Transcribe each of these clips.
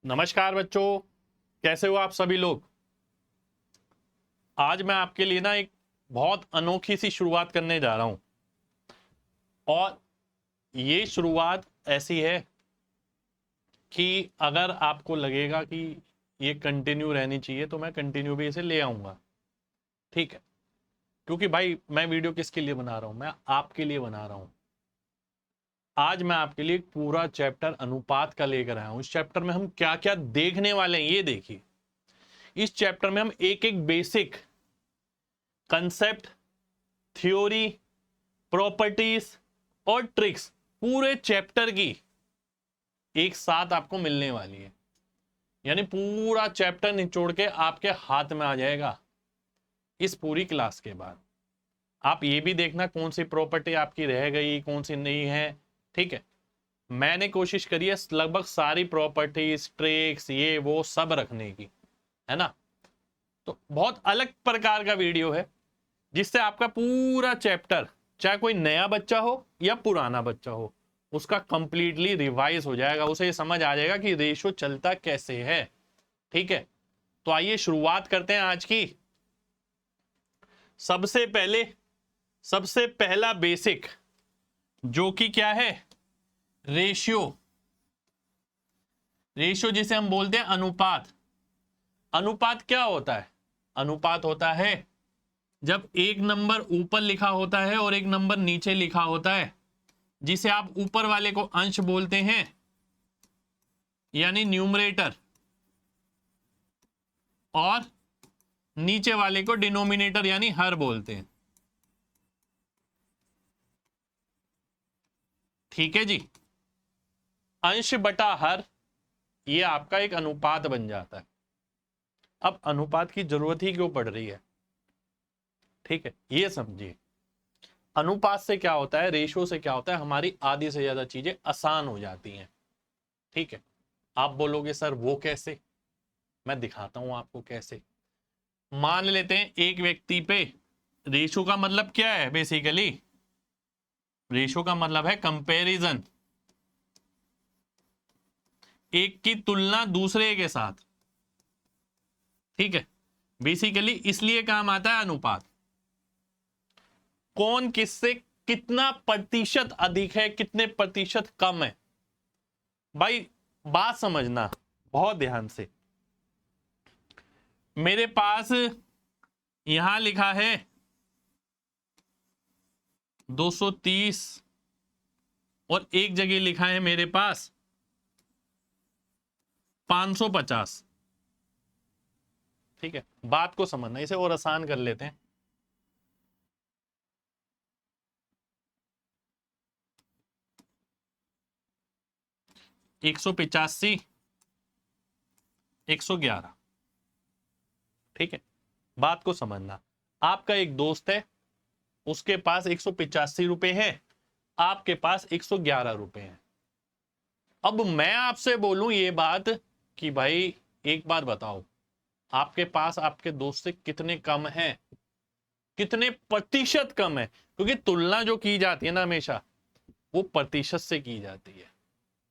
नमस्कार बच्चों, कैसे हो आप सभी लोग। आज मैं आपके लिए ना एक बहुत अनोखी सी शुरुआत करने जा रहा हूं और ये शुरुआत ऐसी है कि अगर आपको लगेगा कि ये कंटिन्यू रहनी चाहिए तो मैं कंटिन्यू भी इसे ले आऊंगा। ठीक है, क्योंकि भाई मैं वीडियो किसके लिए बना रहा हूं, मैं आपके लिए बना रहा हूं। आज मैं आपके लिए एक पूरा चैप्टर अनुपात का लेकर आया हूं। इस चैप्टर में हम क्या क्या देखने वाले हैं ये देखिए। इस चैप्टर में हम एक एक बेसिक कंसेप्ट, थ्योरी, प्रॉपर्टीज और ट्रिक्स पूरे चैप्टर की एक साथ आपको मिलने वाली है। यानी पूरा चैप्टर निचोड़ के आपके हाथ में आ जाएगा इस पूरी क्लास के बाद। आप ये भी देखना कौन सी प्रॉपर्टी आपकी रह गई, कौन सी नहीं है। ठीक है, मैंने कोशिश करी है लगभग सारी प्रॉपर्टीज, ट्रिक्स, ये वो सब रखने की, है ना। तो बहुत अलग प्रकार का वीडियो है जिससे आपका पूरा चैप्टर, चाहे कोई नया बच्चा हो या पुराना बच्चा हो, उसका कंप्लीटली रिवाइज हो जाएगा। उसे ये समझ आ जाएगा कि रेशो चलता कैसे है। ठीक है, तो आइए शुरुआत करते हैं आज की। सबसे पहला बेसिक जो कि क्या है, रेशियो। रेशियो जिसे हम बोलते हैं अनुपात। अनुपात क्या होता है? अनुपात होता है जब एक नंबर ऊपर लिखा होता है और एक नंबर नीचे लिखा होता है, जिसे आप ऊपर वाले को अंश बोलते हैं यानी न्यूमरेटर, और नीचे वाले को डिनोमिनेटर यानी हर बोलते हैं। ठीक है जी, अंश बटा हर, ये आपका एक अनुपात बन जाता है। अब अनुपात की जरूरत ही क्यों पड़ रही है, ठीक है, ये समझिए। अनुपात से क्या होता है, रेशो से क्या होता है, हमारी आधी से ज्यादा चीजें आसान हो जाती हैं। ठीक है, आप बोलोगे सर वो कैसे, मैं दिखाता हूं आपको कैसे। मान लेते हैं एक व्यक्ति पे, रेशो का मतलब क्या है, बेसिकली रेशो का मतलब है कंपैरिजन, एक की तुलना दूसरे के साथ। ठीक है, बेसिकली इसलिए काम आता है अनुपात। कौन किससे कितना प्रतिशत अधिक है, कितने प्रतिशत कम है। भाई बात समझना बहुत ध्यान से। मेरे पास यहां लिखा है 230 और एक जगह लिखा है मेरे पास 550। ठीक है, बात को समझना, इसे और आसान कर लेते हैं। एक 185, 111। ठीक है, बात को समझना। आपका एक दोस्त है, उसके पास 185 रुपए हैं, आपके पास 111 रुपए हैं। अब मैं आपसे बोलूं ये बात कि भाई एक बात बताओ, आपके पास आपके दोस्त से कितने कम है, कितने प्रतिशत कम है। क्योंकि तुलना जो की जाती है ना हमेशा, वो प्रतिशत से की जाती है।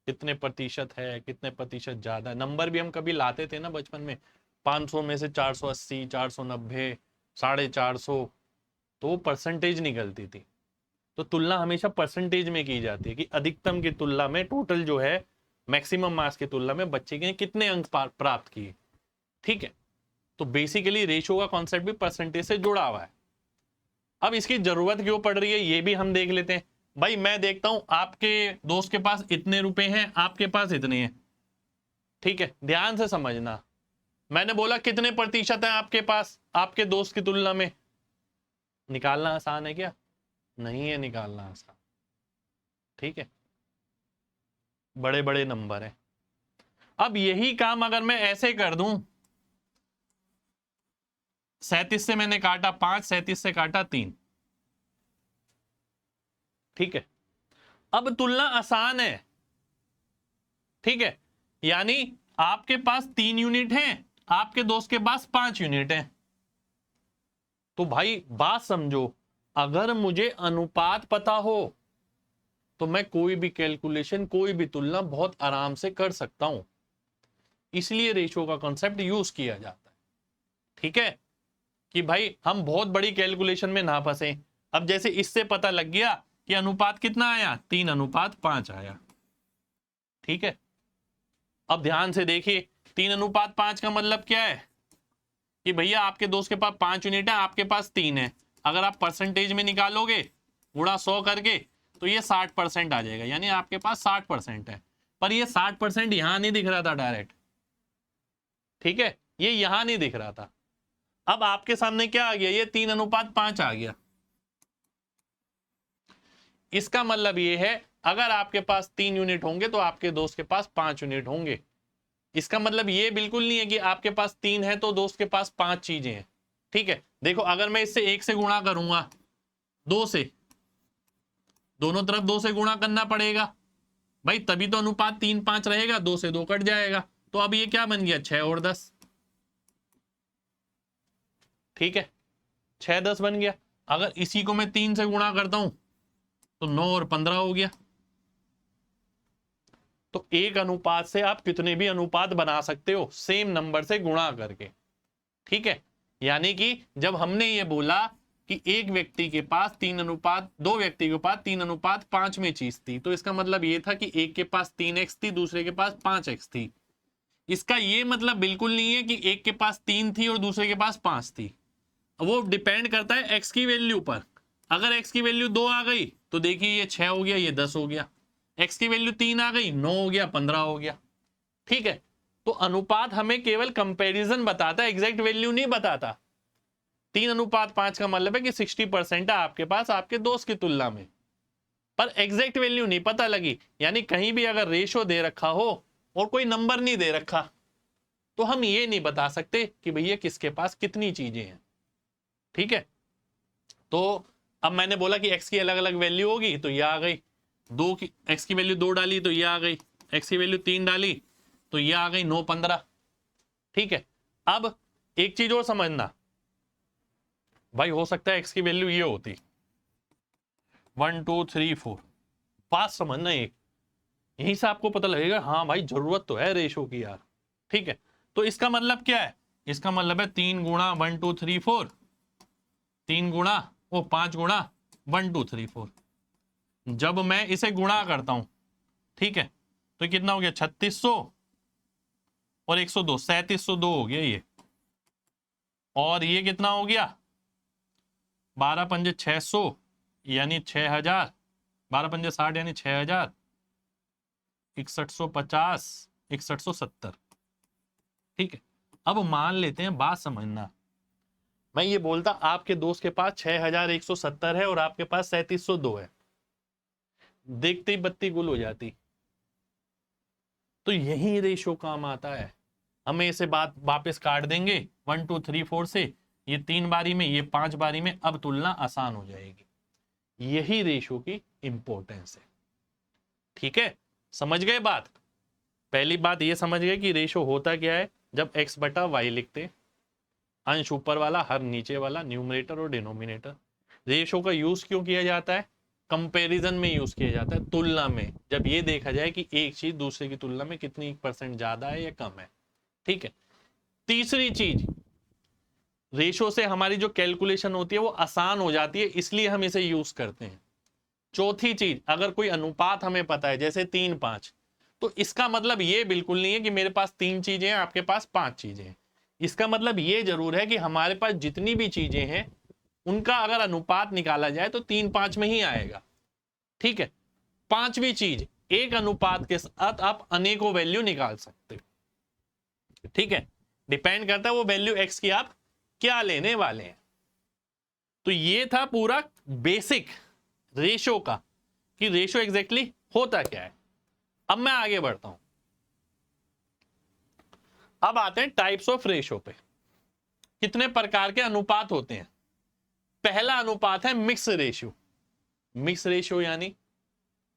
कितने प्रतिशत है, कितने प्रतिशत ज्यादा। नंबर भी हम कभी लाते थे ना बचपन में, 500 में से 480, 490, 450, तो वो परसेंटेज निकलती थी। तो तुलना हमेशा परसेंटेज में की जाती है कि अधिकतम की तुलना में, टोटल जो है मैक्सिमम मार्क्स की तुलना में बच्चे के कितने अंक प्राप्त किए। ठीक है, तो बेसिकली रेशियो का कॉन्सेप्ट भी परसेंटेज से जुड़ा हुआ है। अब इसकी जरूरत क्यों पड़ रही है ये भी हम देख लेते हैं। भाई मैं देखता हूं आपके दोस्त के पास इतने रुपए हैं, आपके पास इतने हैं। ठीक है, ध्यान से समझना। मैंने बोला कितने प्रतिशत है आपके पास आपके दोस्त की तुलना में। निकालना आसान है क्या? नहीं है निकालना आसान। ठीक है, बड़े बड़े नंबर है। अब यही काम अगर मैं ऐसे कर दूं, 37 से मैंने काटा 5, 37 से काटा 3। ठीक है, अब तुलना आसान है। ठीक है, यानी आपके पास 3 यूनिट हैं, आपके दोस्त के पास 5 यूनिट हैं। तो भाई बात समझो, अगर मुझे अनुपात पता हो तो मैं कोई भी कैलकुलेशन, कोई भी तुलना बहुत आराम से कर सकता हूं। इसलिए रेशियो का कॉन्सेप्ट यूज किया जाता है। ठीक है, कि भाई हम बहुत बड़ी कैलकुलेशन में ना फंसे। अब जैसे इससे पता लग गया कि अनुपात कितना आया, 3:5 आया। ठीक है, अब ध्यान से देखिए, 3:5 का मतलब क्या है कि भैया आपके दोस्त के पास 5 यूनिट है, आपके पास 3 है। अगर आप परसेंटेज में निकालोगे गुणा 100 करके तो ये 60% आ जाएगा, यानी आपके पास 60% है। पर ये 60% यहां नहीं दिख रहा था डायरेक्ट। ठीक है, ये यहां नहीं दिख रहा था। अब आपके सामने क्या आ गया, ये 3:5 आ गया। इसका मतलब ये है अगर आपके पास 3 यूनिट होंगे तो आपके दोस्त के पास 5 यूनिट होंगे। इसका मतलब ये बिल्कुल नहीं है कि आपके पास 3 है तो दोस्त के पास 5 चीजें हैं। ठीक है, देखो अगर मैं इससे 1 से गुणा करूंगा 2 से, दोनों तरफ 2 से गुणा करना पड़ेगा भाई, तभी तो अनुपात 3:5 रहेगा। 2 से 2 कट जाएगा, तो अब ये क्या बन गया, 6 और 10। ठीक है, 6 10 बन गया। अगर इसी को मैं 3 से गुणा करता हूं तो 9 और 15 हो गया। तो एक अनुपात से आप कितने भी अनुपात बना सकते हो सेम नंबर से गुणा करके। ठीक है, यानी कि जब हमने ये बोला कि एक व्यक्ति के पास 3:2, व्यक्ति के पास 3:5 में चीज थी, तो इसका मतलब ये था कि एक के पास 3x थी, दूसरे के पास 5x थी। इसका ये मतलब बिल्कुल नहीं है कि एक के पास 3 थी और दूसरे के पास 5 थी। वो डिपेंड करता है x की वैल्यू पर। अगर x की वैल्यू 2 आ गई तो देखिए ये 6 हो गया, ये 10 हो गया। x की वैल्यू 3 आ गई, 9 हो गया, 15 हो गया। ठीक है, तो अनुपात हमें केवल कंपैरिजन बताता है, एग्जैक्ट वैल्यू नहीं बताता। 3:5 का मतलब है कि 60% है आपके पास आपके दोस्त की तुलना में, पर एग्जैक्ट वैल्यू नहीं पता लगी। यानी कहीं भी अगर रेशो दे रखा हो और कोई नंबर नहीं दे रखा तो हम ये नहीं बता सकते कि भैया किसके पास कितनी चीजें हैं। ठीक है, तो अब मैंने बोला कि x की अलग अलग वैल्यू होगी, तो ये आ गई। x की वैल्यू 2 डाली तो ये आ गई, x की वैल्यू 3 डाली तो ये आ गई 9 15। ठीक है, अब एक चीज और समझना भाई, हो सकता है x की वैल्यू ये होती 1 2 3 4। बात समझना, एक यहीं से आपको पता लगेगा हाँ भाई जरूरत तो है रेशो की यार। ठीक है, तो इसका मतलब क्या है, इसका मतलब है 3 गुणा 1 2 3 4, 3 गुणा 5 गुणा 1 2 3 4। जब मैं इसे गुणा करता हूं, ठीक है, तो कितना हो गया 3600 और 102, 3702 हो गया ये। और ये कितना हो गया 12 पंजे 600 यानी 6000, 12 पंजे 60 यानी 6000, 6150, 6170। ठीक है, अब मान लेते हैं, बात समझना, मैं ये बोलता आपके दोस्त के पास 6170 है और आपके पास 3702 है, देखते ही बत्ती गुल हो जाती। तो यही रेशो काम आता है। हमें इसे बात वापस काट देंगे 1 2 3 4 से, ये 3 बारी में, ये 5 बारी में, अब तुलना आसान हो जाएगी। यही रेशो की इंपॉर्टेंस है। ठीक है, समझ गए बात। पहली बात ये समझ गए कि रेशो होता क्या है, जब x बटा वाई लिखते, अंश ऊपर वाला हर नीचे वाला, न्यूमरेटर और डिनोमिनेटर। रेशो का यूज क्यों किया जाता है, कंपैरिजन में यूज किया जाता है, तुलना में, जब ये देखा जाए कि एक चीज दूसरे की तुलना में कितनी % ज्यादा है या कम है। ठीक है, तीसरी चीज, रेशो से हमारी जो कैलकुलेशन होती है वो आसान हो जाती है, इसलिए हम इसे यूज करते हैं। चौथी चीज, अगर कोई अनुपात हमें पता है जैसे 3 5, तो इसका मतलब ये बिल्कुल नहीं है कि मेरे पास 3 चीजें हैं आपके पास 5 चीजें हैं। इसका मतलब ये जरूर है कि हमारे पास जितनी भी चीजें हैं उनका अगर अनुपात निकाला जाए तो 3 5 में ही आएगा। ठीक है, पांचवी चीज, एक अनुपात के साथ आप अनेकों वैल्यू निकाल सकते हो। ठीक है, डिपेंड करता है वो वैल्यू x की आप क्या लेने वाले हैं। तो ये था पूरा बेसिक रेशो का, कि रेशो एग्जैक्टली होता क्या है। अब मैं आगे बढ़ता हूं, अब आते हैं टाइप्स ऑफ रेशो पे। कितने प्रकार के अनुपात होते हैं। पहला अनुपात है मिक्स रेशियो। मिक्स रेशियो यानी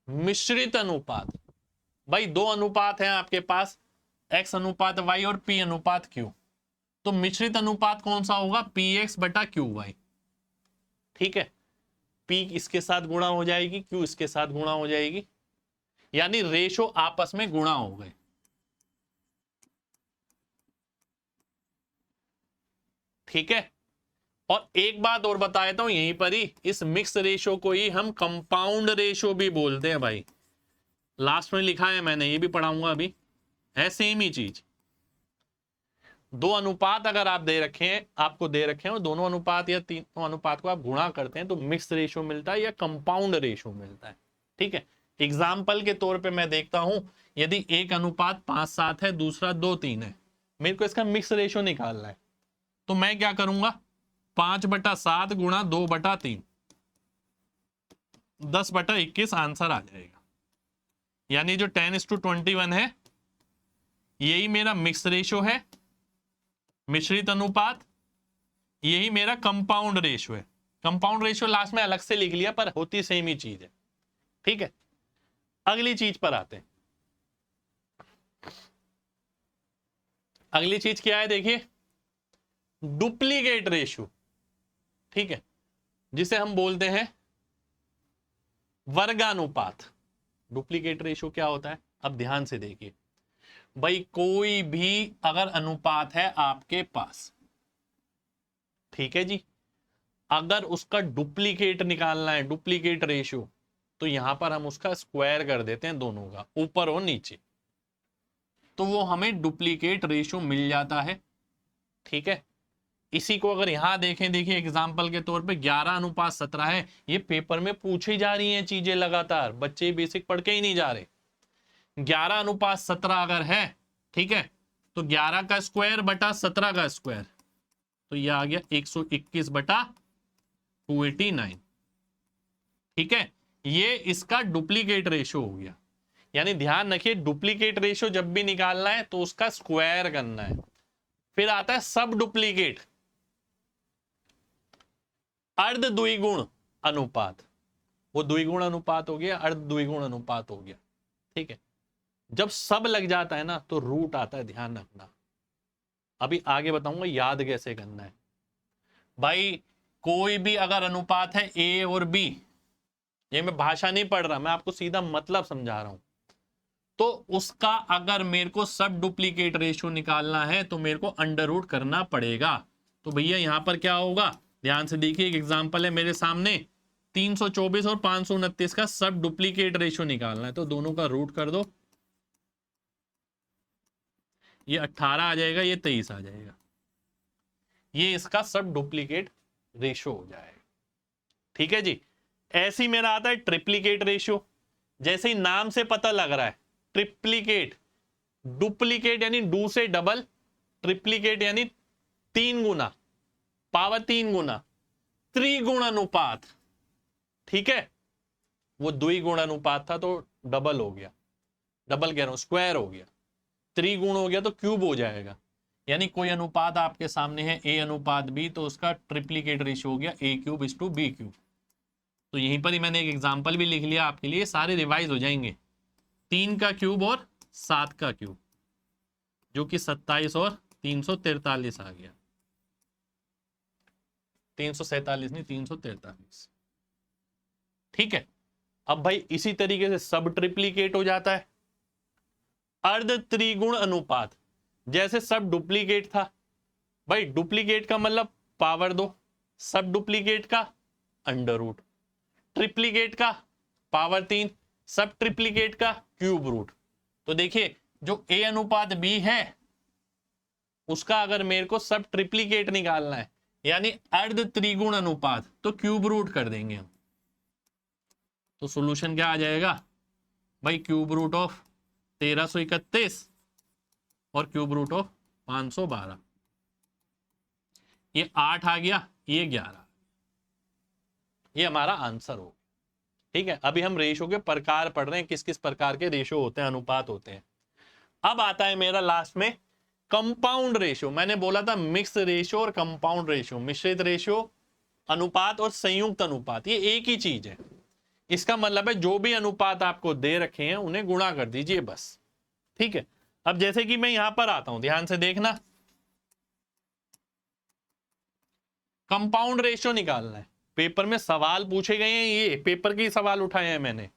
मिश्रित अनुपात। भाई दो अनुपात हैं आपके पास, x अनुपात y और p अनुपात q, तो मिश्रित अनुपात कौन सा होगा, px बटा qy। ठीक है, p इसके साथ गुणा हो जाएगी, q इसके साथ गुणा हो जाएगी, यानी रेशो आपस में गुणा हो गए। ठीक है। और एक बात और बता देता हूं यहीं पर ही, इस मिक्स रेशो को ही हम कंपाउंड रेशो भी बोलते हैं भाई। लास्ट में लिखा है मैंने, ये भी पढ़ाऊंगा अभी, है सेम ही चीज। दो अनुपात अगर आप दे रखे हैं, आपको दे रखे हैं, और दोनों अनुपात या तीनों अनुपात को आप गुणा करते हैं तो मिक्स रेशो मिलता है या कंपाउंड रेशो मिलता है। ठीक है। एग्जाम्पल के तौर पे मैं देखता हूं, यदि एक अनुपात 5:7 है, दूसरा 2:3 है, मेरे को इसका मिक्स रेशो निकालना है, तो मैं क्या करूंगा, 5/7 गुणा 2/3, 10/21 आंसर आ जाएगा। यानी जो 10:21 है यही मेरा मिक्स रेशो है, मिश्रित अनुपात, यही मेरा कंपाउंड रेशो है। कंपाउंड रेशो लास्ट में अलग से लिख लिया, पर होती सेम ही चीज है। ठीक है, अगली चीज पर आते हैं। अगली चीज क्या है, देखिए, डुप्लीकेट रेशो। ठीक है, जिसे हम बोलते हैं वर्गानुपात। डुप्लीकेट रेशो क्या होता है, अब ध्यान से देखिए भाई, कोई भी अगर अनुपात है आपके पास, ठीक है जी, अगर उसका डुप्लीकेट निकालना है, डुप्लीकेट रेशो, तो यहां पर हम उसका स्क्वायर कर देते हैं, दोनों का, ऊपर और नीचे, तो वो हमें डुप्लीकेट रेशो मिल जाता है। ठीक है, इसी को अगर यहां देखें, देखिए एग्जांपल के तौर पे 11:17 है, ये पेपर में पूछी जा रही हैं चीजें लगातार, बच्चे बेसिक पढ़ के ही नहीं जा रहे। 11:17 अगर है, ठीक है, तो 11 का स्क्वायर बटा 17 का स्क्वायर, तो ये आ गया 121/289। ठीक है, ये इसका डुप्लीकेट रेशो हो गया। यानी ध्यान रखिए, डुप्लीकेट रेशो जब भी निकालना है तो उसका स्क्वायर करना है। फिर आता है सब डुप्लीकेट, अर्ध द्विगुण अनुपात, वो द्विगुण अनुपात हो गया, अर्ध द्विगुण अनुपात हो गया। ठीक है, जब सब लग जाता है ना तो रूट आता है, ध्यान रखना। अभी आगे बताऊंगा याद कैसे करना है। भाई कोई भी अगर अनुपात है ए और बी, ये मैं भाषा नहीं पढ़ रहा, मैं आपको सीधा मतलब समझा रहा हूं, तो उसका अगर मेरे को सब डुप्लीकेट रेशियो निकालना है तो मेरे को अंडर रूट करना पड़ेगा। तो भैया यहां पर क्या होगा, ध्यान से देखिए, एक एग्जांपल है मेरे सामने, 324 और 529 का सब डुप्लीकेट रेशियो निकालना है, तो दोनों का रूट कर दो, ये 18 आ जाएगा, ये 23 आ जाएगा, ये इसका सब डुप्लीकेट रेशियो हो जाएगा। ठीक है जी। ऐसे ही मेरा आता है ट्रिप्लीकेट रेशियो, जैसे ही नाम से पता लग रहा है, ट्रिप्लीकेट, डुप्लीकेट यानी डू से डबल, ट्रिप्लीकेट यानी 3 गुना, पावर 3 गुना, त्रिगुण अनुपात। ठीक है, वो द्विगुण अनुपात था तो डबल हो गया, डबल कह रहा हूं स्क्वायर हो गया, त्रिगुण हो गया तो क्यूब हो जाएगा। यानी कोई अनुपात आपके सामने है ए अनुपात बी, तो उसका ट्रिप्लीकेट रेशियो हो गया a3:b3। तो यहीं पर ही मैंने एक एग्जांपल भी लिख लिया आपके लिए, सारे रिवाइज हो जाएंगे। 3 का क्यूब और 7 का क्यूब, जो कि 27 और 343 आ गया, 347 नहीं 343। ठीक है, अब भाई इसी तरीके से सब ट्रिप्लीकेट हो जाता है, अर्ध त्रिगुण अनुपात। जैसे सब डुप्लीकेट था, भाई डुप्लीकेट का मतलब पावर 2, सब डुप्लीकेट का अंडर रूट, ट्रिप्लीकेट का पावर 3, सब ट्रिप्लीकेट का क्यूब रूट। तो देखिए जो ए अनुपात बी है उसका अगर मेरे को सब ट्रिप्लीकेट निकालना है, यानी अर्ध त्रिगुण अनुपात, तो क्यूब रूट कर देंगे हम। तो सॉल्यूशन क्या आ जाएगा भाई, क्यूब रूट ऑफ 1331 और क्यूब रूट ऑफ 512, ये 8 आ गया, ये 11, ये हमारा आंसर हो। ठीक है, अभी हम रेशो के प्रकार पढ़ रहे हैं, किस किस प्रकार के रेशो होते हैं, अनुपात होते हैं। अब आता है मेरा लास्ट में कंपाउंड रेशो। मैंने बोला था मिक्स रेशो और कंपाउंड रेशो, मिश्रित रेशो, अनुपात और संयुक्त अनुपात, ये एक ही चीज है। इसका मतलब है जो भी अनुपात आपको दे रखे हैं उन्हें गुणा कर दीजिए बस। ठीक है, अब जैसे कि मैं यहां पर आता हूं, ध्यान से देखना, कंपाउंड रेशो निकालना है। पेपर में सवाल पूछे गए हैं, ये पेपर के सवाल उठाए हैं मैंने,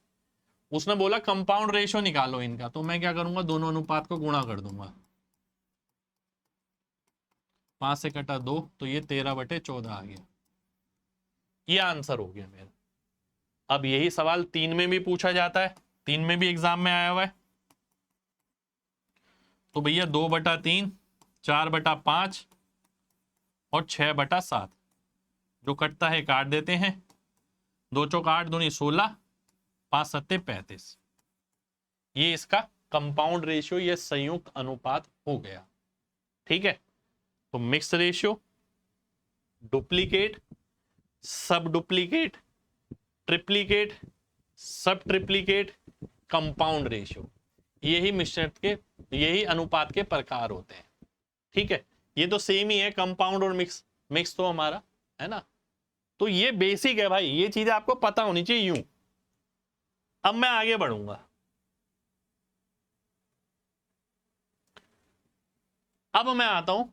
उसने बोला कंपाउंड रेशो निकालो इनका, तो मैं क्या करूंगा, दोनों अनुपात को गुणा कर दूंगा। 5 से कटा 2, तो ये 13/14 आ गया। ये आंसर हो गया मेरा। अब यही सवाल 3 में भी पूछा जाता है, 3 में भी एग्जाम में आया हुआ है। तो भैया 2/3, 4/5 और 6/7, जो कटता है काट देते हैं। 2 चौक 8 दूनी 16, 5 सत्ते 35। ये इसका कंपाउंड रेशियो, ये संयुक्त अनुपात हो गया। ठीक है, तो मिक्स रेशियो, डुप्लीकेट, सब डुप्लीकेट, ट्रिप्लीकेट, सब ट्रिप्लीकेट, कंपाउंड रेशियो, यही मिश्रण के, यही अनुपात के प्रकार होते हैं। ठीक है, ये तो सेम ही है, कंपाउंड और मिक्स। मिक्स तो हमारा है ना। तो ये बेसिक है भाई, ये चीजें आपको पता होनी चाहिए यूं। अब मैं आगे बढ़ूंगा। अब मैं आता हूं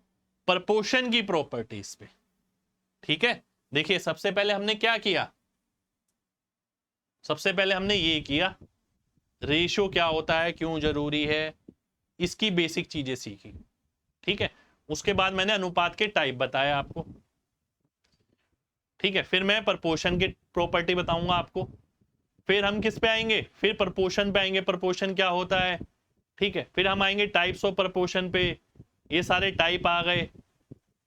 प्रपोर्शन की प्रॉपर्टीज पे। ठीक है, देखिए सबसे पहले हमने क्या किया, सबसे पहले हमने ये किया, रेशियो क्या होता है, क्यों जरूरी है, इसकी बेसिक चीजें सीखी। ठीक है, उसके बाद मैंने अनुपात के टाइप बताया आपको। ठीक है, फिर मैं प्रपोर्शन की प्रॉपर्टी बताऊंगा आपको। फिर हम किस पे आएंगे, फिर प्रपोर्शन पे आएंगे, प्रपोर्शन क्या होता है। ठीक है, फिर हम आएंगे टाइप्स ऑफ प्रपोर्शन पे, ये सारे टाइप आ गए।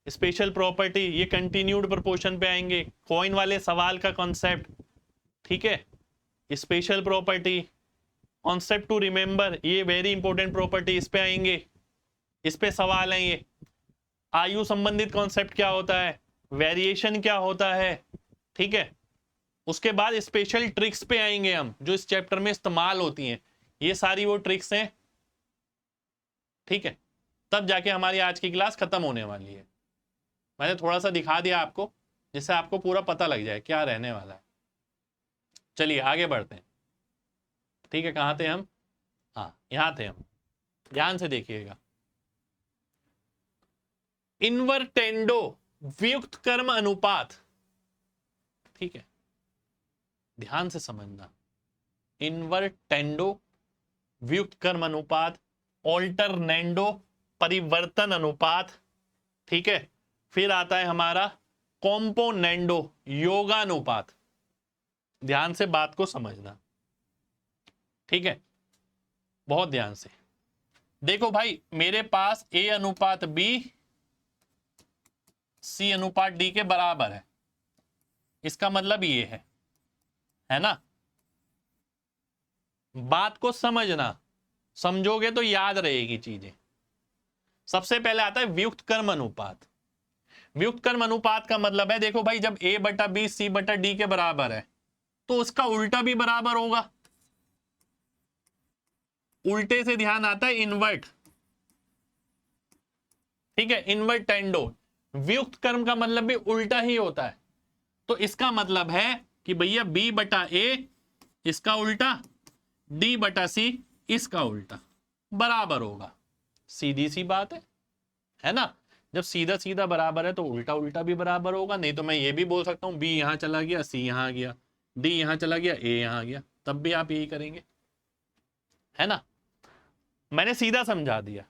स्पेशल प्रॉपर्टी, ये कंटिन्यूड प्रपोर्शन पे आएंगे, कॉइन वाले सवाल का कॉन्सेप्ट। ठीक है, special property, concept to remember, ये वेरी इंपॉर्टेंट प्रॉपर्टी, इस पे आएंगे, इस पे सवाल है ये। आयु संबंधित कॉन्सेप्ट क्या होता है, वेरिएशन क्या होता है। ठीक है, उसके बाद स्पेशल ट्रिक्स पे आएंगे हम, जो इस चैप्टर में इस्तेमाल होती हैं, ये सारी वो ट्रिक्स हैं। ठीक है, तब जाके हमारी आज की क्लास खत्म होने वाली है। मैंने थोड़ा सा दिखा दिया आपको, जिससे आपको पूरा पता लग जाए क्या रहने वाला है। चलिए आगे बढ़ते हैं। ठीक है, कहाँ थे हम, हाँ यहां थे हम, ध्यान से देखिएगा। इनवर्टेंडो व्युक्त कर्म अनुपात, ठीक है, ध्यान से समझना। इनवर्टेंडो व्युक्त कर्म अनुपात, ऑल्टरनेंडो परिवर्तन अनुपात। ठीक है, फिर आता है हमारा कॉम्पोनेंडो योगानुपात। ध्यान से बात को समझना। ठीक है, बहुत ध्यान से देखो भाई, मेरे पास A अनुपात B C अनुपात D के बराबर है, इसका मतलब ये है ना। बात को समझना, समझोगे तो याद रहेगी चीजें। सबसे पहले आता है व्युक्त कर्म अनुपात। व्युक्त कर्म अनुपात का मतलब है, देखो भाई, जब A/B C/D के बराबर है, तो उसका उल्टा भी बराबर होगा। उल्टे से ध्यान आता है इनवर्ट। ठीक है, इनवर्टेंडो, व्युक्त कर्म का मतलब भी उल्टा ही होता है। तो इसका मतलब है कि भैया B/A इसका उल्टा, D/C इसका उल्टा बराबर होगा। सीधी सी बात है ना। जब सीधा सीधा बराबर है तो उल्टा उल्टा भी बराबर होगा। नहीं तो मैं ये भी बोल सकता हूं B यहां चला गया, C यहां आ गया, D यहां चला गया, A यहां आ गया, तब भी आप यही करेंगे, है ना। मैंने सीधा समझा दिया।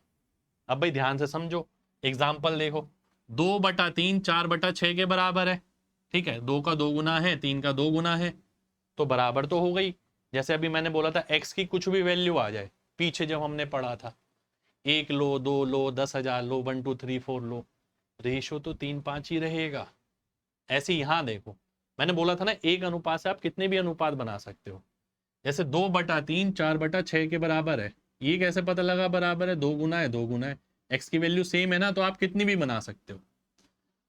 अब भाई ध्यान से समझो, एग्जाम्पल देखो, 2/3 4/6 के बराबर है। ठीक है, 2 का 2 गुना है, 3 का 2 गुना है, तो बराबर तो हो गई। जैसे अभी मैंने बोला था, x की कुछ भी वैल्यू आ जाए, पीछे जब हमने पढ़ा था, 1 लो, 2 लो, 10,000 लो, 1 2 3 4 लो, रेशो तो 3 5 ही रहेगा। ऐसे यहां देखो, मैंने बोला था ना, एक अनुपात से आप कितने भी अनुपात बना सकते हो। जैसे 2/3 4/6 के बराबर है, ये कैसे पता लगा बराबर है, 2 गुना है, 2 गुना है, x की वैल्यू सेम है ना, तो आप कितनी भी बना सकते हो।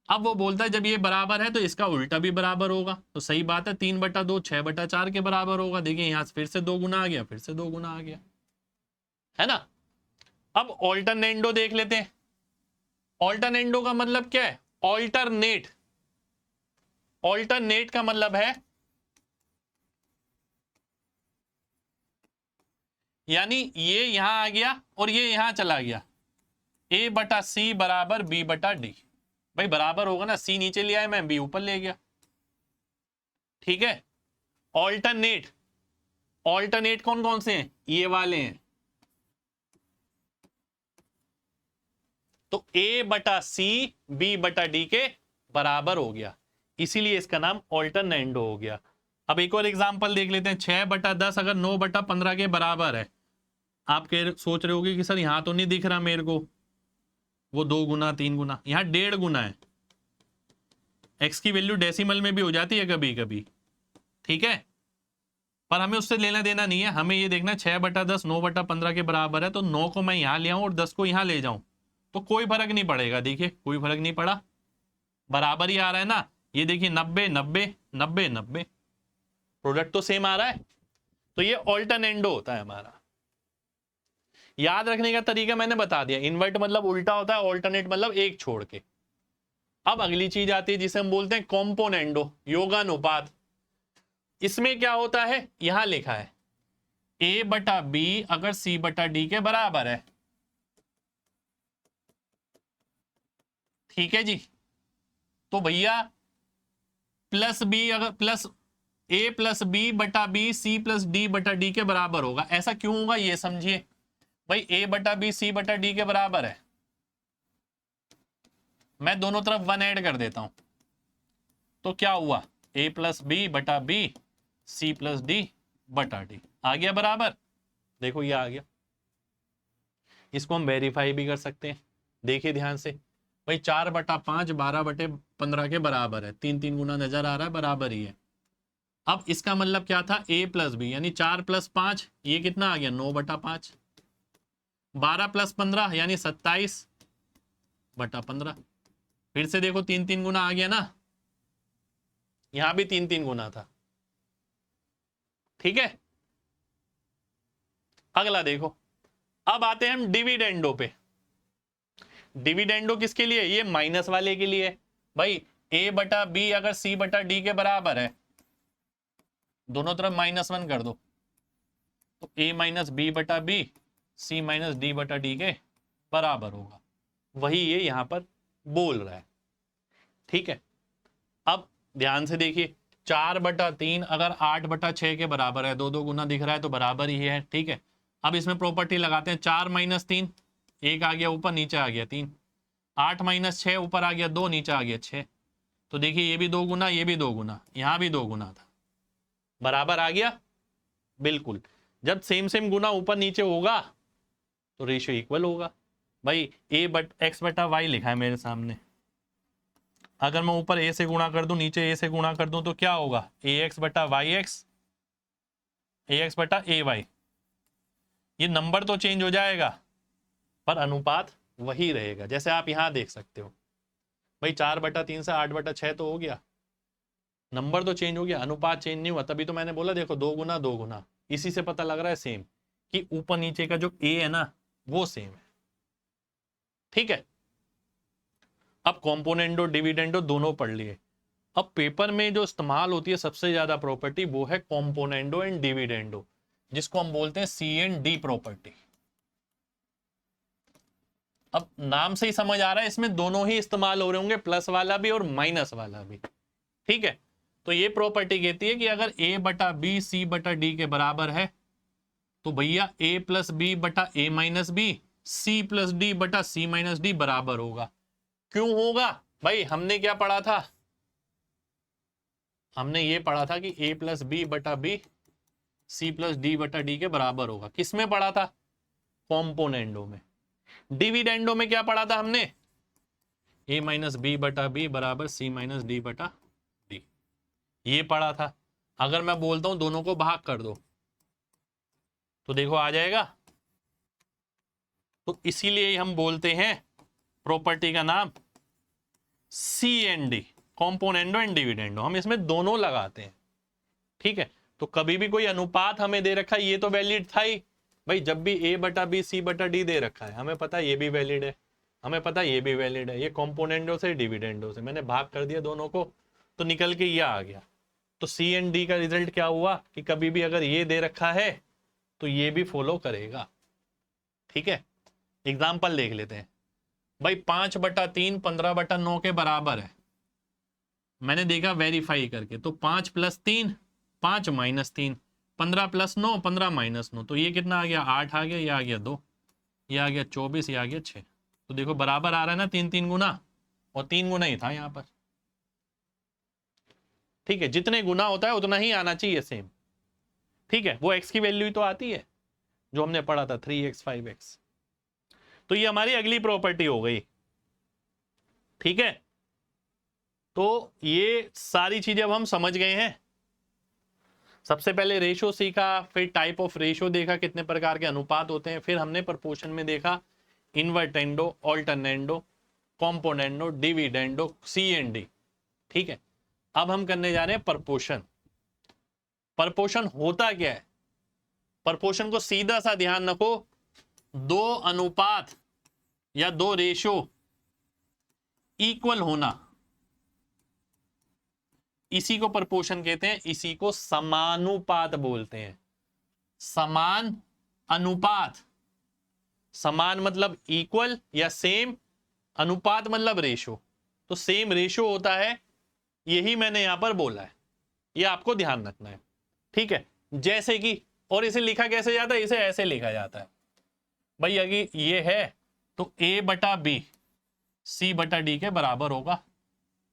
अब वो बोलता है जब ये बराबर है तो इसका उल्टा भी बराबर होगा, तो सही बात है, 3/2 6/4 के बराबर होगा। देखिए यहां से फिर से 2 गुना आ गया, फिर से 2 गुना आ गया, है ना। अब ऑल्टरनेंडो देख लेते हैं। ऑल्टरनेंडो का मतलब क्या है, ऑल्टरनेट। ऑल्टरनेट का मतलब है, यानी ये यहां आ गया और ये यहां चला गया, A/C बराबर B/D। भाई बराबर होगा ना, C नीचे ले आया मैं, B ऊपर ले गया। ठीक है, ऑल्टरनेट, ऑल्टरनेट कौन कौन से हैं, ये वाले हैं। तो a बटा सी b बटा d के बराबर हो गया, इसीलिए इसका नाम ऑल्टरनेंडो हो गया। अब एक और एग्जांपल देख लेते हैं। 6 बटा 10 अगर 9 बटा 15 के बराबर है। आप सोच रहे होगे कि सर यहां तो नहीं दिख रहा मेरे को, वो 2 गुना 3 गुना, यहां 1.5 गुना है। x की वैल्यू डेसिमल में भी हो जाती है कभी कभी, ठीक है, पर हमें उससे लेना देना नहीं है। हमें ये देखना 6 बटा 10 9 बटा 15 के बराबर है, तो 9 को मैं यहां ले आऊं और 10 को यहां ले जाऊं तो कोई फर्क नहीं पड़ेगा। देखिए कोई फर्क नहीं पड़ा, बराबर ही आ रहा है ना। ये देखिए 90 90 90 90, प्रोडक्ट तो सेम आ रहा है। तो ये ऑल्टरनेंडो होता है हमारा। याद रखने का तरीका मैंने बता दिया, इन्वर्ट मतलब उल्टा होता है, ऑल्टरनेट मतलब एक छोड़ के। अब अगली चीज आती है जिसे हम बोलते हैं कॉम्पोनेंडो, योगानुपात। इसमें क्या होता है, यहां लिखा है a बटा b अगर c बटा d के बराबर है, ठीक है जी। तो भैया प्लस बी अगर प्लस a प्लस बी बटा बी सी प्लस डी बटा डी के बराबर होगा। ऐसा क्यों होगा ये समझिए। भाई a बटा बी सी बटा डी के बराबर है, मैं दोनों तरफ 1 ऐड कर देता हूं, तो क्या हुआ a प्लस बी बटा बी सी प्लस डी बटा डी आ गया बराबर। देखो ये आ गया। इसको हम वेरीफाई भी कर सकते हैं, देखिए ध्यान से। भाई 4 बटा 5 12 बटे 15 के बराबर है, 3 3 गुना नजर आ रहा है, बराबर ही है। अब इसका मतलब क्या था, a प्लस बी यानी 4 प्लस 5 ये कितना आ गया 9 बटा 5, 12 प्लस 15 यानी 27 बटा 15। फिर से देखो 3 3 गुना आ गया ना, यहां भी 3 3 गुना था, ठीक है। अगला देखो, अब आते हैं हम डिविडेंडो पे। डिविडेंडो किसके लिए, ये माइनस वाले के लिए। भाई a बटा बी अगर c बटा डी के बराबर है, दोनों तरफ -1 कर दो, तो a माइनस बी बटा बी सी माइनस डी बटा डी के बराबर होगा। वही ये यहां पर बोल रहा है, ठीक है। अब ध्यान से देखिए 4 बटा 3 अगर 8 बटा 6 के बराबर है, 2 2 गुना दिख रहा है तो बराबर ही है, ठीक है। अब इसमें प्रॉपर्टी लगाते हैं, 4 माइनस 3 1 आ गया ऊपर, नीचे आ गया 3, 8 माइनस 6 ऊपर आ गया 2 नीचे आ गया 6। तो देखिए ये भी 2 गुना ये भी 2 गुना, यहां भी 2 गुना था, बराबर आ गया। बिल्कुल, जब सेम सेम गुना ऊपर नीचे होगा तो रेशियो इक्वल होगा। भाई एक्स बटा वाई लिखा है मेरे सामने, अगर मैं ऊपर a से गुणा कर दूं नीचे a से गुणा कर दूं तो क्या होगा, ax बटा वाई एक्स ax बटा ए वाई। ये नंबर तो चेंज हो जाएगा पर अनुपात वही रहेगा। जैसे आप यहां देख सकते हो, भाई 4 बटा 3 से 8 बटा 6 तो हो गया, नंबर तो चेंज हो गया, अनुपात चेंज नहीं हुआ। तभी तो मैंने बोला देखो 2 गुना 2 गुना, इसी से पता लग रहा है सेम, कि ऊपर नीचे का जो a है ना वो सेम है, ठीक है। अब कॉम्पोनेंडो डिविडेंडो दोनों पढ़ लिए। अब पेपर में जो इस्तेमाल होती है सबसे ज्यादा प्रॉपर्टी वो है कॉम्पोनेंडो एंड डिविडेंडो, जिसको हम बोलते हैं C&D प्रॉपर्टी। अब नाम से ही समझ आ रहा है इसमें दोनों ही इस्तेमाल हो रहे होंगे, प्लस वाला भी और माइनस वाला भी, ठीक है। तो ये प्रॉपर्टी कहती है कि अगर a बटा बी सी बटा डी के बराबर है तो भैया a प्लस बी बटा a minus B C plus D बटा सी माइनस डी बराबर होगा। क्यों होगा भाई, हमने क्या पढ़ा था, हमने ये पढ़ा था कि a प्लस बी बटा बी सी प्लस डी बटा डी के बराबर होगा। किसमें पढ़ा था, कॉम्पोनेंडो में। डिविडेंडो में क्या पढ़ा था हमने, a माइनस बी बटा बी बराबर सी माइनस डी बटा डी, ये पढ़ा था। अगर मैं बोलता हूं दोनों को भाग कर दो तो देखो आ जाएगा। तो इसीलिए हम बोलते हैं प्रॉपर्टी का नाम C&D, कॉम्पोनेंडो एंड डिविडेंडो। हम इसमें दोनों लगाते हैं, ठीक है। तो कभी भी कोई अनुपात हमें दे रखा है, ये तो वैलिड था ही भाई, जब भी a बटा बी सी बटा डी दे रखा है हमें पता है ये भी वैलिड है, हमें पता है ये भी वैलिड है। ये कॉम्पोनेंडो से डिविडेंडो से मैंने भाग कर दिया दोनों को तो निकल के ये आ गया। तो C&D का रिजल्ट क्या हुआ कि कभी भी अगर ये दे रखा है तो ये भी फॉलो करेगा, ठीक है। एग्जाम्पल देख लेते हैं। भाई 5 बटा 3 15 बटा 9 के बराबर है, मैंने देखा वेरीफाई करके, तो 5 प्लस 3 5 माइनस 3 15 प्लस 9 15 माइनस 9, तो ये कितना आ गया 8 आ गया, ये आ गया 2, ये आ गया 24, ये आ गया 6। तो देखो बराबर आ रहा है ना, 3 गुना, और 3 गुना ही था यहाँ पर। ठीक है, जितने गुना होता है उतना ही आना चाहिए सेम। ठीक है, वो x की वैल्यू ही तो आती है जो हमने पढ़ा था, 3x 5x। तो ये हमारी अगली प्रॉपर्टी हो गई। ठीक है, तो ये सारी चीजें अब हम समझ गए हैं। सबसे पहले रेशो सीखा, फिर टाइप ऑफ रेशो देखा, कितने प्रकार के अनुपात होते हैं, फिर हमने प्रपोर्शन में देखा invertendo, alternendo, componendo, dividendo, C and D. ठीक है, अब हम करने जा रहे हैं प्रपोर्शन। प्रपोर्शन होता क्या है? प्रपोर्शन को सीधा सा ध्यान रखो, दो अनुपात या दो रेशो इक्वल होना, इसी को प्रपोर्शन कहते हैं, इसी को समानुपात बोलते हैं। समान अनुपात, समान मतलब इक्वल या सेम, अनुपात मतलब रेशो। तो सेम रेशो होता है, यही मैंने यहां पर बोला है, ये आपको ध्यान रखना है। ठीक है, जैसे कि, और इसे लिखा कैसे जाता है? इसे ऐसे लिखा जाता है भाई, अगर ये है तो a बटा बी c बटा डी के बराबर होगा।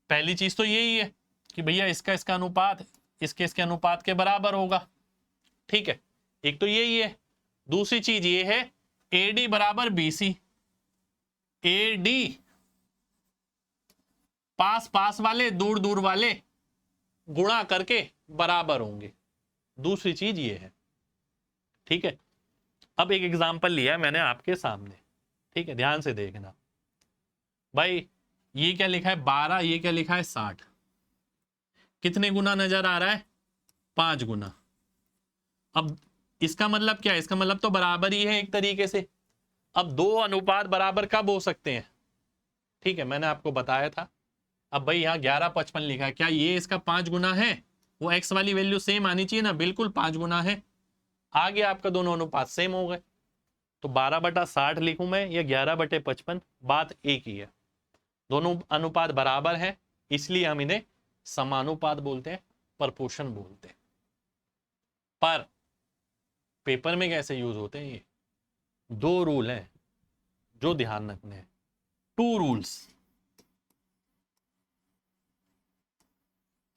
पहली चीज तो यही है कि भैया इसका इसका अनुपात इसके इसके अनुपात के बराबर होगा। ठीक है, एक तो यही है। दूसरी चीज ये है AD बराबर BC, AD पास पास वाले दूर दूर वाले गुणा करके बराबर होंगे। दूसरी चीज ये है। ठीक है, अब एक एग्जांपल लिया मैंने आपके सामने। ठीक है, ध्यान से देखना भाई, ये क्या लिखा है 12, ये क्या लिखा है 60। कितने गुना नजर आ रहा है? 5 गुना। अब इसका मतलब क्या है? इसका मतलब तो बराबर ही है एक तरीके से। अब दो अनुपात बराबर कब हो सकते हैं? ठीक है, मैंने आपको बताया था। अब भाई यहाँ 1155 लिखा है, क्या ये इसका 5 गुना है? वो x वाली वैल्यू सेम आनी चाहिए ना, बिल्कुल 5 गुना है। आगे आपका दोनों अनुपात सेम हो गए, तो 12/60 लिखूं मैं या 11/55, बात एक ही है। दोनों अनुपात बराबर है, इसलिए हम इन्हें समानुपात बोलते हैं, प्रपोर्शन बोलते हैं। पर पेपर में कैसे यूज होते हैं? ये दो रूल हैं जो ध्यान रखने हैं, 2 रूल्स।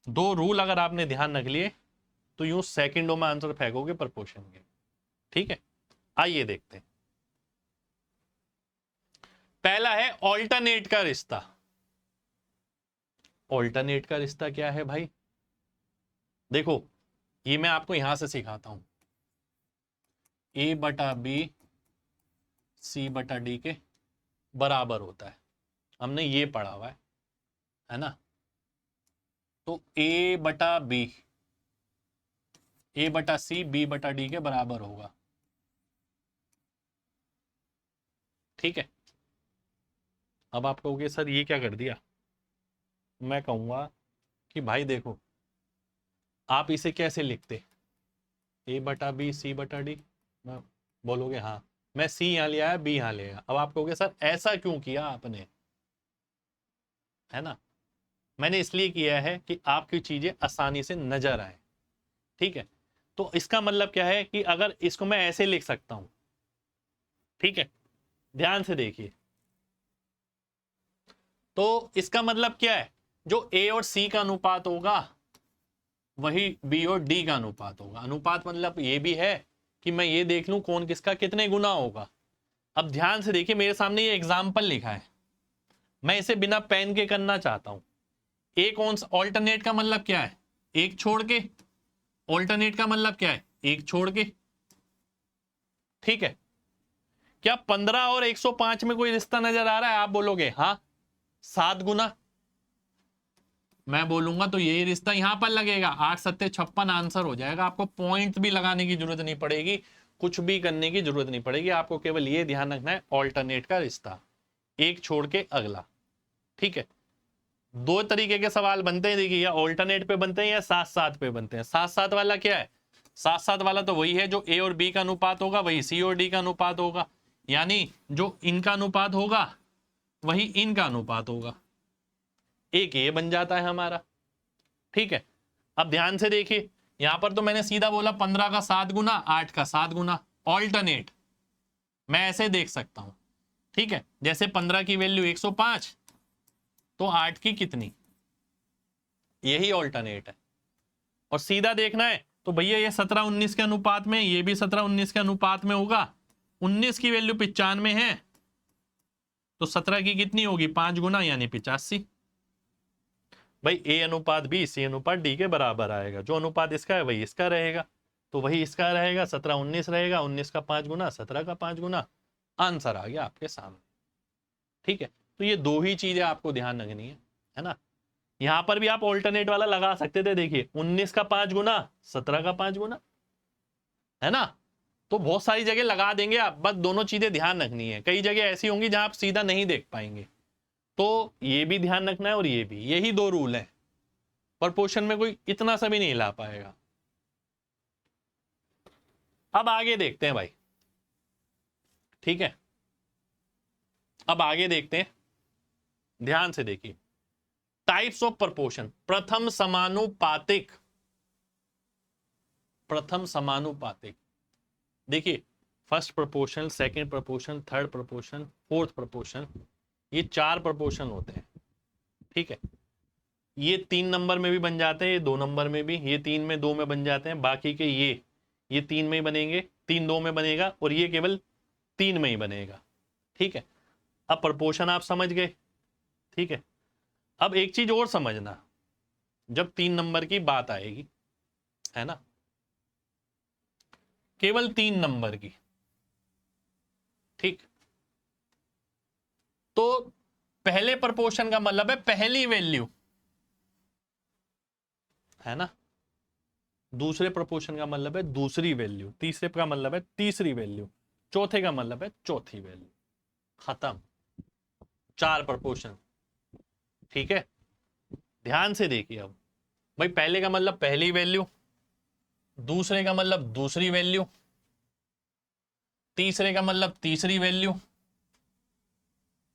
दो रूल अगर आपने ध्यान रख लिए तो यूं सेकंडों में आंसर फेंकोगे प्रपोर्शन के। ठीक है, आइए देखते हैं। पहला है ऑल्टरनेट का रिश्ता। ऑल्टरनेट का रिश्ता क्या है भाई? देखो, ये मैं आपको यहां से सिखाता हूं। a बटा बी सी बटा डी के बराबर होता है, हमने ये पढ़ा हुआ है ना। तो a बटा बी, a बटा सी b बटा डी के बराबर होगा। ठीक है, अब आप कहोगे सर ये क्या कर दिया? मैं कहूंगा कि भाई देखो, आप इसे कैसे लिखते? a बटा बी सी बटा डी, बोलोगे हाँ, मैं सी यहां ले आया, बी यहां ले आया। अब आप कहोगे सर ऐसा क्यों किया आपने? है ना, मैंने इसलिए किया है कि आपकी चीजें आसानी से नजर आए। ठीक है, तो इसका मतलब क्या है कि अगर इसको मैं ऐसे लिख सकता हूं। ठीक है, ध्यान से देखिए, तो इसका मतलब क्या है? जो a और c का अनुपात होगा वही b और d का अनुपात होगा। अनुपात मतलब ये भी है कि मैं ये देख लूं कौन किसका कितने गुना होगा। अब ध्यान से देखिए, मेरे सामने ये एग्जाम्पल लिखा है, मैं इसे बिना पेन के करना चाहता हूं। एक ऑल्टरनेट का मतलब क्या है? एक छोड़ के। ऑल्टरनेट का मतलब क्या है? एक छोड़ के। ठीक है, क्या 15 और 105 में कोई रिश्ता नजर आ रहा है? आप बोलोगे हाँ, 7 गुना। मैं बोलूंगा तो यही रिश्ता यहां पर लगेगा, 8 7 56 आंसर हो जाएगा। आपको पॉइंट भी लगाने की जरूरत नहीं पड़ेगी, कुछ भी करने की जरूरत नहीं पड़ेगी। आपको केवल ये ध्यान रखना है, ऑल्टरनेट का रिश्ता, एक छोड़ के अगला। ठीक है, दो तरीके के सवाल बनते हैं, देखिए, या ऑल्टरनेट पे बनते हैं या साथ साथ पे बनते हैं। साथ साथ वाला क्या है? साथ साथ वाला तो वही है जो ए और बी का अनुपात होगा वही सी और डी का अनुपात होगा, यानी जो इनका अनुपात होगा वही इनका अनुपात होगा। एक ये बन जाता है हमारा। ठीक है, अब ध्यान से देखिए, यहां पर तो मैंने सीधा बोला 15 का 7 गुना, 8 का 7 गुना। ऑल्टरनेट मैं ऐसे देख सकता हूं, ठीक है, जैसे 15 की वैल्यू 105 तो 8 की कितनी, यही ऑल्टरनेट है। और सीधा देखना है तो भैया ये 17-19 के अनुपात में, ये भी 17-19 के अनुपात में होगा। 19 की वैल्यू 95 है तो 17 की कितनी होगी, 5 गुना, यानी 85। भाई ए अनुपात बी सी अनुपात डी के बराबर आएगा, जो अनुपात इसका है वही इसका रहेगा, तो वही इसका रहेगा, 17-19 रहेगा, 19 का 5 गुना 17 का 5 गुना, आंसर आ गया आपके सामने। ठीक है, तो ये दो ही चीजें आपको ध्यान रखनी है ना। यहां पर भी आप ऑल्टरनेट वाला लगा सकते थे, देखिए 19 का 5 गुना 17 का 5 गुना, है ना। तो बहुत सारी जगह लगा देंगे आप, बस दोनों चीजें ध्यान रखनी है। कई जगह ऐसी होंगी जहां आप सीधा नहीं देख पाएंगे, तो ये भी ध्यान रखना है और ये भी, यही दो रूल है। प्रपोर्शन में कोई इतना सा भी नहीं ला पाएगा। अब आगे देखते हैं भाई, ठीक है, अब आगे देखते हैं, ध्यान से देखिए। टाइप्स ऑफ प्रपोर्शन, प्रथम समानुपातिक, प्रथम समानुपातिक। देखिए first proportional, second proportional, third proportional, fourth proportional, ये 4 प्रपोर्शन होते हैं। ठीक है, ये 3 नंबर में भी बन जाते हैं, ये 2 नंबर में भी, ये 3 में 2 में बन जाते हैं, बाकी के ये 3 में ही बनेंगे, 3 2 में बनेगा, और ये केवल 3 में ही बनेगा। ठीक है, अब प्रपोर्शन आप समझ गए। ठीक है, अब एक चीज और समझना, जब 3 नंबर की बात आएगी, है ना, केवल 3 नंबर की, ठीक, तो पहले प्रपोर्शन का मतलब है पहली वैल्यू, है ना। दूसरे प्रपोर्शन का मतलब है दूसरी वैल्यू, तीसरे का मतलब है तीसरी वैल्यू, चौथे का मतलब है चौथी वैल्यू। खत्म, 4 प्रपोर्शन। ठीक है, ध्यान से देखिए। अब भाई पहले का मतलब पहली वैल्यू, दूसरे का मतलब दूसरी वैल्यू, तीसरे का मतलब तीसरी वैल्यू,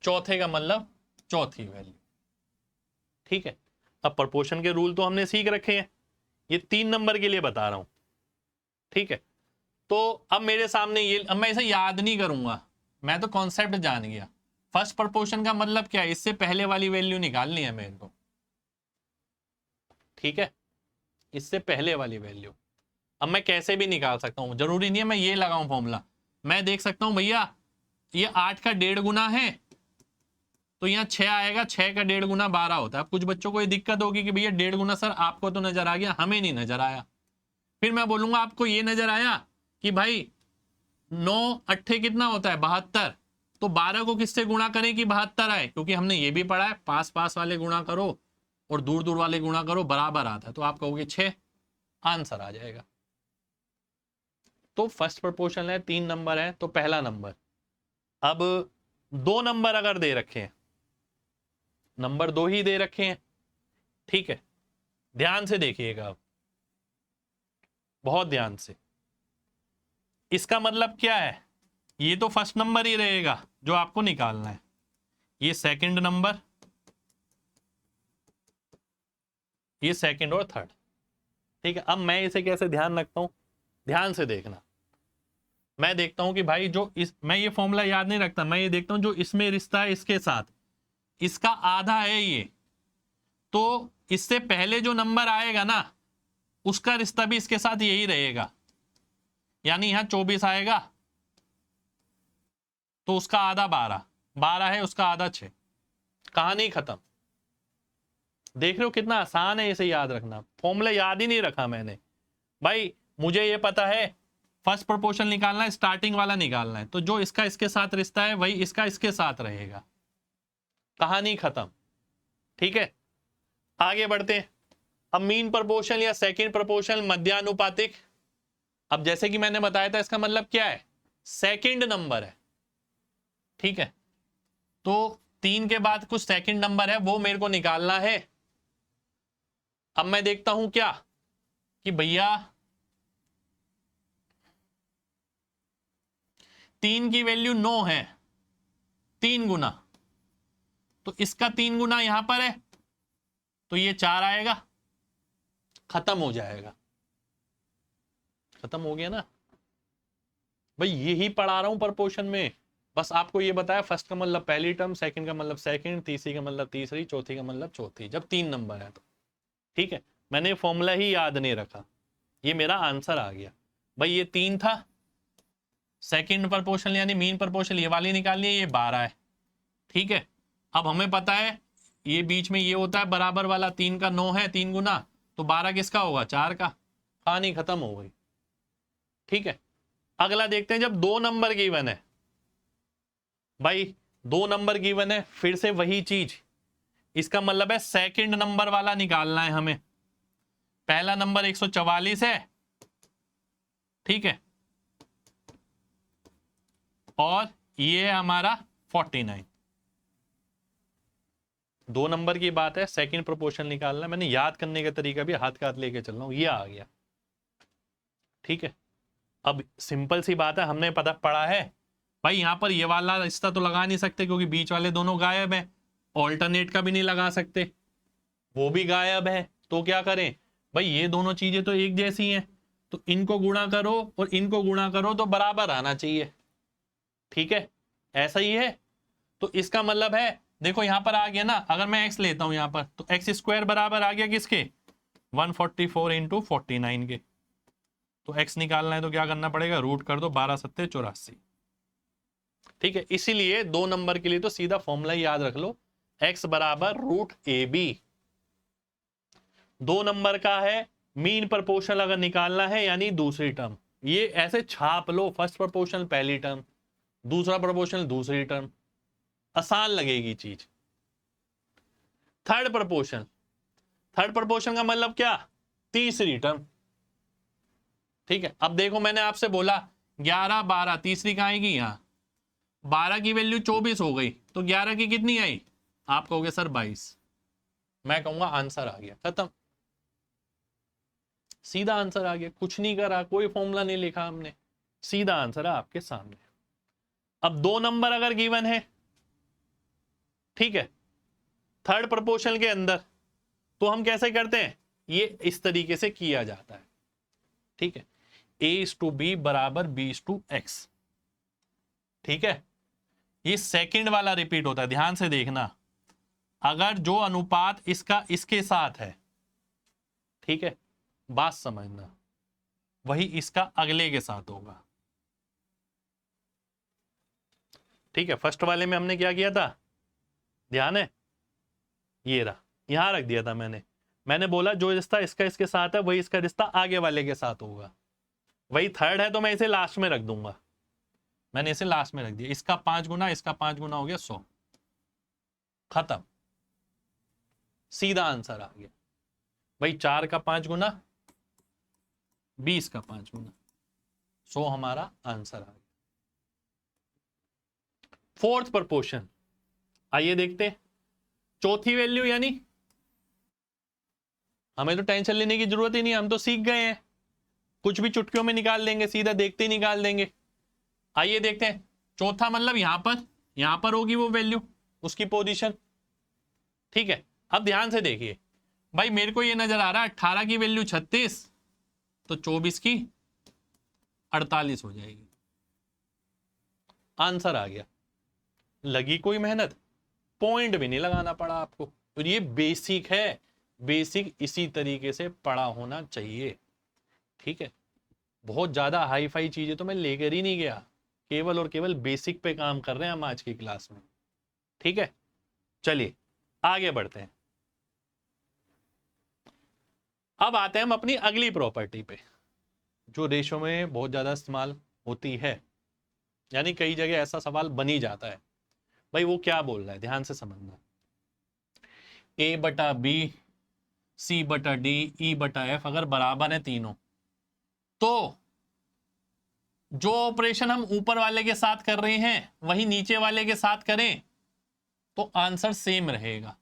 चौथे का मतलब चौथी वैल्यू। ठीक है, अब प्रपोर्शन के रूल तो हमने सीख रखे हैं, ये 3 नंबर के लिए बता रहा हूं। ठीक है, तो अब मेरे सामने ये, अब मैं इसे याद नहीं करूंगा, मैं तो कॉन्सेप्ट जान गया। फर्स्ट प्रपोर्शन का मतलब क्या है, इससे पहले वाली वैल्यू निकालनी है मेरे को। ठीक है, इससे पहले वाली वैल्यू। अब मैं कैसे भी निकाल सकता हूं, जरूरी नहीं है मैं ये लगाऊं फॉर्मूला। मैं देख सकता हूं भैया ये 8 का 1.5 गुना है, तो यहाँ 6 आएगा, 6 का 1.5 गुना 12 होता है। अब कुछ बच्चों को ये दिक्कत होगी कि भैया 1.5 गुना सर आपको तो नजर आ गया, हमें नहीं नजर आया। फिर मैं बोलूंगा आपको ये नजर आया कि भाई 9 अट्ठे कितना होता है, 72, तो 12 को किससे गुणा करें कि 72 आए, क्योंकि हमने ये भी पढ़ा है पास पास वाले गुणा करो और दूर दूर वाले गुणा करो, बराबर आता है, तो आप कहोगे 6, आंसर आ जाएगा। तो फर्स्ट प्रोपोर्शन है, 3 नंबर है, तो पहला नंबर। अब 2 नंबर अगर दे रखे हैं, नंबर 2 ही दे रखे हैं, ठीक है, ध्यान से देखिएगा अब, बहुत ध्यान से। इसका मतलब क्या है, ये तो फर्स्ट नंबर ही रहेगा जो आपको निकालना है, ये सेकंड नंबर, ये सेकंड और थर्ड। ठीक है, अब मैं इसे कैसे ध्यान रखता हूं, ध्यान से देखना। मैं देखता हूं कि भाई जो मैं ये फॉर्मूला याद नहीं रखता, मैं ये देखता हूं जो इसमें रिश्ता है इसके साथ, इसका आधा है ये, तो इससे पहले जो नंबर आएगा ना उसका रिश्ता भी इसके साथ यही रहेगा, यानी यहां 24 आएगा तो उसका आधा 12, 12 है उसका आधा 6, कहानी खत्म। देख रहे हो कितना आसान है इसे याद रखना, फॉर्मूला याद ही नहीं रखा मैंने। भाई मुझे ये पता है फर्स्ट प्रोपोर्शन निकालना है, स्टार्टिंग वाला निकालना है, तो जो इसका इसके साथ रिश्ता है वही इसका इसके साथ रहेगा, कहानी खत्म। ठीक है, आगे बढ़ते हैं। अब मीन प्रोपोर्शन या सेकंड प्रोपोर्शन मध्यानुपातिक। अब जैसे कि मैंने बताया था इसका मतलब क्या है, सेकंड नंबर है। ठीक है, तो 3 के बाद कुछ सेकंड नंबर है वो मेरे को निकालना है। अब मैं देखता हूं क्या कि भैया 3 की वैल्यू 9 है, 3 गुना, तो इसका 3 गुना यहां पर है तो ये 4 आएगा, खत्म हो जाएगा। खत्म हो गया ना भाई, यही पढ़ा रहा हूं प्रपोर्शन में, बस आपको ये बताया फर्स्ट का मतलब पहली टर्म, सेकंड का मतलब सेकंड, तीसरी का मतलब तीसरी, चौथी का मतलब चौथी, जब 3 नंबर है तो। ठीक है, मैंने फॉर्मूला ही याद नहीं रखा, ये मेरा आंसर आ गया। भाई ये 3 था, सेकंड प्रपोर्शनल यानी मीन प्रपोर्शनल ये वाली निकालनी है, ये 12 है। ठीक है, अब हमें पता है ये बीच में ये होता है बराबर वाला, 3 का 9 है 3 गुना, तो 12 किसका होगा, 4 का। कहानी खत्म हो गई। ठीक है, अगला देखते हैं जब 2 नंबर गिवन है। भाई 2 नंबर गिवन है, फिर से वही चीज, इसका मतलब है सेकंड नंबर वाला निकालना है हमें। पहला नंबर 144 है, ठीक है, और ये है हमारा 49। 2 नंबर की बात है, सेकंड प्रोपोर्शन निकालना है। मैंने याद करने का तरीका भी हाथ का हाथ लेके चल रहा हूं, ये आ गया। ठीक है, अब सिंपल सी बात है, हमने पढ़ा है भाई यहां पर ये वाला रिश्ता तो लगा नहीं सकते क्योंकि बीच वाले दोनों गायब है, ऑल्टरनेट का भी नहीं लगा सकते, वो भी गायब है। तो क्या करें भाई, ये दोनों चीजें तो एक जैसी हैं, तो इनको गुणा करो और इनको गुणा करो तो बराबर आना चाहिए। ठीक है, ऐसा ही है। तो इसका मतलब है देखो यहां पर आ गया ना, अगर मैं x लेता हूं यहां पर, तो एक्स स्क्वायर बराबर आ गया किसके, 144 इंटू 49 के। तो x निकालना है तो क्या करना पड़ेगा, रूट कर दो, 12 सत्ते 84। ठीक है, इसीलिए 2 नंबर के लिए तो सीधा फॉर्मूला याद रख लो, x बराबर रूट ए बी। 2 नंबर का है मीन प्रपोर्शनल अगर निकालना है यानी दूसरी टर्म, ये ऐसे छाप लो, फर्स्ट प्रपोर्शनल पहली टर्म, दूसरा प्रपोर्शनल दूसरी टर्म, आसान लगेगी चीज। थर्ड प्रपोर्शनल, थर्ड प्रपोर्शन का मतलब क्या, तीसरी टर्म। ठीक है, अब देखो मैंने आपसे बोला 11 12, तीसरी कहां आएगी, यहां 12 की वैल्यू 24 हो गई, तो 11 की कितनी आई, आप कहोगे सर 22, मैं कहूंगा आंसर आ गया, खत्म, सीधा आंसर आ गया, कुछ नहीं करा, कोई फॉर्मूला नहीं लिखा हमने, सीधा आंसर है आपके सामने। अब 2 नंबर अगर गिवन है, ठीक है, थर्ड प्रपोर्शनल के अंदर, तो हम कैसे करते हैं, ये इस तरीके से किया जाता है। ठीक है, a/b बराबर b/x। ठीक है, ये सेकंड वाला रिपीट होता है, ध्यान से देखना, अगर जो अनुपात इसका इसके साथ है, ठीक है, बात समझना, वही इसका अगले के साथ होगा। ठीक है, फर्स्ट वाले में हमने क्या किया था, ध्यान है, ये रहा, यहां रख दिया था मैंने बोला जो रिश्ता इसका इसके साथ है वही इसका रिश्ता आगे वाले के साथ होगा। वही थर्ड है तो मैं इसे लास्ट में रख दूंगा, मैंने इसे लास्ट में रख दिया, इसका 5 गुना इसका 5 गुना हो गया 100, खत्म, सीधा आंसर आ गया। भाई 4 का 5 गुना 20 का 5 गुना 100 हमारा आंसर आ गया। फोर्थ प्रपोर्शन, आइए देखते हैं, चौथी वैल्यू यानी हमें तो टेंशन लेने की जरूरत ही नहीं, हम तो सीख गए हैं, कुछ भी चुटकियों में निकाल देंगे, सीधा देखते ही निकाल देंगे। आइए देखते हैं, चौथा मतलब यहां पर होगी वो वैल्यू, उसकी पोजीशन। ठीक है, अब ध्यान से देखिए, भाई मेरे को ये नजर आ रहा है 18 की वैल्यू 36, तो 24 की 48 हो जाएगी, आंसर आ गया। लगी कोई मेहनत, पॉइंट भी नहीं लगाना पड़ा आपको, तो ये बेसिक है, बेसिक इसी तरीके से पढ़ा होना चाहिए। ठीक है, बहुत ज्यादा हाई फाई चीजें तो मैं लेकर ही नहीं गया, केवल और केवल बेसिक पे काम कर रहे हैं हम आज की क्लास में। ठीक है, चलिए आगे बढ़ते हैं। अब आते हैं हम अपनी अगली प्रॉपर्टी पे, जो रेशो में बहुत ज्यादा इस्तेमाल होती है, यानी कई जगह ऐसा सवाल बन ही जाता है। भाई वो क्या बोल रहा है, ध्यान से समझना, a/b c/d e/f अगर बराबर है तीनों, तो जो ऑपरेशन हम ऊपर वाले के साथ कर रहे हैं वही नीचे वाले के साथ करें तो आंसर सेम रहेगा।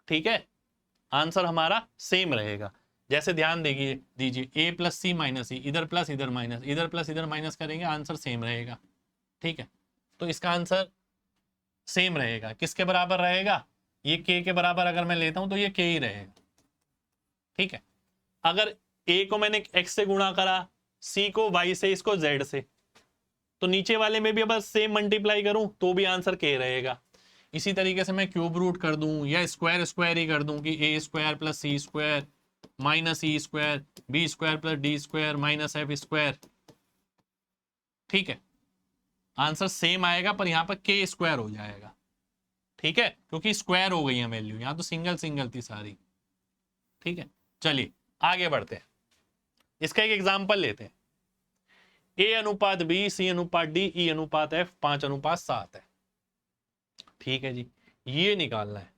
ठीक है, आंसर हमारा सेम रहेगा। जैसे ध्यान दीजिए a प्लस सी माइनस सी, इधर प्लस इधर माइनस, इधर प्लस इधर माइनस करेंगे, आंसर सेम रहेगा। ठीक है, तो इसका आंसर सेम रहेगा, किसके बराबर रहेगा, ये k के बराबर अगर मैं लेता हूं तो ये k ही रहेगा। ठीक है, अगर a को मैंने x से गुणा करा, c को y से, इसको z से, तो नीचे वाले में भी बस सेम मल्टीप्लाई करूं तो भी आंसर के रहेगा। इसी तरीके से मैं क्यूब रूट कर दूं या स्क्वायर स्क्वायर ही कर दूं कि A square plus C square minus E square B square plus D square minus F square. ठीक है, आंसर सेम आएगा पर यहां पर के स्क्वायर हो जाएगा। ठीक है, क्योंकि स्क्वायर हो गई है वैल्यू, यहां तो सिंगल सिंगल थी सारी। ठीक है, चलिए आगे बढ़ते हैं। इसका एक एग्जांपल लेते हैं। ए अनुपात बी, सी अनुपात डी, ई अनुपात एफ, 5:7 है। ठीक है जी, ये निकालना है।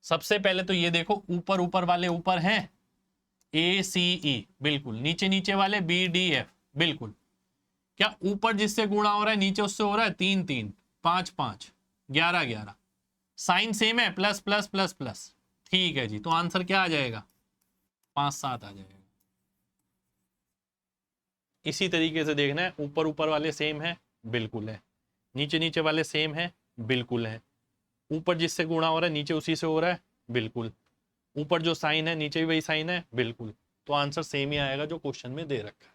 सबसे पहले तो ये देखो, ऊपर ऊपर वाले ऊपर हैं ए सी ई, बिल्कुल। नीचे नीचे वाले बी डी एफ, बिल्कुल। क्या ऊपर जिससे गुणा हो रहा है नीचे उससे हो रहा है? 3 3 5 5 11 11। साइन सेम है, प्लस प्लस प्लस प्लस। ठीक है जी, तो आंसर क्या आ जाएगा? 5 7 आ जाएगा। इसी तरीके से देखना है, ऊपर ऊपर वाले सेम है, बिल्कुल है। नीचे नीचे वाले सेम है, बिल्कुल है। ऊपर जिससे गुणा हो रहा है नीचे उसी से हो रहा है, बिल्कुल। ऊपर जो साइन है नीचे भी वही साइन है, बिल्कुल। तो आंसर सेम ही आएगा जो क्वेश्चन में दे रखा है।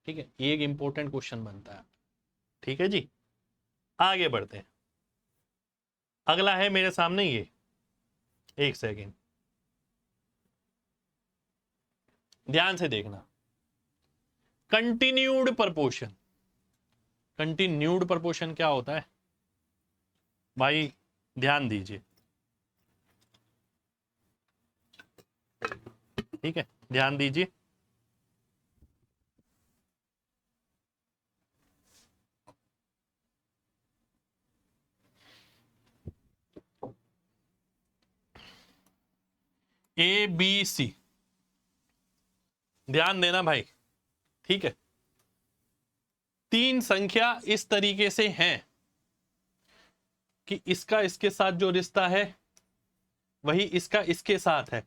ठीक है, ये एक इंपॉर्टेंट क्वेश्चन बनता है। ठीक है जी, आगे बढ़ते हैं। अगला है मेरे सामने ये, एक सेकेंड ध्यान से देखना। Continued proportion. कंटिन्यूड प्रपोर्शन क्या होता है भाई? ध्यान दीजिए। ठीक है, ध्यान दीजिए। ए बी सी, ध्यान देना भाई। ठीक है, 3 संख्या इस तरीके से हैं कि इसका इसके साथ जो रिश्ता है वही इसका इसके साथ है,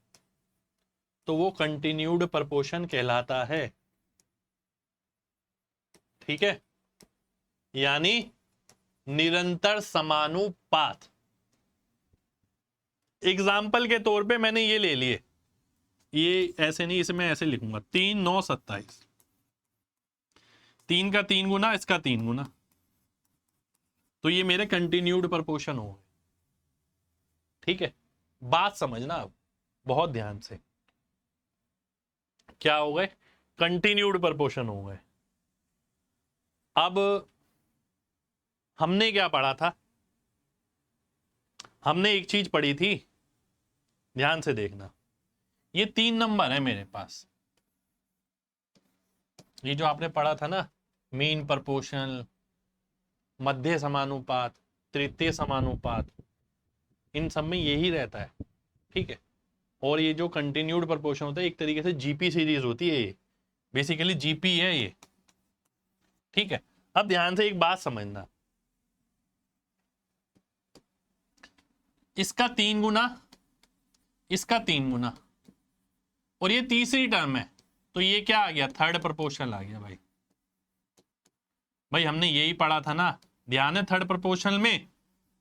तो वो कंटिन्यूड प्रपोर्शन कहलाता है। ठीक है, यानी निरंतर समानुपात। एग्जाम्पल के तौर पे मैंने ये ले लिए, ये ऐसे नहीं, इसे मैं ऐसे लिखूंगा 3 9 27। 3 का 3 गुना, इसका 3 गुना, तो ये मेरे कंटिन्यूड प्रपोर्शन हो गए। ठीक है, बात समझना अब बहुत ध्यान से। क्या हो गए? कंटिन्यूड प्रपोर्शन हो गए। अब हमने क्या पढ़ा था? हमने एक चीज पढ़ी थी, ध्यान से देखना। ये 3 नंबर है मेरे पास, ये जो आपने पढ़ा था ना, मीन प्रपोर्शन, मध्य समानुपात, तृतीय समानुपात, इन सब में यही रहता है। ठीक है, और ये जो कंटिन्यूड प्रपोर्शन होता है एक तरीके से जीपी सीरीज होती है, ये बेसिकली जीपी है ये। ठीक है, अब ध्यान से एक बात समझना, इसका 3 गुना, इसका 3 गुना, और ये तीसरी टर्म है, तो ये क्या आ गया? थर्ड प्रपोर्शनल आ गया भाई। भाई हमने यही पढ़ा था ना, ध्यान है। थर्ड प्रपोर्शनल में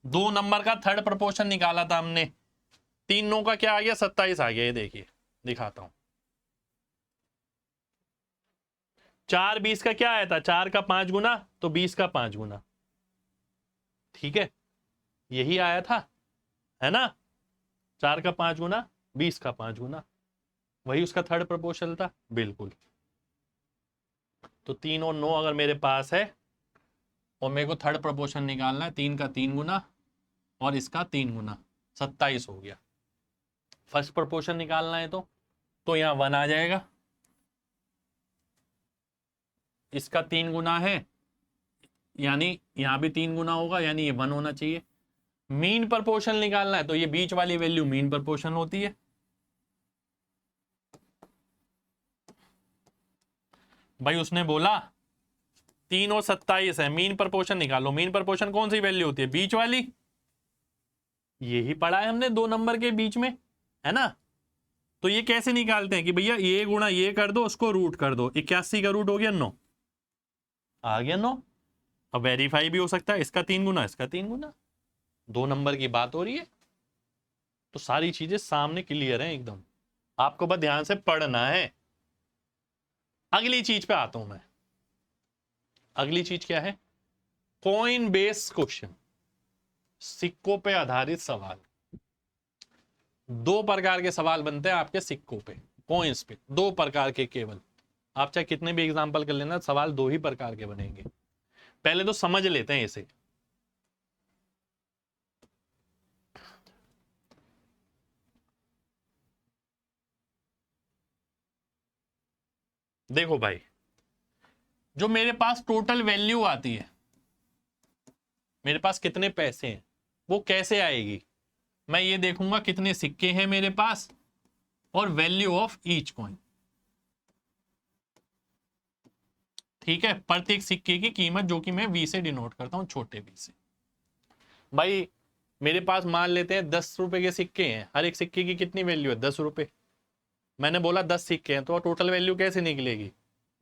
2 नंबर का थर्ड प्रपोर्शन निकाला था हमने। 3 9 का क्या आ गया? 27 आ गया। ये देखिए, दिखाता हूं। 4 20 का क्या आया था? 4 का 5 गुना, तो 20 का 5 गुना। ठीक है, यही आया था, है ना? 4 का 5 गुना, 20 का 5 गुना, वही उसका थर्ड प्रपोर्शनल था, बिल्कुल। तो 3 और 9 अगर मेरे पास है और मेरे को थर्ड प्रपोर्शन निकालना है, 3 का 3 गुना और इसका 3 गुना, 27 हो गया। फर्स्ट प्रपोर्शन निकालना है तो यहां 1 आ जाएगा, इसका 3 गुना है यानी यहां भी 3 गुना होगा, यानी ये 1 होना चाहिए। मीन प्रपोर्शन निकालना है तो ये बीच वाली वैल्यू मीन प्रपोर्शन होती है। भाई उसने बोला 3 और 27 है, मीन प्रपोर्शन निकालो। मीन प्रपोर्शन कौन सी वैल्यू होती है? बीच वाली। यही पढ़ा है हमने 2 नंबर के बीच में, है ना? तो ये कैसे निकालते हैं कि भैया ये गुणा ये कर दो, उसको रूट कर दो। 81 का रूट हो गया 9, आ गया 9। अब वेरीफाई भी हो सकता है, इसका 3 गुना, इसका 3 गुना, 2 नंबर की बात हो रही है। तो सारी चीजें सामने क्लियर हैं एकदम, आपको बस ध्यान से पढ़ना है। अगली चीज पे आता हूं मैं। अगली चीज क्या है? कॉइन बेस्ड क्वेश्चन, सिक्कों पे आधारित सवाल। दो प्रकार के सवाल बनते हैं आपके सिक्कों पे, कॉइन्स पे, दो प्रकार के केवल। आप चाहे कितने भी एग्जांपल कर लेना, सवाल दो ही प्रकार के बनेंगे। पहले तो समझ लेते हैं इसे। देखो भाई, जो मेरे पास टोटल वैल्यू आती है, मेरे पास कितने पैसे हैं, वो कैसे आएगी? मैं ये देखूंगा कितने सिक्के हैं मेरे पास और वैल्यू ऑफ ईच कॉइन। ठीक है, प्रत्येक सिक्के की कीमत, जो कि मैं वी से डिनोट करता हूं, छोटे वी से। भाई मेरे पास मान लेते हैं 10 रुपए के सिक्के हैं, हर एक सिक्के की कितनी वैल्यू है? 10 रुपए। मैंने बोला 10 सिक्के हैं, तो टोटल वैल्यू कैसे निकलेगी?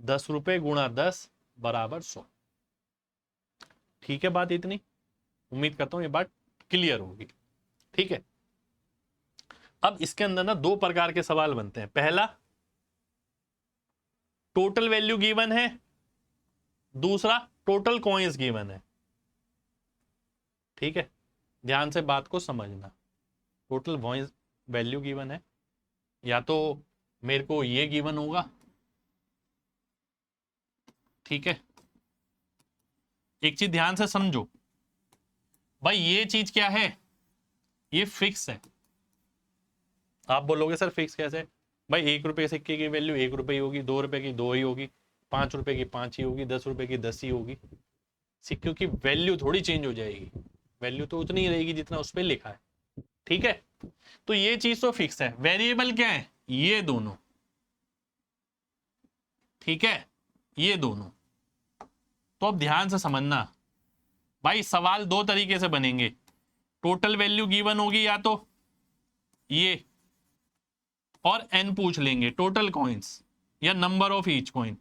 10 रुपए गुणा 10 बराबर 100। ठीक है, बात इतनी। उम्मीद करता हूं ये बात क्लियर होगी। ठीक है, अब इसके अंदर ना दो प्रकार के सवाल बनते हैं। पहला, टोटल वैल्यू गिवन है, दूसरा टोटल कॉइन्स गिवन है। ठीक है, ध्यान से बात को समझना। टोटल वैल्यू गिवन है, या तो मेरे को ये गिवन होगा, ठीक है। एक चीज ध्यान से समझो भाई, ये चीज क्या है? ये फिक्स है। आप बोलोगे सर फिक्स कैसे? भाई 1 रुपए सिक्के की वैल्यू 1 रुपए ही होगी, 2 रुपए की 2 ही होगी, 5 रुपए की 5 ही होगी, 10 रुपए की 10 ही होगी। सिक्कों की वैल्यू थोड़ी चेंज हो जाएगी, वैल्यू तो उतनी ही रहेगी जितना उस पर लिखा है। ठीक है, तो ये चीज तो फिक्स है। वेरिएबल क्या है? ये दोनों। ठीक है, ये दोनों। तो अब ध्यान से समझना भाई, सवाल दो तरीके से बनेंगे। टोटल वैल्यू गिवन होगी या तो ये, और n पूछ लेंगे टोटल कॉइन्स या नंबर ऑफ ईच कॉइन।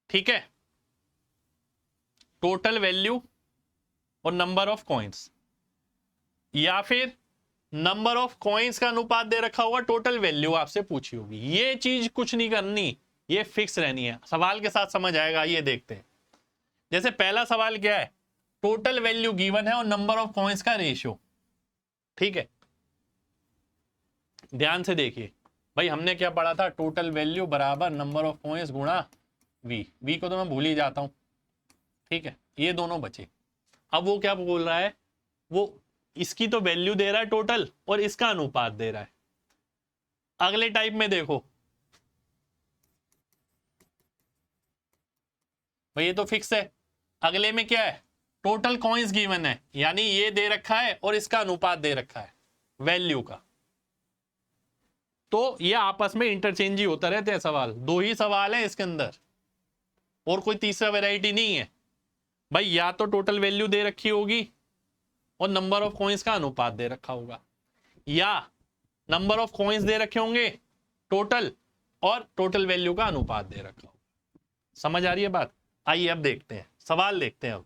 ठीक है, टोटल वैल्यू और नंबर ऑफ कॉइन्स, या फिर नंबर ऑफ कॉइन्स का अनुपात दे रखा होगा, टोटल वैल्यू आपसे पूछी होगी। ये चीज कुछ नहीं करनी, ये फिक्स रहनी है। सवाल के साथ समझ आएगा। ये देखते हैं, जैसे पहला सवाल क्या है? टोटल वैल्यू गिवन है और नंबर ऑफ कॉइन्स का रेशियो। ठीक है, ध्यान से देखिए भाई, हमने क्या पढ़ा था? टोटल वैल्यू बराबर नंबर ऑफ कॉइन्स गुणा वी। वी को तो मैं भूल ही जाता हूं। ठीक है, ये दोनों बचे। अब वो क्या बोल रहा है? वो इसकी तो वैल्यू दे रहा है टोटल, और इसका अनुपात दे रहा है। अगले टाइप में देखो भाई, ये तो फिक्स है। अगले में क्या है? टोटल कॉइन्स गिवन है, यानी ये दे रखा है और इसका अनुपात दे रखा है वैल्यू का। तो ये आपस में इंटरचेंज ही होता रहते हैं सवाल। दो ही सवाल है इसके अंदर, और कोई तीसरा वैरायटी नहीं है भाई। या तो टोटल वैल्यू दे रखी होगी और नंबर ऑफ कॉइन्स का अनुपात दे रखा होगा, या नंबर ऑफ कॉइन्स दे रखे होंगे टोटल, और टोटल वैल्यू का अनुपात दे रखा होगा। समझ आ रही है बात? आइए अब देखते हैं, सवाल देखते हैं। अब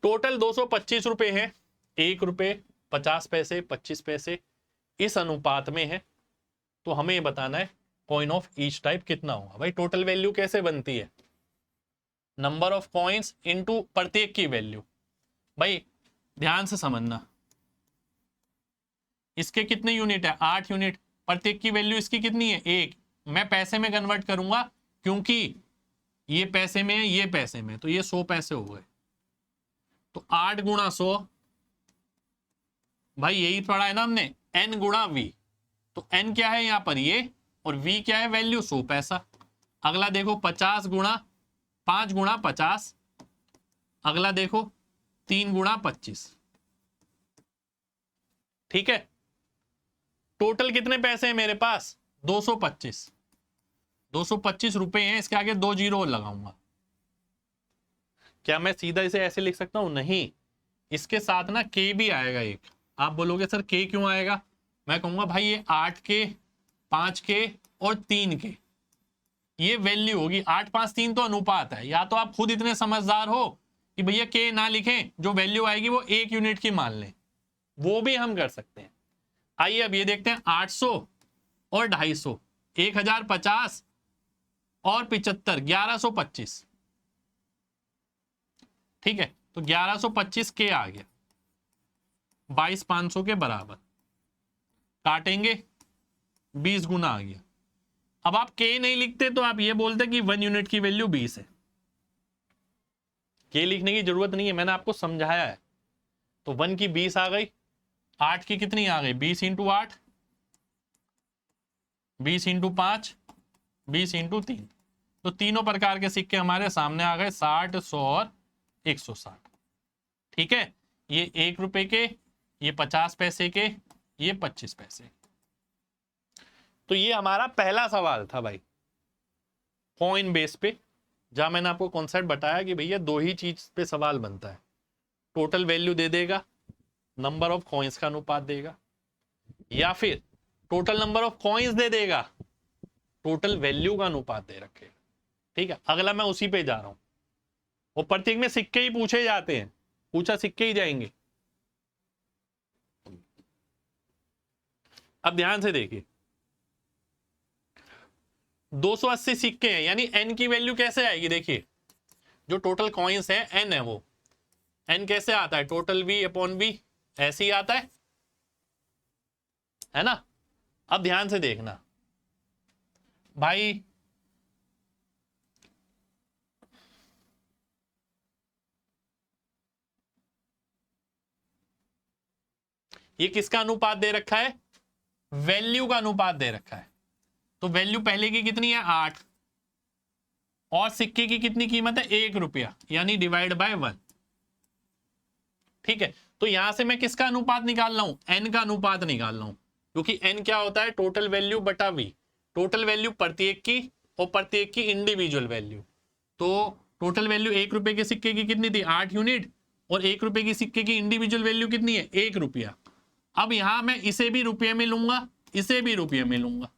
टोटल 225 रुपए है, 1 रुपए 50 पैसे 25 पैसे इस अनुपात में है। तो हमें ये बताना है कॉइन ऑफ ईच टाइप कितना होगा। भाई टोटल वैल्यू कैसे बनती है? नंबर ऑफ कॉइन्स इनटू प्रत्येक की वैल्यू। भाई ध्यान से समझना, इसके कितने यूनिट है? 8 यूनिट। प्रत्येक की वैल्यू इसकी कितनी है? 1। मैं पैसे में कन्वर्ट करूंगा, क्योंकि ये पैसे में है, ये पैसे में, तो ये 100 पैसे हो गए। तो 8 गुणा 100, भाई यही पढ़ा है ना हमने, n गुणा वी। तो n क्या है यहां पर? ये, और v क्या है? वैल्यू 100 पैसा। अगला देखो 50 गुणा 5 गुणा 50। अगला देखो 3 गुणा 25। ठीक है, टोटल कितने पैसे हैं मेरे पास? 225। 225 रुपए हैं, इसके आगे 2 जीरो लगाऊंगा। क्या मैं सीधा इसे ऐसे लिख सकता हूं? नहीं, इसके साथ ना के भी आएगा एक। आप बोलोगे सर के क्यों आएगा? मैं कहूंगा भाई ये 8 के 5 के और 3 के, ये वैल्यू होगी। 8 5 3 तो अनुपात है। या तो आप खुद इतने समझदार हो कि भैया के ना लिखें, जो वैल्यू आएगी वो 1 यूनिट की मान लें, वो भी हम कर सकते हैं। आइए अब ये देखते हैं, 800 और 250, 1050 और 75, 1125। ठीक है, तो 1125 के आ गया, 22,500 के बराबर, काटेंगे 20 गुना आ गया। अब आप के नहीं लिखते तो आप ये बोलते कि 1 यूनिट की वैल्यू 20 है। के लिखने की जरूरत नहीं है, मैंने आपको समझाया है। तो 1 की 20 आ गई, 8 की कितनी आ गई, 20 इंटू 8, 20 इंटू 5, 20 इंटू 3। तो तीनों प्रकार के सिक्के हमारे सामने आ गए, 60, 100 और 160। ठीक है, ये 1 रुपए के, ये 50 पैसे के, ये 25 पैसे। तो ये हमारा पहला सवाल था भाई, कॉइन बेस पे, जहां मैंने आपको कॉन्सेप्ट बताया कि भैया दो ही चीज पे सवाल बनता है, टोटल वैल्यू दे देगा, नंबर ऑफ कॉइन्स का अनुपात देगा, या फिर टोटल नंबर ऑफ कॉइन्स दे देगा, टोटल वैल्यू का अनुपात दे रखेगा। ठीक है, अगला मैं उसी पे जा रहा हूं। वो प्रत्येक में सिक्के ही पूछे जाते हैं, पूछा सिक्के ही जाएंगे। अब ध्यान से देखिए, 280 सिक्के हैं, यानी एन की वैल्यू कैसे आएगी, देखिए जो टोटल कॉइन्स है एन है, वो एन कैसे आता है, टोटल वी अपॉन वी, ऐसे ही आता है ना। अब ध्यान से देखना भाई, ये किसका अनुपात दे रखा है, वैल्यू का अनुपात दे रखा है। तो वैल्यू पहले की कितनी है, 8, और सिक्के की कितनी कीमत है, 1 रुपया, यानी डिवाइड बाय 1। ठीक है, तो यहां से मैं किसका अनुपात निकाल रहा हूं, एन का अनुपात निकाल रहा हूं, क्योंकि एन क्या होता है, टोटल वैल्यू बटा वी। टोटल वैल्यू प्रत्येक की और प्रत्येक की इंडिविजुअल वैल्यू। तो टोटल वैल्यू 1 रुपए के सिक्के की कितनी थी, 8 यूनिट, और 1 रुपए की सिक्के की इंडिविजुअल वैल्यू कितनी है, 1 रुपया। अब यहां मैं इसे भी रुपये में लूंगा, इसे भी रुपये में लूंगा,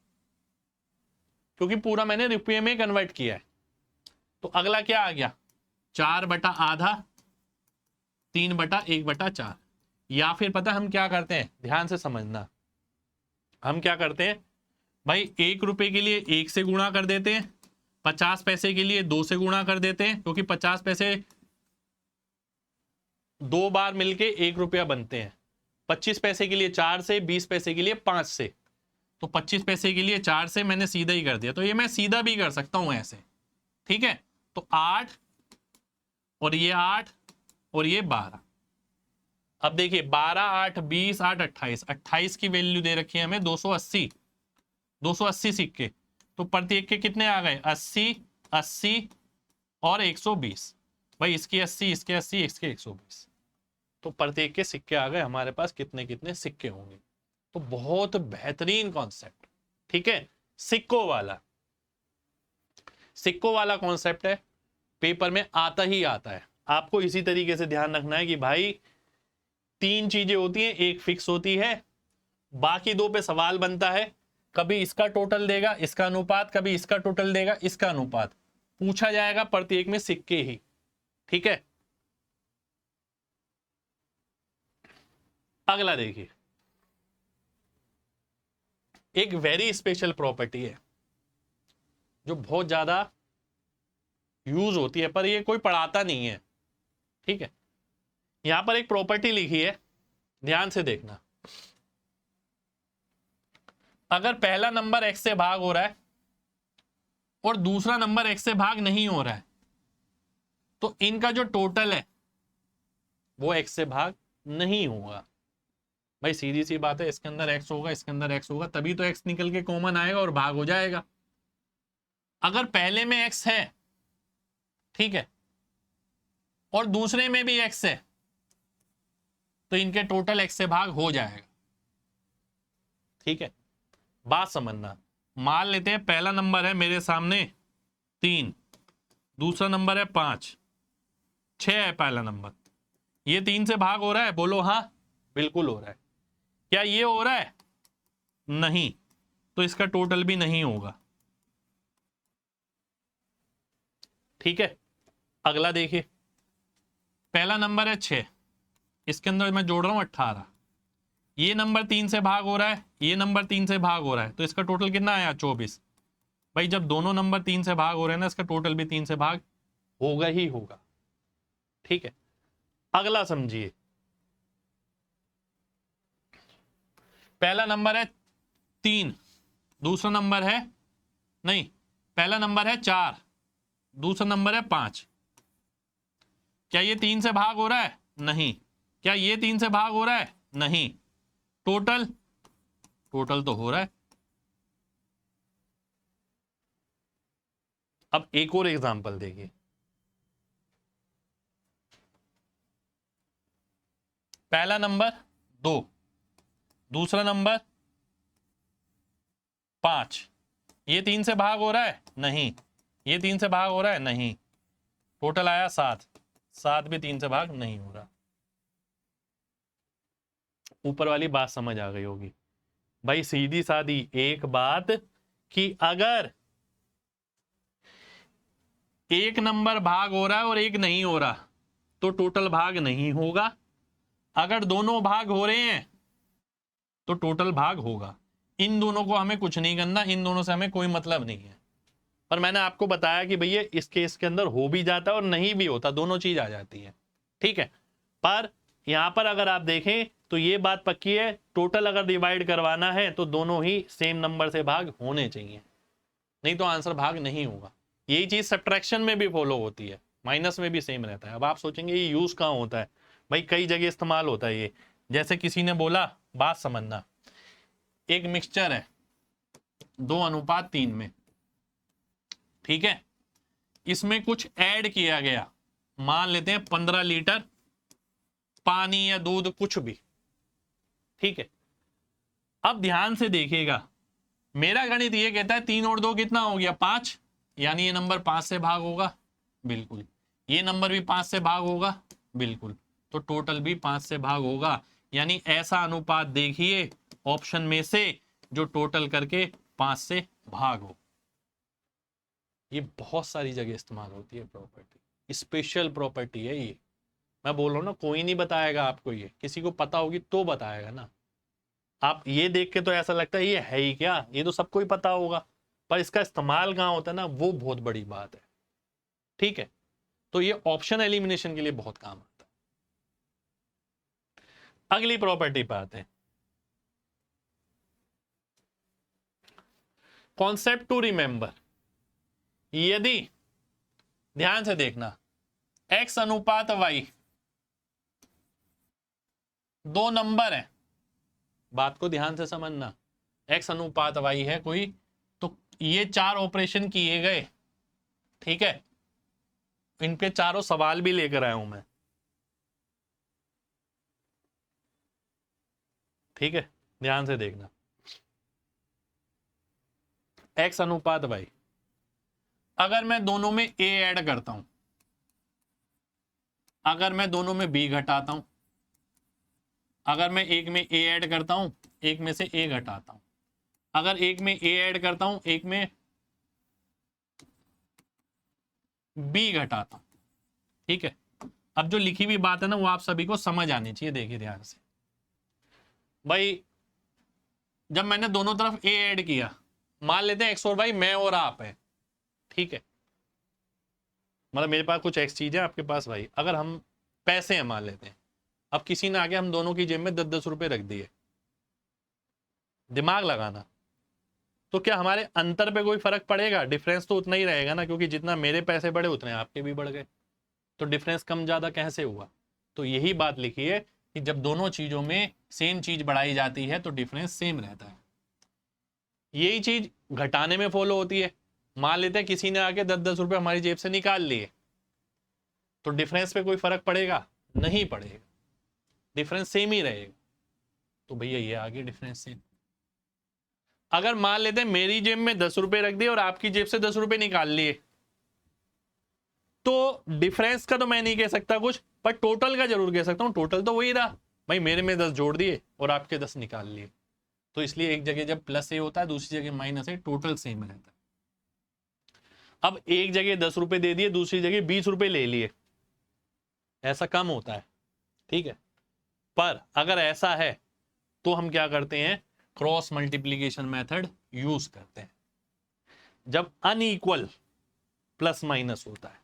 क्योंकि पूरा मैंने रुपये में कन्वर्ट किया है। तो अगला क्या आ गया, 4 बटा आधा, 3 बटा 1/4। या फिर पता हम क्या करते हैं, ध्यान से समझना, हम क्या करते हैं भाई, 1 रुपए के लिए 1 से गुणा कर देते हैं, 50 पैसे के लिए 2 से गुणा कर देते हैं, क्योंकि 50 पैसे 2 बार मिलके 1 रुपया बनते हैं। 25 पैसे के लिए 4 से, 20 पैसे के लिए 5 से। तो 25 पैसे के लिए 4 से मैंने सीधा ही कर दिया, तो ये मैं सीधा भी कर सकता हूं ऐसे। ठीक है, तो 8 और ये 8 और ये 12। अब देखिए 12, 8, 20, 8, 28, 28 की वैल्यू दे रखी है हमें 280, 280 सिक्के। तो प्रत्येक के कितने आ गए, 80, 80 और 120। भाई इसकी 80, इसके 80, इसके 120। तो प्रत्येक के सिक्के आ गए हमारे पास, कितने कितने सिक्के होंगे। तो बहुत बेहतरीन कॉन्सेप्ट। ठीक है, सिक्कों वाला, सिक्कों वाला कॉन्सेप्ट है, पेपर में आता ही आता है। आपको इसी तरीके से ध्यान रखना है कि भाई 3 चीजें होती हैं, एक फिक्स होती है, बाकी 2 पे सवाल बनता है। कभी इसका टोटल देगा, इसका अनुपात, कभी इसका टोटल देगा, इसका अनुपात पूछा जाएगा प्रत्येक में सिक्के ही। ठीक है, अगला देखिए, एक वेरी स्पेशल प्रॉपर्टी है जो बहुत ज्यादा यूज होती है, पर ये कोई पढ़ाता नहीं है। ठीक है, यहां पर एक प्रॉपर्टी लिखी है, ध्यान से देखना। अगर पहला नंबर x से भाग हो रहा है और दूसरा नंबर x से भाग नहीं हो रहा है, तो इनका जो टोटल है वो x से भाग नहीं होगा। भाई सीधी सी बात है, इसके अंदर x होगा, इसके अंदर x होगा, तभी तो x निकल के कॉमन आएगा और भाग हो जाएगा। अगर पहले में x है, ठीक है, और दूसरे में भी x है, तो इनके टोटल x से भाग हो जाएगा। ठीक है, बात समझना। मान लेते हैं पहला नंबर है मेरे सामने 3, दूसरा नंबर है 5, 6 है पहला नंबर। ये 3 से भाग हो रहा है, बोलो हाँ, बिल्कुल हो रहा है। क्या ये हो रहा है, नहीं, तो इसका टोटल भी नहीं होगा। ठीक है, अगला देखिए, पहला नंबर है 6, इसके अंदर मैं जोड़ रहा हूं 18, ये नंबर 3 से भाग हो रहा है, ये नंबर 3 से भाग हो रहा है, तो इसका टोटल कितना आया 24। भाई जब दोनों नंबर 3 से भाग हो रहे हैं ना, इसका टोटल भी 3 से भाग होगा ही होगा। ठीक है, अगला समझिए। पहला नंबर है 3, दूसरा नंबर है, नहीं, पहला नंबर है 4, दूसरा नंबर है 5। क्या ये 3 से भाग हो रहा है? नहीं। क्या ये 3 से भाग हो रहा है? नहीं। टोटल, टोटल तो हो रहा है। अब एक और एग्जांपल देखिए। पहला नंबर 2, दूसरा नंबर 5। ये 3 से भाग हो रहा है? नहीं। ये 3 से भाग हो रहा है? नहीं। टोटल आया 7, 7 भी 3 से भाग नहीं हो रहा। ऊपर वाली बात समझ आ गई होगी भाई, सीधी सादी एक बात कि अगर एक नंबर भाग हो रहा है और एक नहीं हो रहा तो टोटल भाग नहीं होगा, अगर दोनों भाग हो रहे हैं तो टोटल भाग होगा। इन दोनों को हमें कुछ नहीं करना, इन दोनों से हमें कोई मतलब नहीं है। पर मैंने आपको बताया कि भैया इस केस के अंदर हो भी जाता है और नहीं भी होता, दोनों चीज आ जाती है। ठीक है, पर यहां पर अगर आप देखें तो ये बात पक्की है, टोटल अगर डिवाइड करवाना है तो दोनों ही सेम नंबर से भाग होने चाहिए, नहीं तो आंसर भाग नहीं होगा। यही चीज सब्ट्रैक्शन में भी फॉलो होती है, माइनस में भी सेम रहता है। अब आप सोचेंगे ये यूज कहाँ होता है? भाई कई जगह इस्तेमाल होता है ये। जैसे किसी ने बोला, बात समझना, एक मिक्सचर है 2:3 में, ठीक है, इसमें कुछ ऐड किया गया, मान लेते हैं 15 लीटर पानी या दूध, कुछ भी। ठीक है, अब ध्यान से देखिएगा, मेरा गणित ये कहता है 3 और 2 कितना हो गया? 5, यानी ये नंबर 5 से भाग होगा, बिल्कुल। ये नंबर भी 5 से भाग होगा, बिल्कुल। तो टोटल भी 5 से भाग होगा, यानी ऐसा अनुपात देखिए ऑप्शन में से जो टोटल करके 5 से भाग हो। ये बहुत सारी जगह इस्तेमाल होती है प्रॉपर्टी, स्पेशल प्रॉपर्टी है ये। मैं बोल रहा हूं ना, कोई नहीं बताएगा आपको, ये किसी को पता होगी तो बताएगा ना। आप ये देख के तो ऐसा लगता है ये है ही क्या, ये तो सबको ही पता होगा, पर इसका इस्तेमाल कहाँ होता है ना, वो बहुत बड़ी बात है। ठीक है, तो ये ऑप्शन एलिमिनेशन के लिए बहुत काम आता है। अगली प्रॉपर्टी पे आते हैं, कॉन्सेप्ट टू रिमेंबर। यदि, ध्यान से देखना, x अनुपात y दो नंबर है, बात को ध्यान से समझना, x अनुपात y है कोई, तो ये 4 ऑपरेशन किए गए, ठीक है, इन पे चारों सवाल भी लेकर आया हूं मैं। ठीक है, ध्यान से देखना, x अनुपात y, अगर मैं दोनों में a ऐड करता हूं, अगर मैं दोनों में b घटाता हूं, अगर मैं एक में a ऐड करता हूं, एक में से a घटाता हूं, अगर एक में a ऐड करता हूं, एक में b घटाता हूं। ठीक है, अब जो लिखी हुई बात है ना वो आप सभी को समझ आनी चाहिए। देखिए ध्यान से भाई, जब मैंने दोनों तरफ a ऐड किया, मान लेते हैं x और y मैं और आप है, ठीक है, मतलब मेरे पास कुछ x चीज है, आपके पास y, अगर हम पैसे हैं मान लेते हैं, अब किसी ने आके हम दोनों की जेब में 10-10 रुपए रख दिए, दिमाग लगाना, तो क्या हमारे अंतर पे कोई फर्क पड़ेगा? डिफरेंस तो उतना ही रहेगा ना, क्योंकि जितना मेरे पैसे बढ़े उतने आपके भी बढ़ गए, तो डिफरेंस कम ज्यादा कैसे हुआ? तो यही बात लिखी है कि जब दोनों चीजों में सेम चीज बढ़ाई जाती है तो डिफरेंस सेम रहता है। यही चीज घटाने में फॉलो होती है। मान लेते हैं किसी ने आके 10-10 रुपए हमारी जेब से निकाल लिए, तो डिफरेंस पे कोई फर्क पड़ेगा? नहीं पड़ेगा, डिफरेंस सेम ही रहेगा। तो भैया ये आगे डिफरेंस सेम। अगर मान लेते हैं मेरी जेब में 10 रुपए रख दिए और आपकी जेब से 10 रुपए निकाल लिए, तो डिफरेंस का तो मैं नहीं कह सकता कुछ, पर टोटल का जरूर कह सकता हूं, टोटल तो वही रहा भाई, मेरे में 10 जोड़ दिए और आपके 10 निकाल लिए, तो इसलिए एक जगह जब प्लस ए होता है दूसरी जगह माइनस ए, टोटल सेम रहता है। अब एक जगह 10 रुपए दे दिए, दूसरी जगह 20 रुपए ले लिए, ऐसा कम होता है, ठीक है, पर अगर ऐसा है तो हम क्या करते हैं, क्रॉस मल्टीप्लीकेशन मेथड यूज करते हैं जब अनइक्वल प्लस माइनस होता है।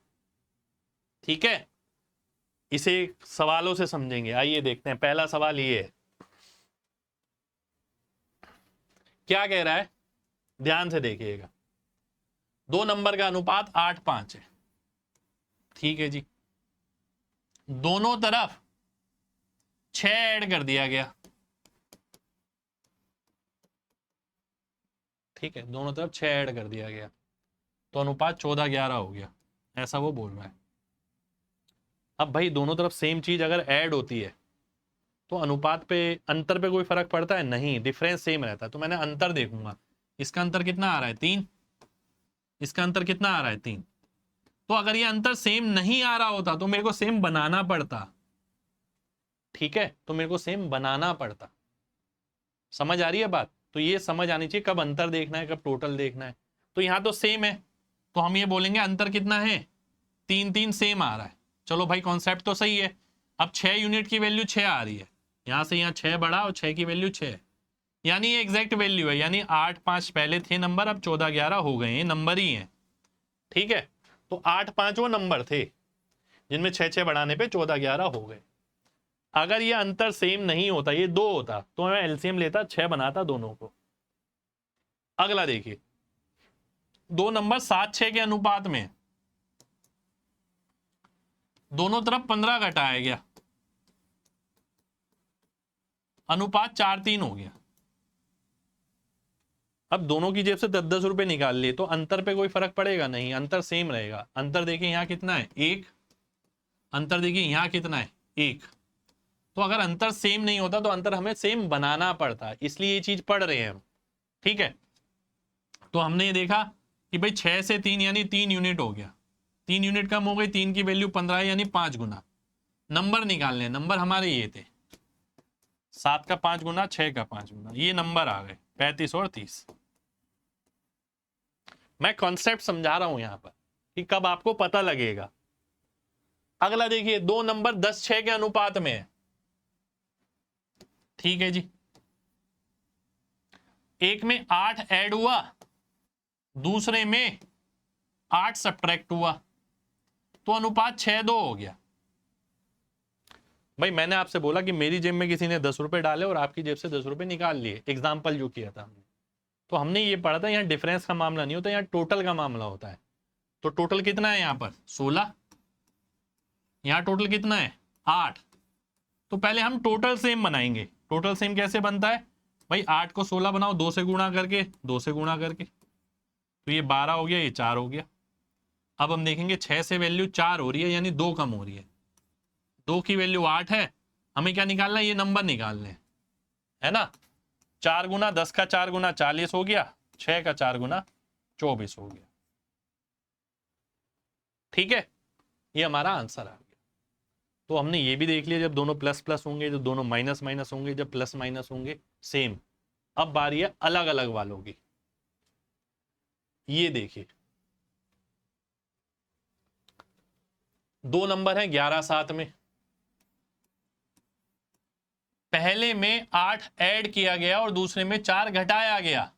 ठीक है, इसे सवालों से समझेंगे। आइए देखते हैं, पहला सवाल ये है, क्या कह रहा है, ध्यान से देखिएगा। दो नंबर का अनुपात 8:5 है। ठीक है जी, दोनों तरफ 6 ऐड कर दिया गया। ठीक है, दोनों तरफ 6 ऐड कर दिया गया तो अनुपात 14:11 हो गया, ऐसा वो बोल रहा है। अब भाई दोनों तरफ सेम चीज अगर ऐड होती है तो अनुपात पे, अंतर पे कोई फर्क पड़ता है? नहीं, डिफरेंस सेम रहता है। तो मैंने अंतर देखूंगा, इसका अंतर कितना आ रहा है 3, इसका अंतर कितना आ रहा है 3। तो अगर ये अंतर सेम नहीं आ रहा होता तो मेरे को सेम बनाना पड़ता। ठीक है, तो मेरे को सेम बनाना पड़ता। समझ आ रही है बात? तो ये समझ आनी चाहिए कब अंतर देखना है, कब टोटल देखना है। तो यहां तो सेम है तो हम ये बोलेंगे अंतर कितना है, 3 सेम आ रहा है। चलो भाई, कॉन्सेप्ट तो सही है। अब 6 यूनिट की वैल्यू 6 आ रही है, यहां से यहां 6 बढ़ा और 6 की वैल्यू 6, यानी ये एग्जैक्ट वैल्यू है। यानी 8-5 पहले थे नंबर, अब 14-11 हो गए, ये नंबर ही है। ठीक है, तो 8-5 वो नंबर थे जिनमें 6-6 बढ़ाने पे 14-11 हो गए। अगर ये अंतर सेम नहीं होता, ये 2 होता, तो मैं एलसीएम लेता, 6 बनाता दोनों को। अगला देखिए, दो नंबर 7-6 के अनुपात में, दोनों तरफ 15 घटाया गया, अनुपात 4-3 हो गया। अब दोनों की जेब से 10-10 रुपए निकाल लिए तो अंतर पे कोई फर्क पड़ेगा? नहीं, अंतर सेम रहेगा। अंतर देखिए यहां कितना है 1, अंतर देखिए यहां कितना है 1। तो अगर अंतर सेम नहीं होता तो अंतर हमें सेम बनाना पड़ता, इसलिए ये चीज पढ़ रहे हैं हम। ठीक है, तो हमने ये देखा कि भाई 6 से 3 यानी 3 यूनिट हो गया, 3 यूनिट कम हो गई, 3 की वैल्यू 15 यानी 5 गुना। नंबर निकालने, नंबर हमारे ये थे 7 का 5 गुना, 6 का 5 गुना, ये नंबर आ गए 35 और 30। मैं कॉन्सेप्ट समझा रहा हूं यहां पर कि कब आपको पता लगेगा। अगला देखिए, दो नंबर 10-6 के अनुपात में है। ठीक है जी, एक में 8 ऐड हुआ, दूसरे में 8 सब्ट्रैक्ट हुआ, तो अनुपात 6-2 हो गया। भाई मैंने आपसे बोला कि मेरी जेब में किसी ने 10 रुपए डाले और आपकी जेब से 10 रुपए निकाल लिए, एग्जाम्पल जो किया था हमने। तो हमने ये पढ़ा था यहाँ डिफरेंस का मामला नहीं होता, यहाँ टोटल का मामला होता है। तो टोटल कितना है यहाँ पर 16, यहाँ टोटल कितना है 8। तो पहले हम टोटल सेम बनाएंगे। टोटल सेम कैसे बनता है भाई, 8 को 16 बनाओ, 2 से गुणा करके, 2 से गुणा करके, तो ये 12 हो गया, ये 4 हो गया। अब हम देखेंगे 6 से वैल्यू 4 हो रही है यानी 2 कम हो रही है, 2 की वैल्यू 8 है, हमें क्या निकालना है, ये नंबर निकालने हैं, है ना। 4 गुना 10 का 4 गुना 40 हो गया, 6 का 4 गुना 24 हो गया। ठीक है, ये हमारा आंसर आ गया। तो हमने ये भी देख लिया, जब दोनों प्लस प्लस होंगे, जब दोनों माइनस माइनस होंगे, जब प्लस माइनस होंगे सेम। अब बारी है अलग अलग वालों की। ये देखिए, दो नंबर है 11-7 में, पहले में 8 ऐड किया गया और दूसरे में 4 घटाया गया।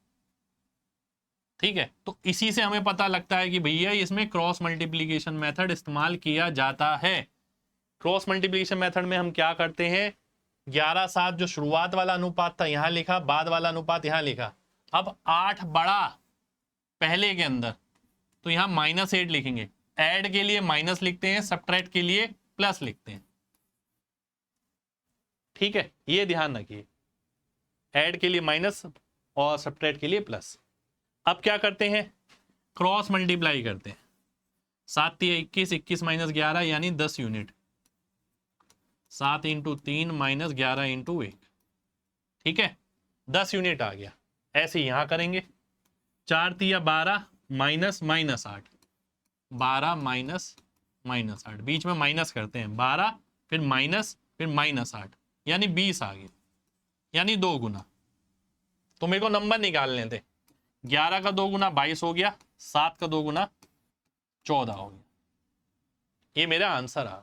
ठीक है, तो इसी से हमें पता लगता है कि भैया इसमें क्रॉस मल्टीप्लीकेशन मेथड इस्तेमाल किया जाता है। क्रॉस मल्टीप्लीकेशन मेथड में हम क्या करते हैं, 11-7 जो शुरुआत वाला अनुपात था यहां लिखा, बाद वाला अनुपात यहां लिखा। अब 8 बड़ा पहले के अंदर, तो यहां -8 लिखेंगे। ऐड के लिए माइनस लिखते हैं, सब्ट्रैक्ट के लिए प्लस लिखते हैं। ठीक है, ये ध्यान रखिए, ऐड के लिए माइनस और सब्ट्रैक्ट के लिए प्लस। अब क्या करते हैं, क्रॉस मल्टीप्लाई करते हैं। 7 × 21, 21 - 11 यानी 10 यूनिट, 7 × 3 - 11 × 1। ठीक है, 10 यूनिट आ गया। ऐसे यहां करेंगे, 4 × 3 = 12 -8, 12 -8, बीच में माइनस करते हैं, 12 फिर माइनस फिर -8 यानी 20 आ गया, यानी 2 गुना। तो मेरे को नंबर निकालने थे, 11 का 2 गुना 22 हो गया, 7 का 2 गुना 14 हो गया। ये मेरा आंसर आ।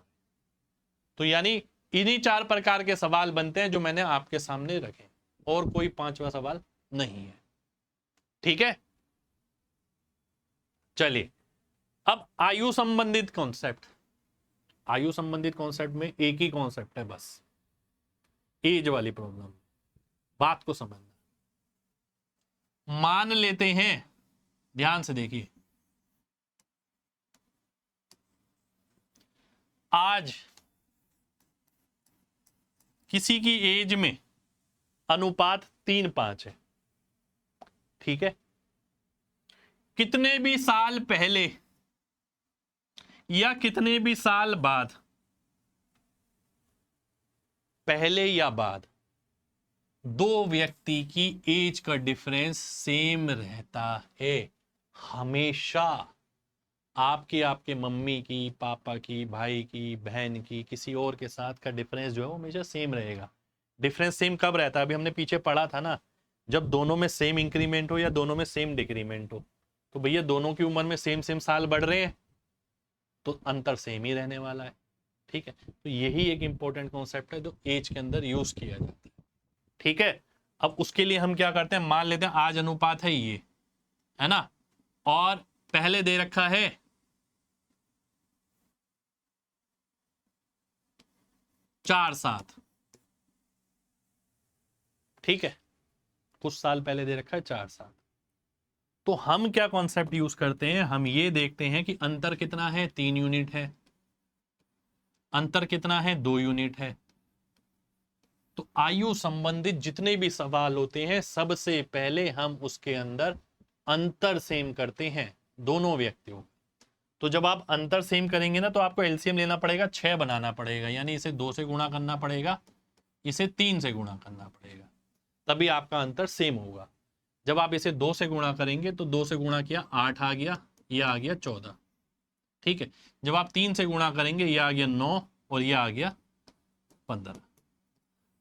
तो यानी इन्हीं 4 प्रकार के सवाल बनते हैं जो मैंने आपके सामने रखे। और कोई पांचवा सवाल नहीं है। ठीक है, चलिए अब आयु संबंधित कॉन्सेप्ट, आयु संबंधित कॉन्सेप्ट में एक ही कॉन्सेप्ट है बस, एज वाली प्रॉब्लम। बात को समझना, मान लेते हैं, ध्यान से देखिए, आज किसी की एज में अनुपात 3:5 है। ठीक है, कितने भी साल पहले या कितने भी साल बाद, पहले या बाद, दो व्यक्ति की एज का डिफरेंस सेम रहता है हमेशा। आपकी, आपके मम्मी की, पापा की, भाई की, बहन की, किसी और के साथ का डिफरेंस जो है वो हमेशा सेम रहेगा। डिफरेंस सेम कब रहता है? अभी हमने पीछे पढ़ा था ना, जब दोनों में सेम इंक्रीमेंट हो या दोनों में सेम डिक्रीमेंट हो। तो भैया दोनों की उम्र में सेम सेम साल बढ़ रहे हैं तो अंतर सेम ही रहने वाला है। ठीक है, तो यही एक इंपॉर्टेंट कॉन्सेप्ट है जो एज के अंदर यूज किया जाता है। ठीक है, अब उसके लिए हम क्या करते हैं, मान लेते हैं आज अनुपात है ये, है ना, और पहले दे रखा है 4:7। ठीक है, कुछ साल पहले दे रखा है 4:7। तो हम क्या कॉन्सेप्ट यूज करते हैं, हम ये देखते हैं कि अंतर कितना है, 3 यूनिट है, अंतर कितना है, 2 यूनिट है। तो आयु संबंधित जितने भी सवाल होते हैं सबसे पहले हम उसके अंदर अंतर सेम करते हैं दोनों व्यक्तियों। तो जब आप अंतर सेम करेंगे ना तो आपको एलसीएम लेना पड़ेगा, 6 बनाना पड़ेगा, यानी इसे 2 से गुणा करना पड़ेगा, इसे 3 से गुणा करना पड़ेगा, तभी आपका अंतर सेम होगा। जब आप इसे 2 से गुणा करेंगे तो 2 से गुणा किया 8 आ गया, यह आ गया 14। ठीक है, जब आप 3 से गुणा करेंगे यह आ गया 9 और यह आ गया 15।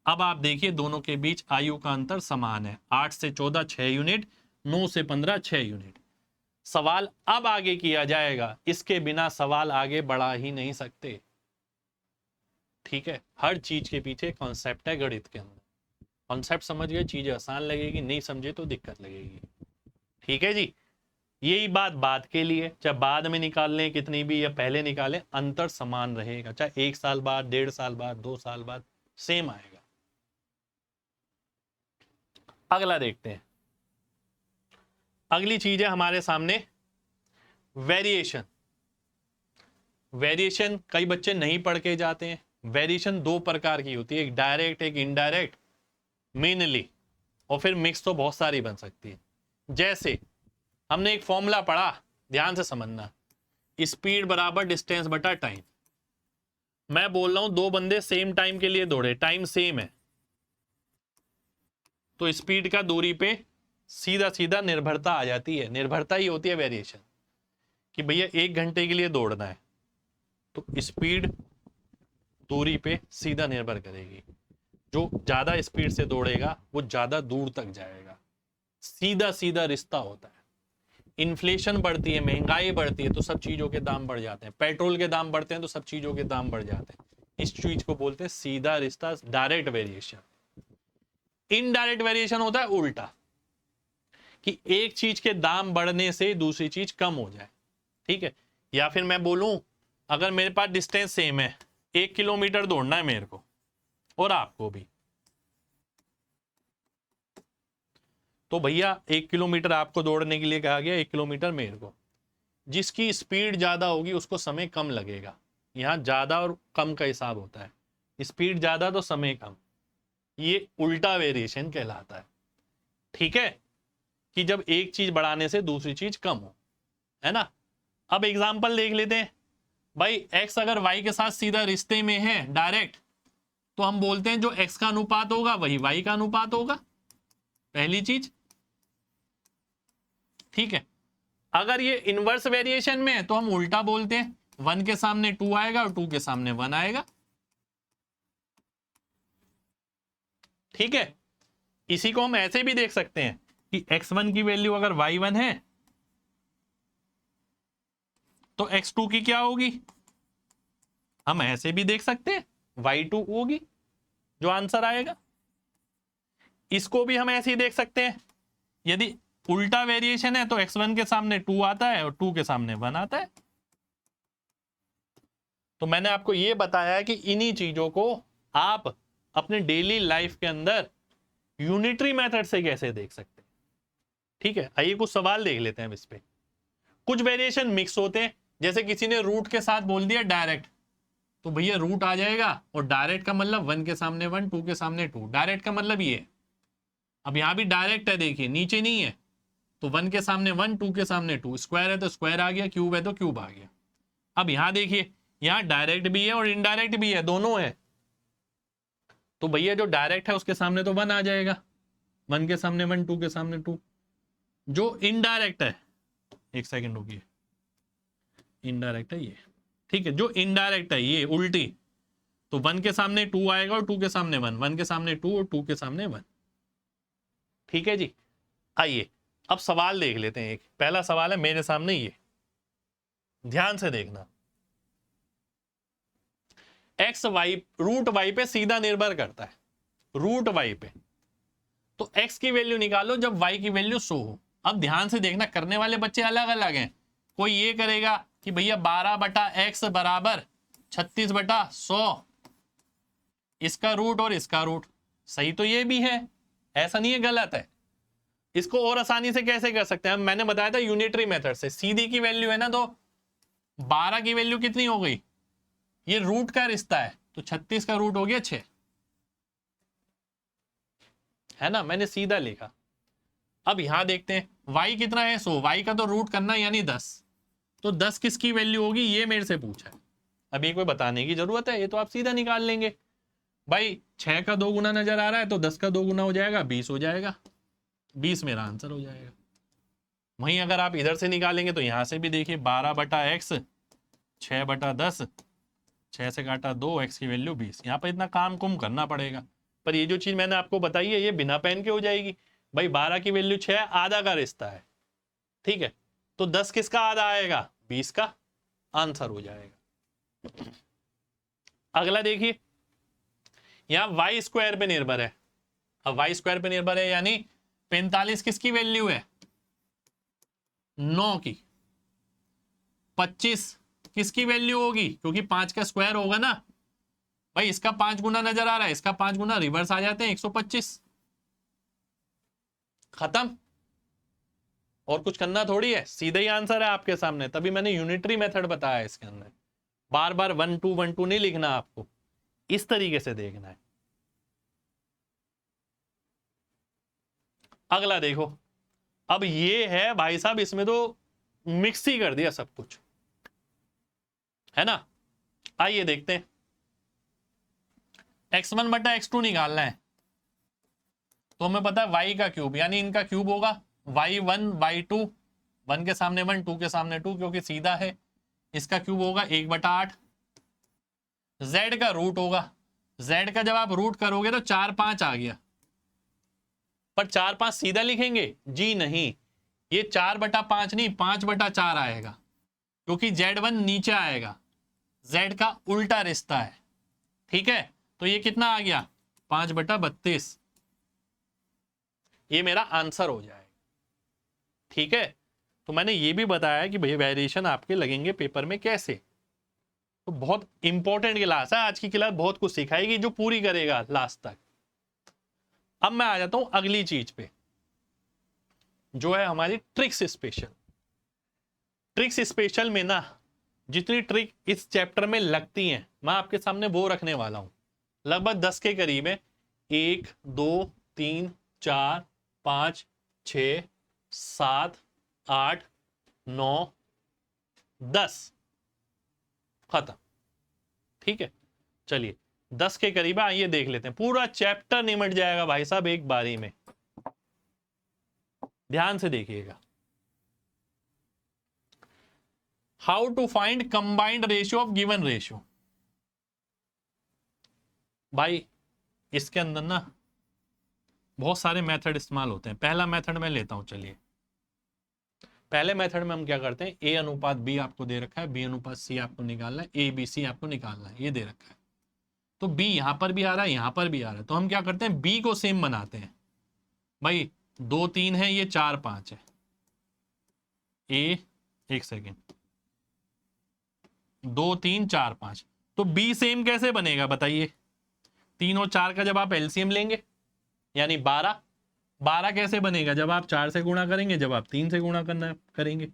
अब आप देखिए दोनों के बीच आयु का अंतर समान है, 8 से 14 6 यूनिट, 9 से 15 6 यूनिट। सवाल अब आगे किया जाएगा, इसके बिना सवाल आगे बढ़ा ही नहीं सकते। ठीक है, हर चीज के पीछे कॉन्सेप्ट है गणित के अंदर। कॉन्सेप्ट समझ गए चीज आसान लगेगी, नहीं समझे तो दिक्कत लगेगी। ठीक है जी, यही बात बाद के लिए, चाहे बाद में निकाल लें कितनी भी या पहले निकालें, अंतर समान रहेगा, चाहे 1 साल बाद, 1.5 साल बाद, 2 साल बाद, सेम आएगा। अगला देखते हैं, अगली चीज है हमारे सामने वेरिएशन। वेरिएशन कई बच्चे नहीं पढ़ के जाते हैं। वेरिएशन 2 प्रकार की होती है, एक डायरेक्ट एक इनडायरेक्ट, मेनली, और फिर मिक्स तो बहुत सारी बन सकती है। जैसे हमने एक फॉर्मूला पढ़ा, ध्यान से समझना, स्पीड बराबर डिस्टेंस बटा टाइम। मैं बोल रहा हूं 2 बंदे सेम टाइम के लिए दौड़े, टाइम सेम है, तो स्पीड का दूरी पे सीधा सीधा निर्भरता आ जाती है। निर्भरता ही होती है वेरिएशन, कि भैया 1 घंटे के लिए दौड़ना है तो स्पीड दूरी पे सीधा निर्भर करेगी। जो ज्यादा स्पीड से दौड़ेगा वो ज्यादा दूर तक जाएगा, सीधा सीधा रिश्ता होता है। इन्फ्लेशन बढ़ती है, महंगाई बढ़ती है तो सब चीजों के दाम बढ़ जाते हैं, पेट्रोल के दाम बढ़ते हैं तो सब चीजों के दाम बढ़ जाते हैं। इस चीज को बोलते हैं सीधा रिश्ता, डायरेक्ट वेरिएशन। इनडायरेक्ट वेरिएशन होता है उल्टा, कि एक चीज के दाम बढ़ने से दूसरी चीज कम हो जाए। ठीक है, या फिर मैं बोलूं अगर मेरे पास डिस्टेंस सेम है, 1 किलोमीटर दौड़ना है मेरे को और आपको भी, तो भैया 1 किलोमीटर आपको दौड़ने के लिए कहा गया, 1 किलोमीटर मेरे को। जिसकी स्पीड ज्यादा होगी उसको समय कम लगेगा। यहां ज्यादा और कम का हिसाब होता है, स्पीड ज्यादा तो समय कम, ये उल्टा वेरिएशन कहलाता है। ठीक है, कि जब एक चीज बढ़ाने से दूसरी चीज कम हो, है ना। अब एग्जाम्पल देख लेते हैं, भाई एक्स अगर वाई के साथ सीधा रिश्ते में है डायरेक्ट, तो हम बोलते हैं जो एक्स का अनुपात होगा वही वाई का अनुपात होगा, पहली चीज। ठीक है, अगर ये इनवर्स वेरिएशन में है तो हम उल्टा बोलते हैं, 1 के सामने 2 आएगा और 2 के सामने 1 आएगा। ठीक है, इसी को हम ऐसे भी देख सकते हैं कि x1 की वैल्यू अगर y1 है तो x2 की क्या होगी, हम ऐसे भी देख सकते हैं y2 होगी, जो आंसर आएगा। इसको भी हम ऐसे ही देख सकते हैं, यदि उल्टा वेरिएशन है तो x1 के सामने 2 आता है और 2 के सामने 1 आता है। तो मैंने आपको ये बताया है कि इन्हीं चीजों को आप अपने डेली लाइफ के अंदर यूनिटरी मेथड से कैसे देख सकते हैं। ठीक है, आइए कुछ सवाल देख लेते हैं इस पे। कुछ वेरिएशन मिक्स होते हैं, जैसे किसी ने रूट के साथ बोल दिया डायरेक्ट, तो भैया रूट आ जाएगा, और डायरेक्ट का मतलब 1 के सामने 1, 2 के सामने 2, डायरेक्ट का मतलब ये। अब यहां भी डायरेक्ट है, देखिए नीचे नहीं है, तो 1 के सामने 1, 2 के सामने 2, स्क्वायर है तो स्क्वायर आ गया, क्यूब है तो क्यूब आ गया। अब यहां देखिए, यहां डायरेक्ट भी है और इनडायरेक्ट भी है, दोनों है। तो भैया जो डायरेक्ट है उसके सामने तो 1 आ जाएगा, 1 के सामने 1, 2 के सामने 2। जो इनडायरेक्ट है, एक सेकंड रुकिए, इनडायरेक्ट है ये, ठीक है, जो इनडायरेक्ट है ये उल्टी, तो 1 के सामने 2 आएगा और 2 के सामने 1, 1 के सामने 2 और 2 के सामने 1। ठीक है जी, आइए अब सवाल देख लेते हैं। एक पहला सवाल है मेरे सामने, ये ध्यान से देखना। एक्स वाई रूट वाई पे सीधा निर्भर करता है, रूट वाई पे, तो एक्स की वैल्यू निकालो जब वाई की वैल्यू 100 हो। अब ध्यान से देखना, करने वाले बच्चे अलग अलग हैं। कोई ये करेगा कि भैया 12/x बराबर 36/100, इसका रूट और इसका रूट। सही तो ये भी है, ऐसा नहीं है गलत है। इसको और आसानी से कैसे कर सकते हैं, मैंने बताया था यूनिटरी मेथड से। सीधी की वैल्यू है ना, तो 12 की वैल्यू कितनी हो गई, ये रूट का रिश्ता है, तो 36 का रूट हो गया 6, है ना, मैंने सीधा लिखा। अब यहां देखते हैं y कितना है, 100, y का तो रूट करना यानी 10, तो 10 किसकी वैल्यू होगी, ये मेरे से पूछा है। अभी कोई बताने की जरूरत है, ये तो आप सीधा निकाल लेंगे। भाई 6 का 2 गुना नजर आ रहा है, तो 10 का 2 गुना हो जाएगा, 20 हो जाएगा, 20 मेरा आंसर हो जाएगा। वहीं अगर आप इधर से निकालेंगे तो यहां से भी देखिए 12/x 6/10, 6 से काटा 2, x की वैल्यू 20। यहाँ पर इतना काम कुम करना पड़ेगा, पर ये जो चीज मैंने आपको बताई है ये बिना पेन के हो जाएगी। भाई 12 की वैल्यू 6, आधा का रिश्ता है, ठीक है, तो 10 किसका आधा आएगा, 20 का, आंसर हो जाएगा। अगला देखिए, यहां वाई स्क्वायर पे निर्भर है। अब वाई स्क्वायर पे निर्भर है यानी 45 किसकी वैल्यू है, 9 की। 25 किसकी वैल्यू होगी, क्योंकि 5 का स्क्वायर होगा ना। भाई इसका 5 गुना नजर आ रहा है, इसका 5 गुना, रिवर्स आ जाते हैं, 125। खत्म, और कुछ करना थोड़ी है, सीधा ही आंसर है आपके सामने। तभी मैंने यूनिटरी मेथड बताया इसके अंदर, बार बार 1 2 1 2 नहीं लिखना, आपको इस तरीके से देखना है। अगला देखो, अब ये है भाई साहब, इसमें तो मिक्स ही कर दिया सब कुछ, है ना। आइए देखते हैं, x1/x2 निकालना है, तो हमें पता है y का क्यूब यानी इनका क्यूब होगा, y1 y2, 1 के सामने 1, 2 के सामने 2, क्योंकि सीधा है। इसका क्यूब होगा 1/8। z का रूट होगा, z का जब आप रूट करोगे तो 4 5 आ गया, पर 4 5 सीधा लिखेंगे जी नहीं, ये 4/5 नहीं 5/4 आएगा, क्योंकि z1 नीचे आएगा, z का उल्टा रिश्ता है। ठीक है, तो ये कितना आ गया, 5/32, ये मेरा आंसर हो जाएगा। ठीक है, तो मैंने ये भी बताया कि भाई वेरिएशन आपके लगेंगे पेपर में कैसे। तो बहुत इंपॉर्टेंट क्लास है आज की, क्लास बहुत कुछ सिखाएगी जो पूरी करेगा लास्ट तक। अब मैं आ जाता हूं अगली चीज पे, जो है हमारी ट्रिक्स स्पेशल। ट्रिक्स स्पेशल में ना जितनी ट्रिक इस चैप्टर में लगती हैं, मैं आपके सामने वो रखने वाला हूं, लगभग 10 के करीब है। 1 2 3 4 5 6 7 8 9 10, खत्म। ठीक है, चलिए 10 के करीब है, आइए देख लेते हैं। पूरा चैप्टर निमट जाएगा भाई साहब एक बारी में, ध्यान से देखिएगा। How to find combined ratio of given ratio. भाई इसके अंदर ना बहुत सारे मेथड इस्तेमाल होते हैं। पहला मेथड मैं लेता हूं, चलिए पहले मेथड में हम क्या करते हैं, ए अनुपात बी आपको दे रखा है, बी अनुपात सी आपको निकालना है, ए बी सी आपको निकालना है, ये दे रखा है। तो बी यहां पर भी आ रहा है, यहां पर भी आ रहा है, तो हम क्या करते हैं, बी को सेम बनाते हैं। भाई 2 3 है, ये 4 5 है। ए, एक सेकेंड, 2 3 4 5, तो बी सेम कैसे बनेगा बताइए? 3 और 4 का जब आप एलसीएम लेंगे यानी 12, 12 कैसे बनेगा? जब आप 4 से गुणा करेंगे, जब आप 3 से गुणा करना करेंगे।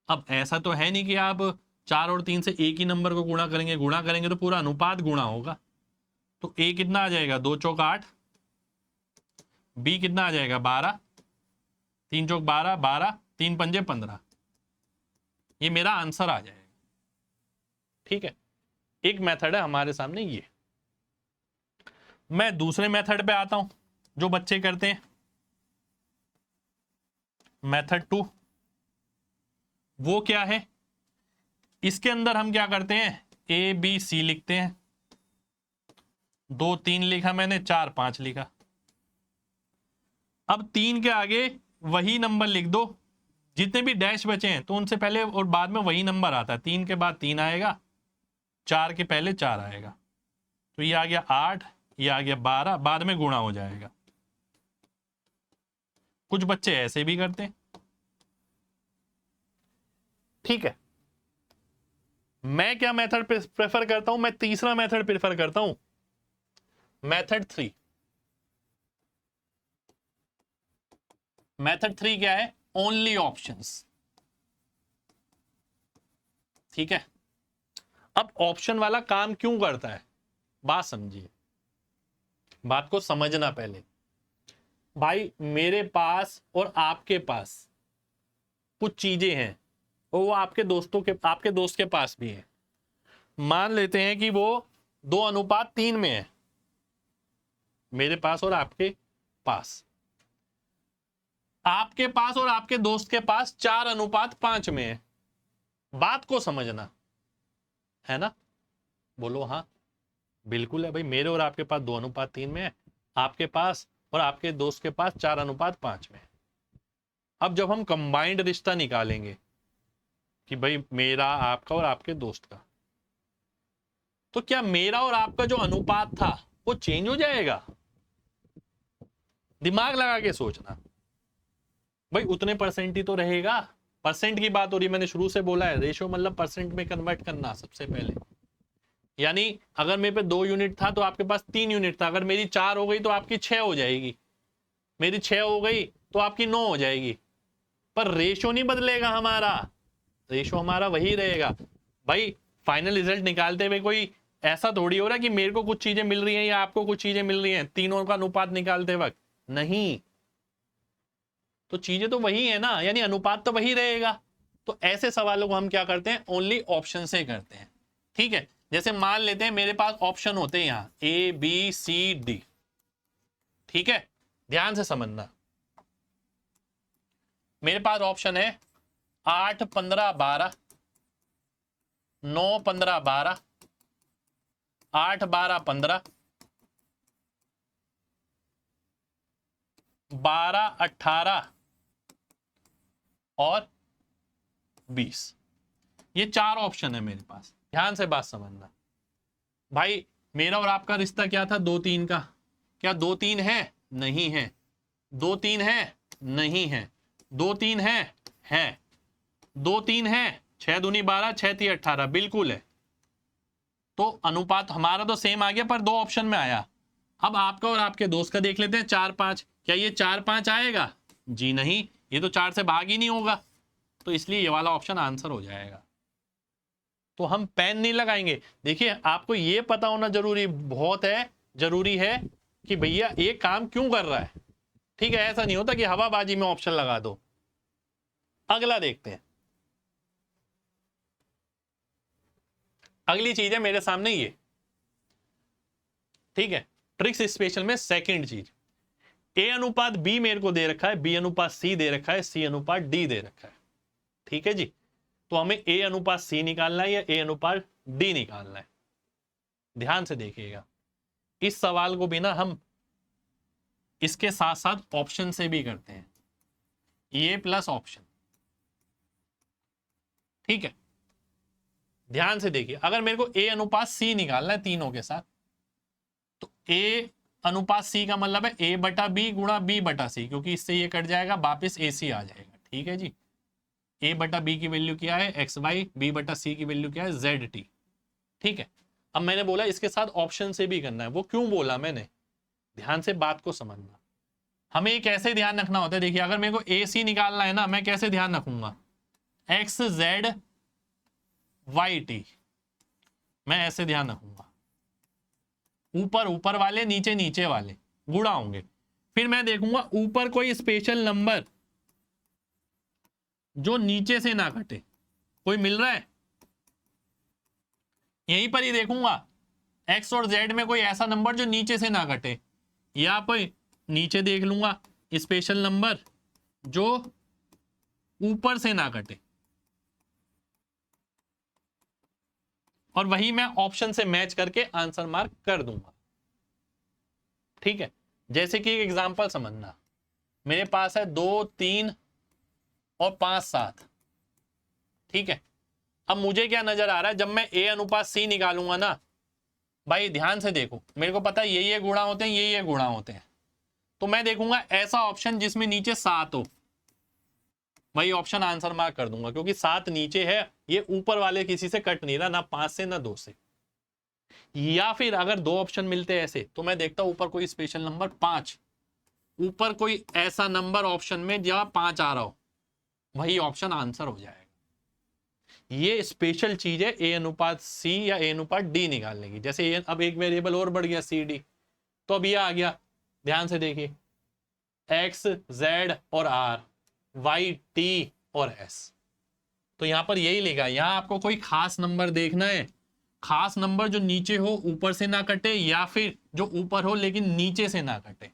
अब ऐसा तो है नहीं कि आप 4 और 3 से एक ही नंबर को गुणा करेंगे, गुणा करेंगे तो पूरा अनुपात गुणा होगा। तो ए कितना आ जाएगा? 2 चौक 8, बी कितना आ जाएगा? 12, 3 चौक 12, 12, 3 पंजे 15, ये मेरा आंसर आ जाएगा। ठीक है, एक मेथड है हमारे सामने ये। मैं दूसरे मेथड पे आता हूं जो बच्चे करते हैं, मेथड 2। वो क्या है? इसके अंदर हम क्या करते हैं? ए बी सी लिखते हैं। 2 3 लिखा मैंने, 4 5 लिखा। अब 3 के आगे वही नंबर लिख दो, जितने भी डैश बचे हैं तो उनसे पहले और बाद में वही नंबर आता है। 3 के बाद 3 आएगा, 4 के पहले 4 आएगा, तो ये आ गया 8, ये आ गया 12, बाद में गुणा हो जाएगा। कुछ बच्चे ऐसे भी करते हैं। ठीक है, मैं क्या मेथड प्रेफर करता हूं? मैं तीसरा मेथड प्रेफर करता हूं, मेथड 3। मेथड 3 क्या है? Only options. ठीक है, अब ऑप्शन वाला काम क्यों करता है? बात समझिए, बात को समझना पहले। भाई मेरे पास और आपके पास कुछ चीजें हैं और वो आपके दोस्त के पास भी है। मान लेते हैं कि वो 2:3 में है, मेरे पास और आपके पास। आपके पास और आपके दोस्त के पास 4:5 में है। बात को समझना है ना? बोलो हाँ, बिल्कुल है भाई। मेरे और आपके पास 2:3 में है, आपके पास और आपके दोस्त के पास 4:5 में है। अब जब हम कंबाइंड रिश्ता निकालेंगे कि भाई मेरा, आपका और आपके दोस्त का, तो क्या मेरा और आपका जो अनुपात था वो चेंज हो जाएगा? दिमाग लगा के सोचना भाई, उतने परसेंट ही तो रहेगा। परसेंट की बात हो रही है, मैंने शुरू से बोला है, रेशो मतलब परसेंट में कन्वर्ट करना सबसे पहले। यानी अगर मेरे पे 2 यूनिट था तो आपके पास 3 यूनिट था। अगर मेरी 4 हो गई तो आपकी 6 हो जाएगी, मेरी 6 हो गई तो आपकी 9 हो जाएगी। पर रेशो नहीं बदलेगा हमारा, रेशो हमारा वही रहेगा। भाई फाइनल रिजल्ट निकालते हुए कोई ऐसा थोड़ी हो रहा है कि मेरे को कुछ चीजें मिल रही हैं या आपको कुछ चीजें मिल रही हैं तीनों का अनुपात निकालते वक्त, नहीं। तो चीजें तो वही है ना, यानी अनुपात तो वही रहेगा। तो ऐसे सवालों को हम क्या करते हैं? ओनली ऑप्शन से करते हैं। ठीक है, जैसे मान लेते हैं मेरे पास ऑप्शन होते हैं यहां ए बी सी डी। ठीक है, ध्यान से समझना। मेरे पास ऑप्शन है 8 15 12, 9 15 12, 8 12 15, 12 18 और 20। ये 4 ऑप्शन है मेरे पास। ध्यान से बात समझना भाई। मेरा और आपका रिश्ता क्या था? 2 3 का। क्या 2 3 है? नहीं है। 2 3 है? नहीं है। 2 3 है। 2 3 है, 6 दूनी 12, 6 3 18, बिल्कुल है। तो अनुपात हमारा तो सेम आ गया, पर 2 ऑप्शन में आया। अब आपका और आपके दोस्त का देख लेते हैं, 4 5। क्या ये 4 5 आएगा? जी नहीं, ये तो 4 से भाग ही नहीं होगा, तो इसलिए ये वाला ऑप्शन आंसर हो जाएगा। तो हम पेन नहीं लगाएंगे। देखिए आपको ये पता होना जरूरी बहुत है, जरूरी है कि भैया ये काम क्यों कर रहा है। ठीक है, ऐसा नहीं होता कि हवाबाजी में ऑप्शन लगा दो। अगला देखते हैं। अगली चीज है मेरे सामने ये। ठीक है, ट्रिक्स स्पेशल में सेकंड चीज, ए अनुपात बी मेरे को दे रखा है, बी अनुपात सी दे रखा है, सी अनुपात डी दे रखा है। ठीक है जी, तो हमें ए अनुपात सी निकालना है या ए अनुपात डी निकालना है। ध्यान से देखिएगा, इस सवाल को भी ना हम इसके साथ साथ ऑप्शन से भी करते हैं, ए प्लस ऑप्शन। ठीक है, ध्यान से देखिए, अगर मेरे को ए अनुपात सी निकालना है तीनों के साथ, तो ए अनुपात सी का मतलब है ए बटा बी गुणा बी बटा सी, क्योंकि इससे ये कट जाएगा, वापस ए सी आ जाएगा। ठीक है जी, ए बटा बी की वैल्यू क्या है एक्स वाई, बी बटा सी की वैल्यू क्या है जेड टी। ठीक है, अब मैंने बोला इसके साथ ऑप्शन से भी करना है। वो क्यों बोला मैंने, ध्यान से बात को समझना। हमें एक ऐसे ध्यान रखना होता है, देखिए अगर मेरे को ए सी निकालना है ना, मैं कैसे ध्यान रखूंगा, एक्स जेड वाई टी, मैं ऐसे ध्यान रखूंगा, ऊपर ऊपर वाले नीचे नीचे वाले गुणा होंगे। फिर मैं देखूंगा ऊपर कोई स्पेशल नंबर जो नीचे से ना कटे, कोई मिल रहा है, यहीं पर ही देखूंगा एक्स और जेड में कोई ऐसा नंबर जो नीचे से ना कटे, या कोई नीचे देख लूंगा स्पेशल नंबर जो ऊपर से ना कटे, और वही मैं ऑप्शन से मैच करके आंसर मार्क कर दूंगा। ठीक है, जैसे कि एक एग्जांपल समझना, मेरे पास है 2 3 और 5 7। ठीक है, अब मुझे क्या नजर आ रहा है, जब मैं ए अनुपात सी निकालूंगा ना, भाई ध्यान से देखो, मेरे को पता है ये गुणा होते हैं, ये गुणा होते हैं, तो मैं देखूंगा ऐसा ऑप्शन जिसमें नीचे 7 हो, वही ऑप्शन आंसर मार्क कर दूंगा, क्योंकि 7 नीचे है, ये ऊपर वाले किसी से कट नहीं रहा, ना 5 से ना 2 से। या फिर अगर 2 ऑप्शन मिलते हैं ऐसे, तो मैं देखता हूं ऊपर कोई स्पेशल नंबर 5, ऊपर कोई ऐसा नंबर ऑप्शन में जहां 5 आ रहा हो, वही ऑप्शन आंसर हो जाएगा। ये स्पेशल चीज है ए अनुपात सी या ए अनुपात डी निकालने की। जैसे अब एक वेरिएबल और बढ़ गया सी डी, तो अब ये आ गया, ध्यान से देखिए, एक्स जेड और आर, वाई टी और एस। तो यहां पर यही लिखा है, यहां आपको कोई खास नंबर देखना है, खास नंबर जो नीचे हो ऊपर से ना कटे, या फिर जो ऊपर हो लेकिन नीचे से ना कटे,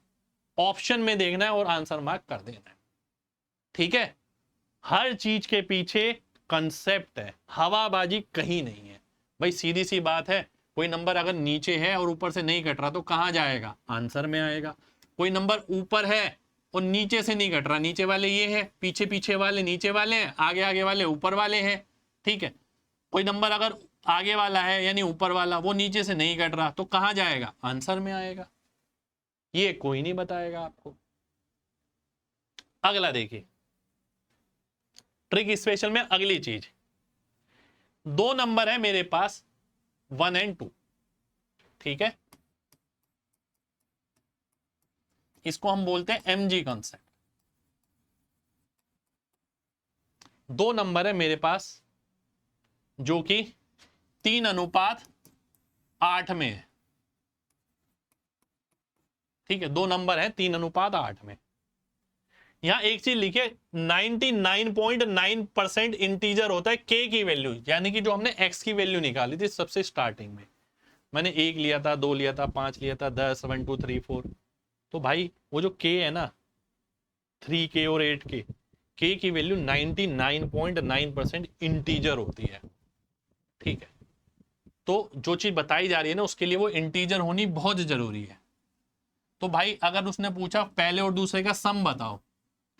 ऑप्शन में देखना है और आंसर मार्क कर देना है। ठीक है, हर चीज के पीछे कंसेप्ट है, हवाबाजी कहीं नहीं है भाई, सीधी सी बात है। कोई नंबर अगर नीचे है और ऊपर से नहीं कट रहा, तो कहां जाएगा, आंसर में आएगा। कोई नंबर ऊपर है और नीचे से नहीं कट रहा, नीचे वाले ये है, पीछे पीछे वाले नीचे वाले हैं, आगे आगे वाले ऊपर वाले हैं। ठीक है, कोई नंबर अगर आगे वाला है यानी ऊपर वाला, वो नीचे से नहीं कट रहा, तो कहां जाएगा, आंसर में आएगा। ये कोई नहीं बताएगा आपको। अगला देखिए, ट्रिक स्पेशल में अगली चीज, 2 नंबर है मेरे पास 1 और 2। ठीक है, इसको हम बोलते हैं एमजी कॉन्सेप्ट। 2 नंबर है मेरे पास जो कि 3 अनुपात 8 में है। ठीक है, 2 नंबर है 3 अनुपात 8 में। यहां एक चीज लिखे, 99.9% इंटीजर होता है के की वैल्यू, यानी कि जो हमने एक्स की वैल्यू निकाली थी सबसे स्टार्टिंग में, मैंने 1 लिया था, 2 लिया था, 5 लिया था, 10 1 2 3 4, तो भाई वो जो के है ना, 3K और 8K, के की वैल्यू 99.9% इंटीजर होती है। ठीक है, तो जो चीज बताई जा रही है ना, उसके लिए वो इंटीजर होनी बहुत जरूरी है। तो भाई अगर उसने पूछा पहले और दूसरे का सम बताओ,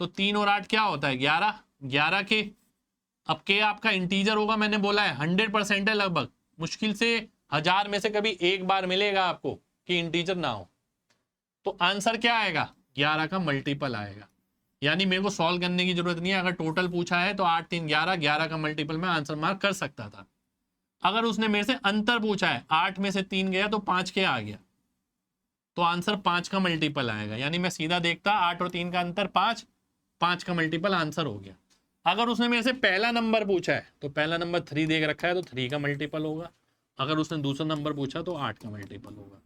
तो 3 और 8 क्या होता है, 11, 11 के। अब के आपका इंटीजर होगा, मैंने बोला है 100% है लगभग, मुश्किल से 1000 में से कभी एक बार मिलेगा आपको कि इंटीजर ना हो। तो आंसर क्या आएगा, 11 का मल्टीपल आएगा। यानी मेरे को सॉल्व करने की जरूरत नहीं है, अगर टोटल पूछा है तो 8 3 11, 11 का मल्टीपल में आंसर मार्क कर सकता था। अगर उसने मेरे से अंतर पूछा है, 8 में से 3 गया तो 5 के आ गया, तो आंसर 5 का मल्टीपल आएगा। यानी मैं सीधा देखता 8 और 3 का अंतर 5, 5 का मल्टीपल आंसर हो गया। अगर उसने मेरे से पहला नंबर पूछा है, तो पहला नंबर 3 देख रखा है तो 3 का मल्टीपल होगा। अगर उसने दूसरा नंबर पूछा तो 8 का मल्टीपल होगा।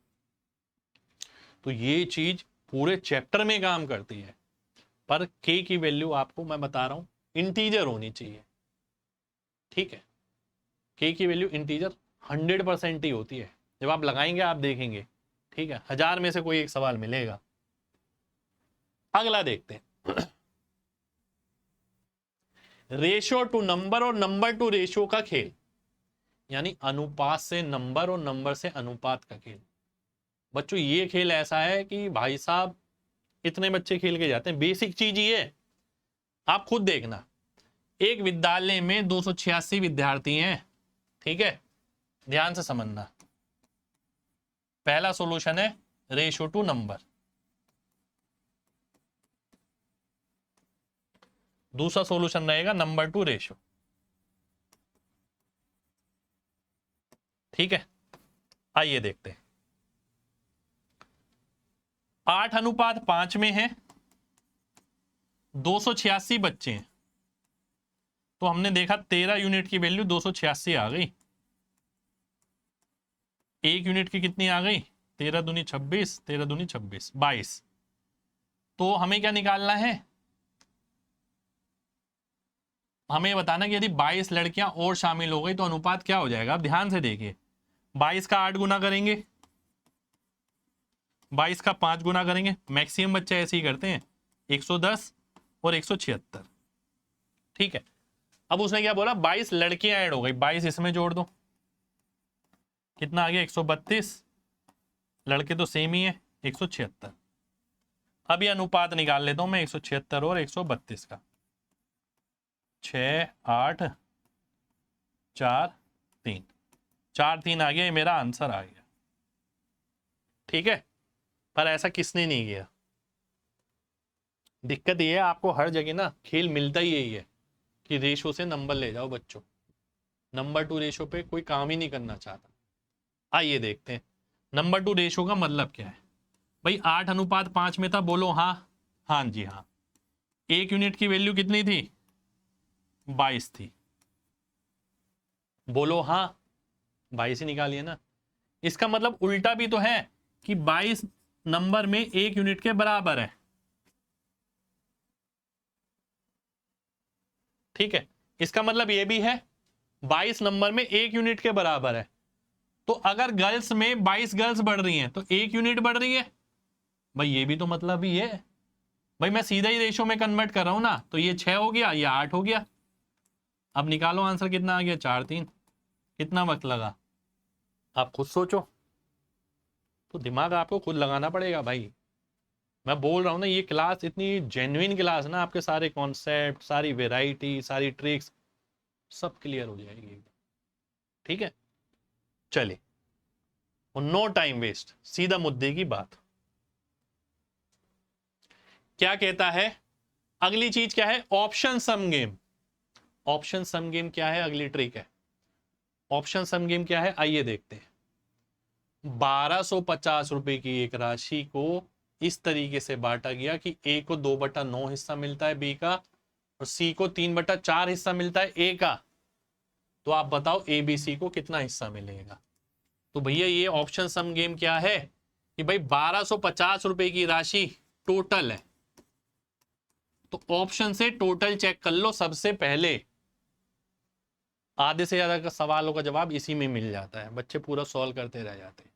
तो ये चीज पूरे चैप्टर में काम करती है, पर के की वैल्यू आपको मैं बता रहा हूं इंटीजर होनी चाहिए। ठीक है, के की वैल्यू इंटीजर 100% ही होती है। जब आप लगाएंगे आप देखेंगे। ठीक है, 1000 में से कोई एक सवाल मिलेगा। अगला देखते हैं, रेशियो टू नंबर और नंबर टू रेशियो का खेल, यानी अनुपात से नंबर और नंबर से अनुपात का खेल। बच्चों ये खेल ऐसा है कि भाई साहब इतने बच्चे खेल के जाते हैं, बेसिक चीज ही है। आप खुद देखना, एक विद्यालय में 286 विद्यार्थी हैं। ठीक है, ध्यान से समझना। पहला सॉल्यूशन है रेशो टू नंबर। दूसरा सॉल्यूशन रहेगा नंबर टू रेशो। ठीक है, आइए देखते हैं। 8:5 में है, 286 बच्चे हैं, तो हमने देखा 13 यूनिट की वैल्यू 286 आ गई। एक यूनिट की कितनी आ गई? 13 दूनी 26, 13 दूनी 26, 22। तो हमें क्या निकालना है? हमें बताना कि यदि 22 लड़कियां और शामिल हो गई तो अनुपात क्या हो जाएगा। अब ध्यान से देखिए, 22 का 8 गुना करेंगे, 22 का 5 गुना करेंगे, मैक्सिमम बच्चे ऐसे ही करते हैं, 110 और 176। ठीक है, अब उसने क्या बोला, 22 लड़कियां ऐड हो गई, 22 इसमें जोड़ दो, कितना आ गया 132, लड़के तो सेम ही है 176। अब ये अनुपात निकाल लेता हूं मैं 176 और 132 का, 6 8 4 3, 4 3 आ गया, ये मेरा आंसर आ गया। ठीक है, पर ऐसा किसने नहीं किया। दिक्कत ये है, आपको हर जगह ना खेल मिलता ही यही है कि रेशो से नंबर ले जाओ बच्चों, नंबर टू रेशो पे कोई काम ही नहीं करना चाहता। आइए देखते हैं नंबर टू रेशो का मतलब क्या है। भाई 8:5 में था, बोलो हाँ। हाँ जी हाँ। एक यूनिट की वैल्यू कितनी थी? 22 थी, बोलो हाँ। 22 ही निकालिए ना। इसका मतलब उल्टा भी तो है कि 22 नंबर में एक यूनिट के बराबर है। ठीक है, इसका मतलब ये भी है 22 नंबर में एक यूनिट के बराबर है। तो अगर गर्ल्स में 22 गर्ल्स बढ़ रही हैं तो एक यूनिट बढ़ रही है। भाई ये भी तो मतलब ही है। भाई मैं सीधा ही रेशो में कन्वर्ट कर रहा हूं ना, तो ये 6 हो गया, ये 8 हो गया। अब निकालो आंसर कितना आ गया, 4 3। कितना वक्त लगा आप खुद सोचो, तो दिमाग आपको खुद लगाना पड़ेगा भाई। मैं बोल रहा हूं ना, ये क्लास इतनी जेन्युइन क्लास ना, आपके सारे कॉन्सेप्ट, सारी वेराइटी, सारी ट्रिक्स सब क्लियर हो जाएगी। ठीक है, चलिए, और नो टाइम वेस्ट, सीधा मुद्दे की बात। क्या कहता है अगली चीज, क्या है? ऑप्शन सम गेम। ऑप्शन सम गेम क्या है? अगली ट्रिक है। ऑप्शन सम गेम क्या है, आइए देखते हैं। 1250 रुपए की एक राशि को इस तरीके से बांटा गया कि ए को 2/9 हिस्सा मिलता है बी का, और सी को 3/4 हिस्सा मिलता है ए का। तो आप बताओ ए बी सी को कितना हिस्सा मिलेगा। तो भैया ये ऑप्शन सम गेम क्या है कि भाई 1250 रुपए की राशि टोटल है, तो ऑप्शन से टोटल चेक कर लो सबसे पहले। आधे से ज्यादा का सवालों का जवाब इसी में मिल जाता है, बच्चे पूरा सॉल्व करते रह जाते हैं।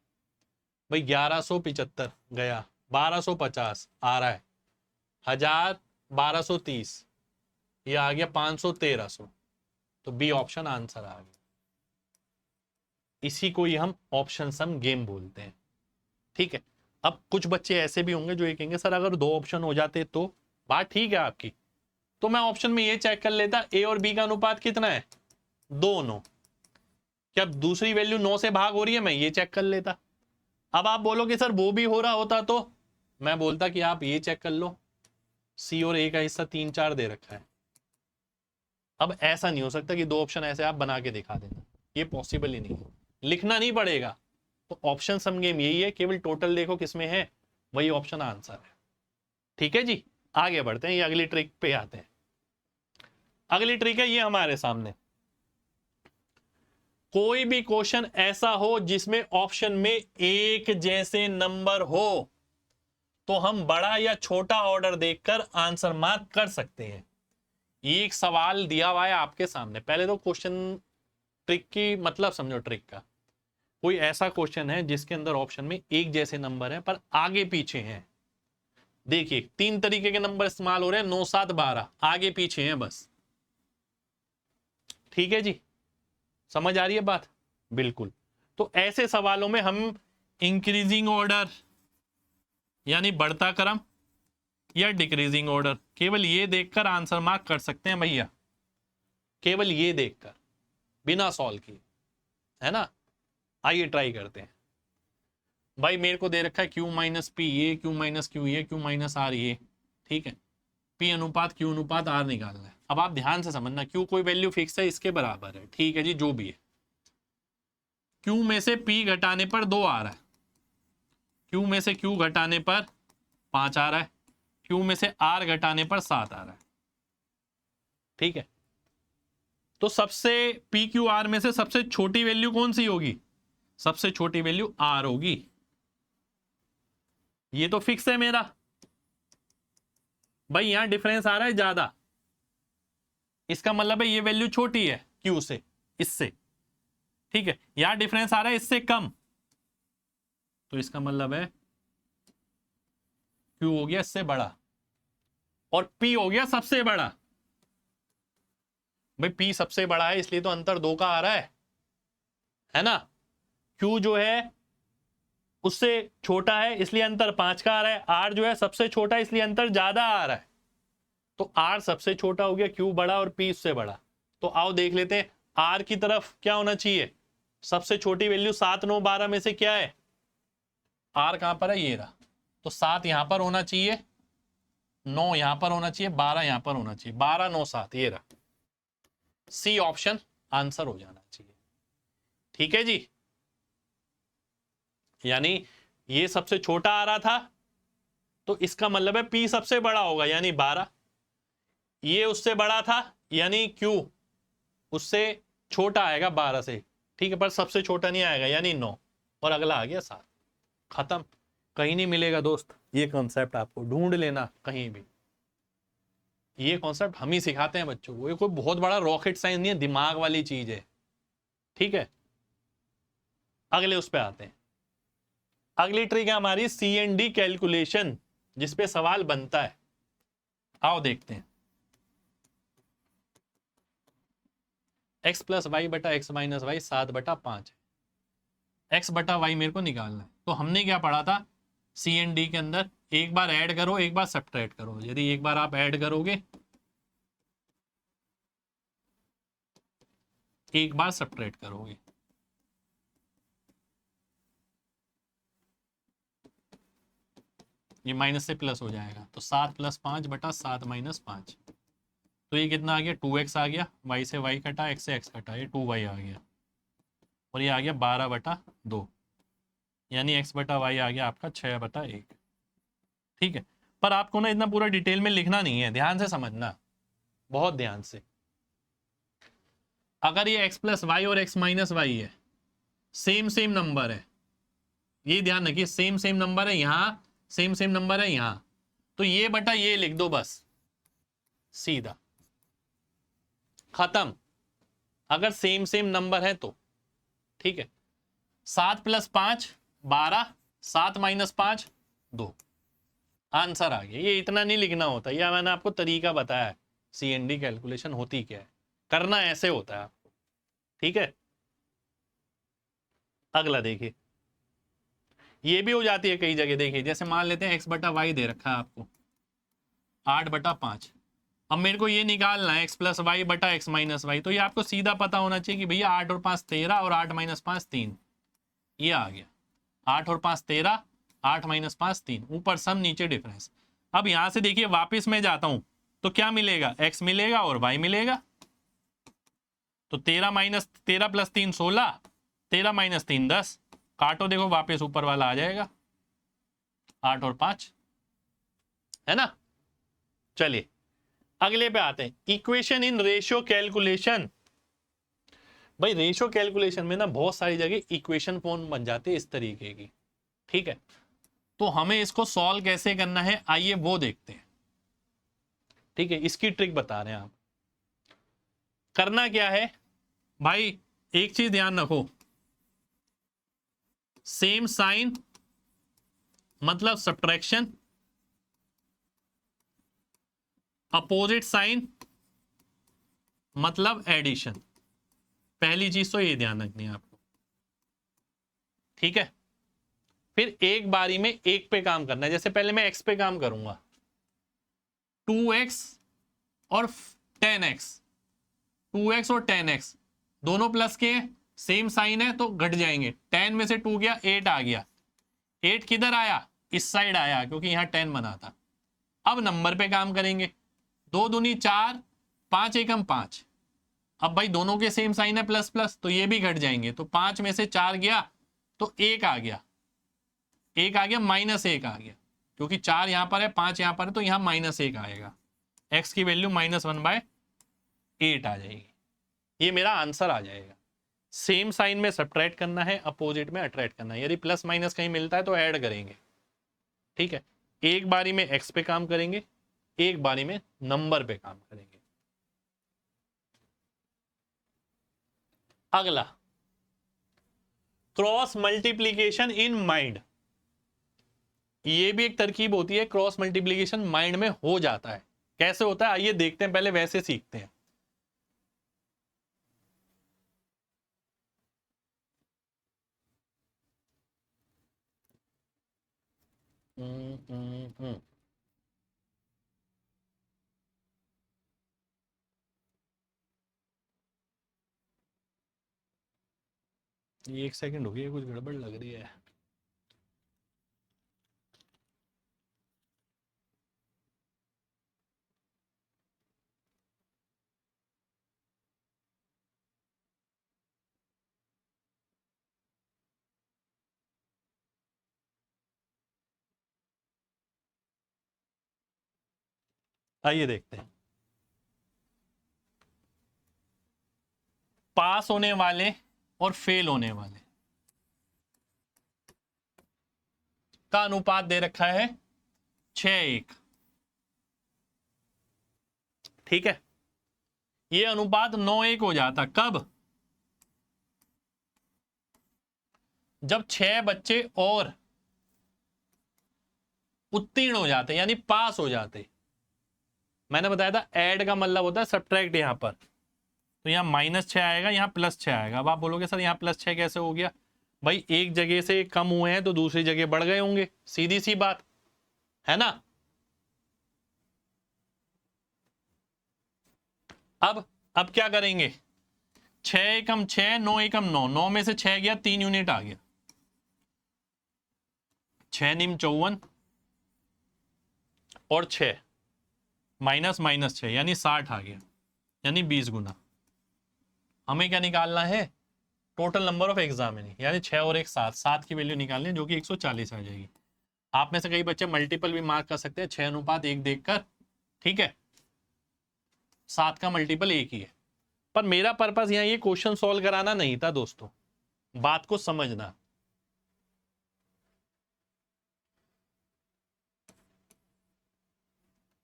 भाई 1175 गया, 1250 आ रहा है, 1230, ये आ गया 500-1300, तो बी ऑप्शन आंसर आ गया। इसी को ही हम ऑप्शन सम गेम बोलते हैं। ठीक है, अब कुछ बच्चे ऐसे भी होंगे जो ये कहेंगे सर अगर 2 ऑप्शन हो जाते तो। बात ठीक है आपकी, तो मैं ऑप्शन में ये चेक कर लेता ए और बी का अनुपात कितना है, 2:9। क्या दूसरी वैल्यू 9 से भाग हो रही है, मैं ये चेक कर लेता। अब आप बोलोगे सर वो भी हो रहा होता तो मैं बोलता कि आप ये चेक कर लो, सी और ए का हिस्सा 3 4 दे रखा है। अब ऐसा नहीं हो सकता कि 2 ऑप्शन ऐसे आप बना के दिखा देना, ये पॉसिबल ही नहीं है, लिखना नहीं पड़ेगा। तो ऑप्शन सम गेम यही है, केवल टोटल देखो किसमें है, वही ऑप्शन आंसर है। ठीक है जी, आगे बढ़ते हैं, ये अगली ट्रिक पे आते हैं। अगली ट्रिक है ये हमारे सामने, कोई भी क्वेश्चन ऐसा हो जिसमें ऑप्शन में एक जैसे नंबर हो तो हम बड़ा या छोटा ऑर्डर देखकर आंसर मार्क कर सकते हैं। ये एक सवाल दिया हुआ है आपके सामने, पहले तो क्वेश्चन ट्रिक की मतलब समझो ट्रिक का। कोई ऐसा क्वेश्चन है जिसके अंदर ऑप्शन में एक जैसे नंबर है पर आगे पीछे हैं। देखिए 3 तरीके के नंबर इस्तेमाल हो रहे हैं, 9 7 12, आगे पीछे हैं बस। ठीक है जी, समझ आ रही है बात? बिल्कुल। तो ऐसे सवालों में हम इंक्रीजिंग ऑर्डर यानी बढ़ता क्रम या डिक्रीजिंग ऑर्डर, केवल ये देखकर आंसर मार्क कर सकते हैं भैया, केवल ये देखकर, बिना सॉल्व किए, है ना। आइए ट्राई करते हैं। भाई मेरे को दे रखा है Q माइनस पी ये, Q माइनस क्यू ये, Q माइनस आर ये, ठीक है। P अनुपात Q अनुपात R निकालना है। अब आप ध्यान से समझना, Q कोई वैल्यू फिक्स है, इसके बराबर है, ठीक है जी, जो भी है। Q में से P घटाने पर 2 आ रहा है, Q में से Q घटाने पर 5 आ रहा है, Q में से R घटाने पर 7 आ रहा है, ठीक है। तो सबसे पी क्यू आर में से सबसे छोटी वैल्यू कौन सी होगी? सबसे छोटी वैल्यू आर होगी। ये तो फिक्स है मेरा भाई, यहां डिफरेंस आ रहा है ज्यादा, इसका मतलब है ये वैल्यू छोटी है क्यू से, इससे, ठीक है। यहां डिफरेंस आ रहा है इससे कम, तो इसका मतलब है क्यू हो गया इससे बड़ा और पी हो गया सबसे बड़ा। भाई पी सबसे बड़ा है इसलिए तो अंतर 2 का आ रहा है ना। क्यू जो है उससे छोटा है इसलिए अंतर 5 का आ रहा है, आर जो है सबसे छोटा है इसलिए अंतर ज्यादा आ रहा है। तो आर सबसे छोटा हो गया, क्यू बड़ा और पी उससे बड़ा। तो आओ देख लेते हैं, आर की तरफ क्या होना चाहिए? सबसे छोटी वैल्यू 7, 9, 12 में से क्या है? आर कहां पर है? ये रहा। तो 7 यहां पर होना चाहिए, 9 यहां पर होना चाहिए, 12 यहां पर होना चाहिए, 12, 9, 7, ये रहा। सी ऑप्शन आंसर हो जाना चाहिए, ठीक है जी। यानी ये सबसे छोटा आ रहा था, तो इसका मतलब है पी सबसे बड़ा होगा यानी 12। ये उससे बड़ा था यानी क्यू उससे छोटा आएगा 12 से, ठीक है, पर सबसे छोटा नहीं आएगा यानी 9, और अगला आ गया 7। खत्म। कहीं नहीं मिलेगा दोस्त ये कॉन्सेप्ट, आपको ढूंढ लेना कहीं भी। ये कॉन्सेप्ट हम ही सिखाते हैं बच्चों को, ये कोई बहुत बड़ा रॉकेट साइंस नहीं है, दिमाग वाली चीज है, ठीक है। अगले उस पर आते हैं। अगली ट्रिक है हमारी CND कैलकुलेशन, जिसपे सवाल बनता है। आओ देखते हैं। x प्लस वाई बटा एक्स माइनस वाई 7/5 है। x बटा वाई मेरे को निकालना है। तो हमने क्या पढ़ा था CND के अंदर? एक बार ऐड करो, एक बार सब्ट्रैक्ट करो। यदि एक बार आप ऐड करोगे, एक बार सब्ट्रैक्ट करोगे, ये माइनस से प्लस हो जाएगा। तो 7 + 5 बटा 7 - 5, तो ये कितना आ गया? 2x आ गया, y से y कटा, x से x कटा, ये 2y आ गया, और ये आ गया 12/2, यानी x बटा वाई आ गया आपका 6/1, ठीक है। पर आपको ना इतना पूरा डिटेल में लिखना नहीं है, ध्यान से समझना, बहुत ध्यान से। अगर ये x प्लस वाई और x माइनस वाई है, सेम सेम नंबर है, ये ध्यान रखिए, सेम सेम नंबर है यहाँ, सेम सेम नंबर है यहाँ, तो ये बटा ये लिख दो बस, सीधा खत्म। अगर सेम सेम नंबर है तो, ठीक है। 7 + 5 12, 7 - 5 2, आंसर आ गया। ये इतना नहीं लिखना होता, यह मैंने आपको तरीका बताया है CND कैलकुलेशन होती क्या है, करना ऐसे होता है आपको, ठीक है। अगला देखिए, ये भी हो जाती है कई जगह। देखिए जैसे मान लेते हैं x बटा वाई दे रखा है आपको 8/5। अब मेरे को ये निकालना है x प्लस वाई बटा एक्स माइनस वाई, तो ये आपको सीधा पता होना चाहिए कि भैया 8 और 5 13 और 8 - 5 3, ये आ गया 8 और 5 13, 8 - 5 3, ऊपर सम नीचे डिफरेंस। अब यहां से देखिए वापस मैं जाता हूं तो क्या मिलेगा? x मिलेगा और y मिलेगा। तो 13 + 3 16, 13 - 3 10, काटो देखो वापस ऊपर वाला आ जाएगा 8 और 5, है ना। चलिए अगले पे आते हैं, इक्वेशन इन रेशियो कैलकुलेशन। भाई रेशियो कैलकुलेशन में ना बहुत सारी जगह इक्वेशन फॉर्म बन जाती है इस तरीके की, ठीक है। तो हमें इसको सॉल्व कैसे करना है आइए वो देखते हैं, ठीक है। इसकी ट्रिक बता रहे हैं आप। करना क्या है भाई, एक चीज ध्यान रखो, सेम साइन मतलब सब्ट्रैक्शन, अपोजिट साइन मतलब एडिशन। पहली चीज तो ये ध्यान रखनी है आपको, ठीक है। फिर एक बारी में एक पे काम करना है। जैसे पहले मैं x पे काम करूंगा, 2x और 10x, 2x और 10x दोनों प्लस के सेम साइन है तो घट जाएंगे, 10 में से 2 गया 8 आ गया, 8 किधर आया, इस साइड आया क्योंकि यहाँ 10 बना था। अब नंबर पे काम करेंगे, 2 दूनी 4, 5 एकम 5। अब भाई दोनों के सेम साइन है प्लस प्लस, तो ये भी घट जाएंगे, तो 5 में से 4 गया तो 1 आ गया, 1 आ गया, -1 आ गया, क्योंकि 4 यहां पर है 5 यहां पर है, तो यहां -1 आएगा। x की वैल्यू -1/8 आ जाएगी। ये मेरा आंसर आ जाएगा। सेम साइन में सब्ट्रैक्ट करना है, अपोजिट में अट्रैक्ट करना है। यदि प्लस माइनस कहीं मिलता है तो ऐड करेंगे, ठीक है। एक बारी में x पे काम करेंगे, एक बारी में नंबर पे काम करेंगे। अगला, क्रॉस मल्टीप्लीकेशन इन माइंड। ये भी एक तरकीब होती है, क्रॉस मल्टीप्लीकेशन माइंड में हो जाता है। कैसे होता है आइए देखते हैं, पहले वैसे सीखते हैं। ये 1 सेकंड हो गया, कुछ गड़बड़ लग रही है। आइए देखते हैं। पास होने वाले और फेल होने वाले का अनुपात दे रखा है 6:1, ठीक है। ये अनुपात 9:1 हो जाता कब, जब 6 बच्चे और उत्तीर्ण हो जाते, यानी पास हो जाते। मैंने बताया था ऐड का मतलब होता है सब्ट्रैक्ट। यहां पर तो यहाँ -6 आएगा, यहाँ +6 आएगा। अब आप बोलोगे सर यहाँ +6 कैसे हो गया? भाई एक जगह से कम हुए हैं तो दूसरी जगह बढ़ गए होंगे, सीधी सी बात है ना। अब क्या करेंगे, 6 एकम 6, 9 एकम 9, 9 में से 6 गया, 3 यूनिट आ गया, 6 निम 54 और 6 -6 यानी 60 आ गया, यानी 20 गुना। हमें क्या निकालना है, टोटल नंबर ऑफ एग्जामिनी, यानी 6 और 1 7, 7 की वैल्यू निकालनी है जो कि 140 आ जाएगी। आप में से कई बच्चे मल्टीपल भी मार्क कर सकते हैं 6:1 देखकर, ठीक है। 7 का मल्टीपल 1 ही है। पर मेरा पर्पस यहाँ ये क्वेश्चन सॉल्व कराना नहीं था दोस्तों, बात को समझना।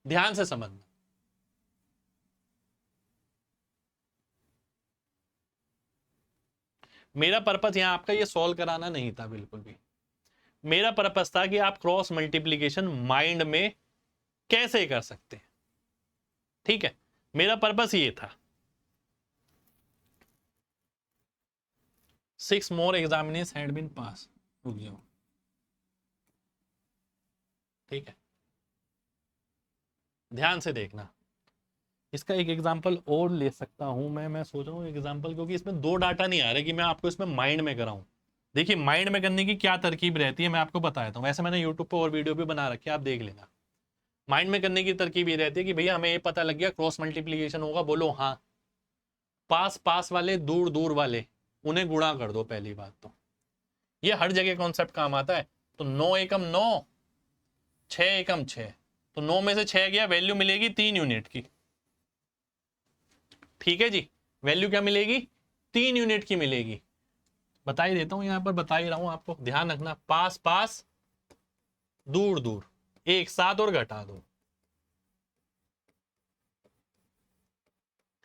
ध्यान से समझना। मेरा पर्पस यहाँ आपका ये सॉल्व कराना नहीं था बिल्कुल भी। मेरा पर्पस था कि आप क्रॉस मल्टीप्लीकेशन माइंड में कैसे कर सकते हैं, ठीक है। मेरा पर्पस ये था। 6 more examinees had been passed। रुक जाओ, ठीक है, ध्यान से देखना। इसका एक एग्जांपल और ले सकता हूं मैं सोच रहा हूं एग्जांपल, क्योंकि इसमें 2 डाटा नहीं आ रहे कि मैं आपको इसमें माइंड में कराऊं। देखिए माइंड में करने की क्या तरकीब रहती है मैं आपको बताता हूं। वैसे मैंने यूट्यूब पर और वीडियो भी बना रखी है, आप देख लेना। माइंड में करने की तरकीब ये रहती है कि भैया हमें ये पता लग गया क्रॉस मल्टीप्लीकेशन होगा, बोलो हाँ। पास पास वाले दूर दूर वाले उन्हें गुणा कर दो, पहली बात तो ये हर जगह कॉन्सेप्ट काम आता है। तो 9 एकम 9, 6 एकम 6, तो 9 में से 6 गया, वैल्यू मिलेगी 3 यूनिट की, ठीक है जी। वैल्यू क्या मिलेगी, 3 यूनिट की मिलेगी। बता ही देता हूं, यहां पर बता ही रहा हूं आपको, ध्यान रखना। पास पास दूर दूर एक साथ और घटा दो,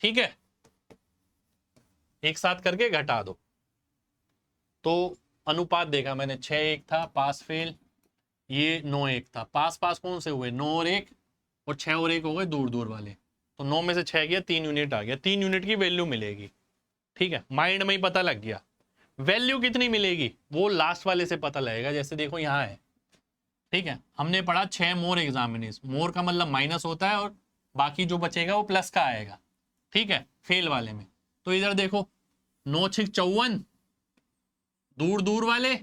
ठीक है, एक साथ करके घटा दो। तो अनुपात देखा मैंने, 6:1 था, पास फेल, ये 9:1 था। पास पास कौन से हुए, 9 और 1, और 6 और 1 हो गए दूर दूर वाले। तो 9 में से 6 गया, 3 यूनिट आ गया, 3 यूनिट की वैल्यू मिलेगी, ठीक है। माइंड में ही पता लग गया। वैल्यू कितनी मिलेगी वो लास्ट वाले से पता लगेगा। जैसे देखो यहाँ है, ठीक है, हमने पढ़ा 6 मोर एग्जामिनीज, मोर का मतलब माइनस होता है और बाकी जो बचेगा वो प्लस का आएगा, ठीक है, फेल वाले में। तो इधर देखो 9 6 54, दूर दूर वाले,